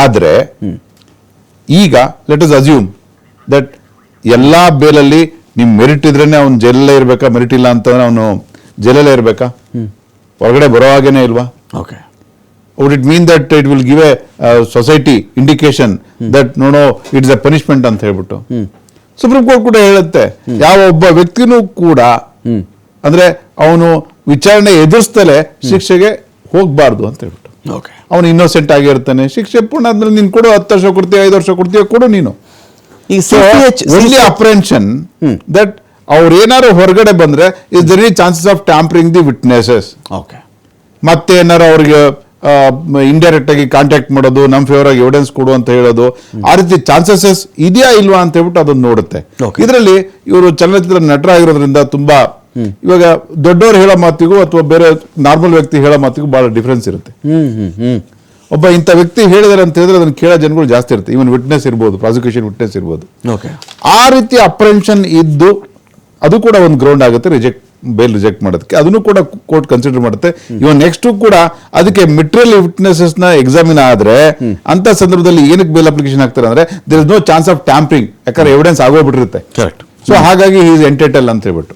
ಆದ್ರೆ ಈಗ ಲೆಟ್ ಅಸ್ ಅಸ್ಯೂಮ್ ದಟ್ ಎಲ್ಲಾ ಬೇಲಲ್ಲಿ ನಿಮ್ ಮೆರಿಟ್ ಇದ್ರೇನೆ ಅವ್ನು ಜೈಲಲ್ಲೇ ಇರ್ಬೇಕಾ, ಮೆರಿಟ್ ಇಲ್ಲ ಅಂತಂದ್ರೆ ಅವನು ಜೈಲಲ್ಲೇ ಇರ್ಬೇಕಾ, ಹೊರಗಡೆ ಬರೋ ಹಾಗೇನೆ ಇಲ್ವಾ? Okay. Would it mean that it will give a society indication that no it's a punishment ಅಂತ ಹೇಳ್ಬಿಟ್ಟು ಸುಪ್ರೀಂ ಕೋರ್ಟ್ ಕೂಡ ಹೇಳುತ್ತೆ, ಯಾವ ಒಬ್ಬ ವ್ಯಕ್ತಿನೂ ಕೂಡ ಅಂದ್ರೆ ಅವನು ವಿಚಾರಣೆ ಎದುರಿಸ್ತಲೇ ಶಿಕ್ಷೆಗೆ ಹೋಗ್ಬಾರ್ದು ಅಂತ ಹೇಳ್ಬಿಟ್ಟು. ಓಕೆ. ಅವನು ಇನ್ನೋಸೆಂಟ್ ಆಗಿರ್ತಾನೆ, ಶಿಕ್ಷೆ ಪೂರ್ಣ ಆದ್ಮೇಲೆ ನೀನು ಕೊಡು, 10 ವರ್ಷ ಕೊಡ್ತೀಯ, 5 ವರ್ಷ ಕೊಡ್ತೀಯ, ಕೊಡು ನೀನು. ಈ ಓನ್ಲಿ ಅಪ್ರೆನ್ಷನ್ ದಟ್ ಅವ್ರು ಏನಾರು ಹೊರಗಡೆ ಬಂದ್ರೆ is there any chances of tampering the witnesses. Okay. ಮತ್ತೆ ಏನಾರು ಅವ್ರಿಗೆ ಇಂಡೈರೆಕ್ಟ್ ಆಗಿ ಕಾಂಟ್ಯಾಕ್ಟ್ ಮಾಡೋದು, ನಮ್ ಫೇವರ್ ಆಗಿ ಎವಿಡೆನ್ಸ್ ಕೊಡು ಅಂತ ಹೇಳೋದು, ಆ ರೀತಿ ಚಾನ್ಸಸ್ ಇದೆಯಾ ಇಲ್ವಾ ಅಂತ ಹೇಳ್ಬಿಟ್ಟು ಅದನ್ನ ನೋಡುತ್ತೆ. ಇದರಲ್ಲಿ ಇವರು ಚಲನಚಿತ್ರ ನಟರಾಗಿರೋದ್ರಿಂದ ತುಂಬಾ ಇವಾಗ ದೊಡ್ಡವರು ಹೇಳೋ ಮಾತಿಗೂ ಅಥವಾ ಬೇರೆ ನಾರ್ಮಲ್ ವ್ಯಕ್ತಿ ಹೇಳೋ ಮಾತಿಗೂ ಬಹಳ ಡಿಫ್ರೆನ್ಸ್ ಇರುತ್ತೆ. ಒಬ್ಬ ಇಂಥ ವ್ಯಕ್ತಿ ಹೇಳಿದಾರೆ ಅಂತ ಹೇಳಿದ್ರೆ ಅದನ್ನ ಕೇಳೋ ಜನಗಳು ಜಾಸ್ತಿ ಇರುತ್ತೆ. ಇವನ್ ವಿಟ್ನೆಸ್ ಇರ್ಬೋದು, ಪ್ರಾಸಿಕ್ಯೂಷನ್ ವಿಟ್ನೆಸ್ ಇರ್ಬೋದು. ಆ ರೀತಿ ಅಪ್ರೆನ್ಷನ್ ಇದ್ದು ಅದು ಕೂಡ ಒಂದು ಗ್ರೌಂಡ್ ಆಗುತ್ತೆ ಬೇಲ್ ರಿಜೆಕ್ಟ್ ಮಾಡೋದಕ್ಕೆ. ಅದನ್ನು ಕೂಡ ಕೋರ್ಟ್ ಕನ್ಸಿಡರ್ ಮಾಡುತ್ತೆ. ಇವನ್ ನೆಕ್ಸ್ಟ್ ಕೂಡ ಅದಕ್ಕೆ ಮೆಟೀರಿಯಲ್ ವಿಟ್ನೆಸಸ್ ನ ಎಕ್ಸಾಮಿನ್ ಆದ್ರೆ ಅಂತ ಸಂದರ್ಭದಲ್ಲಿ ಏನಕ್ಕೆ ಬೇಲ್ ಅಪ್ಲಿಕೇಶನ್ ಹಾಕ್ತಾರೆ ಅಂದ್ರೆ there is no chance of tampering, ಯಾಕಂದ್ರೆ ಎವಿಡೆನ್ಸ್ ಆಗೋಗ್ಬಿಟ್ಟಿರುತ್ತೆ. ಕರೆಕ್ಟ್. ಸೊ ಹಾಗಾಗಿ ಈಸ್ ಎಂಟೈಟಲ್ ಅಂತ ಹೇಳ್ಬಿಟ್ಟು.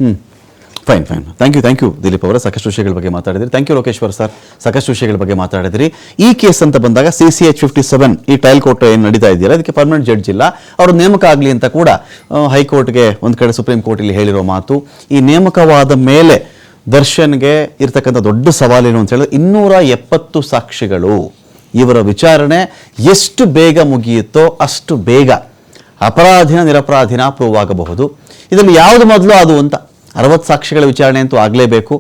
ಫೈನ್. ಥ್ಯಾಂಕ್ ಯು ದಿಲೀಪ್ ಅವರ, ಸಾಕಷ್ಟು ವಿಷಯಗಳ ಬಗ್ಗೆ ಮಾತಾಡಿದ್ರಿ. ಥ್ಯಾಂಕ್ ಯು ಲೋಕೇಶ್ವರ್ ಸರ್, ಸಾಕಷ್ಟು ವಿಷಯಗಳ ಬಗ್ಗೆ ಮಾತಾಡಿದ್ರಿ. ಈ ಕೇಸ್ ಅಂತ ಬಂದಾಗ CCH 57 ಈ ಟ್ರಯಲ್ ಕೋರ್ಟ್ ಏನು ನಡೀತಾ ಇದೆಯಲ್ಲ ಅದಕ್ಕೆ ಪರ್ಮನೆಂಟ್ ಜಡ್ಜ್ ಇಲ್ಲ, ಅವರು ನೇಮಕ ಆಗಲಿ ಅಂತ ಕೂಡ ಹೈಕೋರ್ಟ್ಗೆ ಒಂದು ಕಡೆ ಸುಪ್ರೀಂ ಕೋರ್ಟಲ್ಲಿ ಹೇಳಿರೋ ಮಾತು. ಈ ನೇಮಕವಾದ ಮೇಲೆ ದರ್ಶನ್ಗೆ ಇರ್ತಕ್ಕಂಥ ದೊಡ್ಡ ಸವಾಲೇನು ಅಂತ ಹೇಳಿದ್ರೆ 270 ಸಾಕ್ಷಿಗಳು, ಇವರ ವಿಚಾರಣೆ ಎಷ್ಟು ಬೇಗ ಮುಗಿಯುತ್ತೋ ಅಷ್ಟು ಬೇಗ ಅಪರಾಧಿನ ನಿರಪರಾಧಿನ ಪ್ರೂವ್ ಆಗಬಹುದು. ಇದರಲ್ಲಿ ಯಾವುದು ಮೊದಲು ಅದು ಅಂತ 60 ಸಾಕ್ಷಿಗಳ ವಿಚಾರಣೆ ಅಂತೂ ಆಗಲೇಬೇಕು.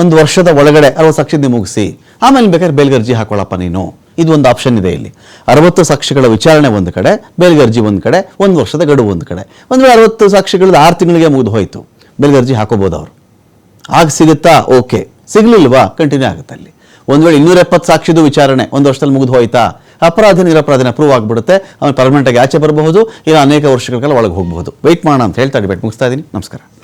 ಒಂದು ವರ್ಷದ ಒಳಗಡೆ 60 ಸಾಕ್ಷಿ ಮುಗಿಸಿ ಆಮೇಲೆ ಬೇಕಾದ್ರೆ ಬೇಲ್ಗರ್ಜಿ ಹಾಕೊಳ್ಳಪ್ಪ ನೀನು, ಇದು ಒಂದು ಆಪ್ಷನ್ ಇದೆ ಇಲ್ಲಿ. 60 ಸಾಕ್ಷಿಗಳ ವಿಚಾರಣೆ ಒಂದು ಕಡೆ, ಬೇಲ್ಗರ್ಜಿ ಒಂದು ಕಡೆ, 1 ವರ್ಷದ ಗಡುವು ಒಂದು ಕಡೆ. ಒಂದು ವೇಳೆ 60 ಸಾಕ್ಷಿಗಳದ್ದು 6 ತಿಂಗಳಿಗೆ ಮುಗಿದು ಹೋಯ್ತು, ಬೇಲ್ಗರ್ಜಿ ಹಾಕೋಬಹುದು ಅವರು. ಆಗ ಸಿಗುತ್ತಾ? ಓಕೆ. ಸಿಗ್ಲಿಲ್ವಾ? ಕಂಟಿನ್ಯೂ ಆಗುತ್ತೆ ಅಲ್ಲಿ. ಒಂದು ವೇಳೆ 270 ಸಾಕ್ಷಿದು ವಿಚಾರಣೆ 1 ವರ್ಷದಲ್ಲಿ ಮುಗಿದು ಹೋಯ್ತಾ, ಅಪರಾಧ ನಿರಪರಾಧಿನ ಪ್ರೂವ್ ಆಗಿಬಿಡುತ್ತೆ, ಆಮೇಲೆ ಪರ್ಮನೆಂಟ್ ಆಗಿ ಆಚೆ ಬರಬಹುದು, ಇಲ್ಲ ಅನೇಕ ವರ್ಷಗಳ ಕಾಲ ಒಳಗೆ ಹೋಗಬಹುದು. ವೆಯ್ಟ್ ಮಾಡೋಣ ಅಂತ ಹೇಳ್ತಾ ಡಿಬೇಟ್ ಮುಗಿಸ್ತಾ ಇದ್ದೀನಿ. ನಮಸ್ಕಾರ.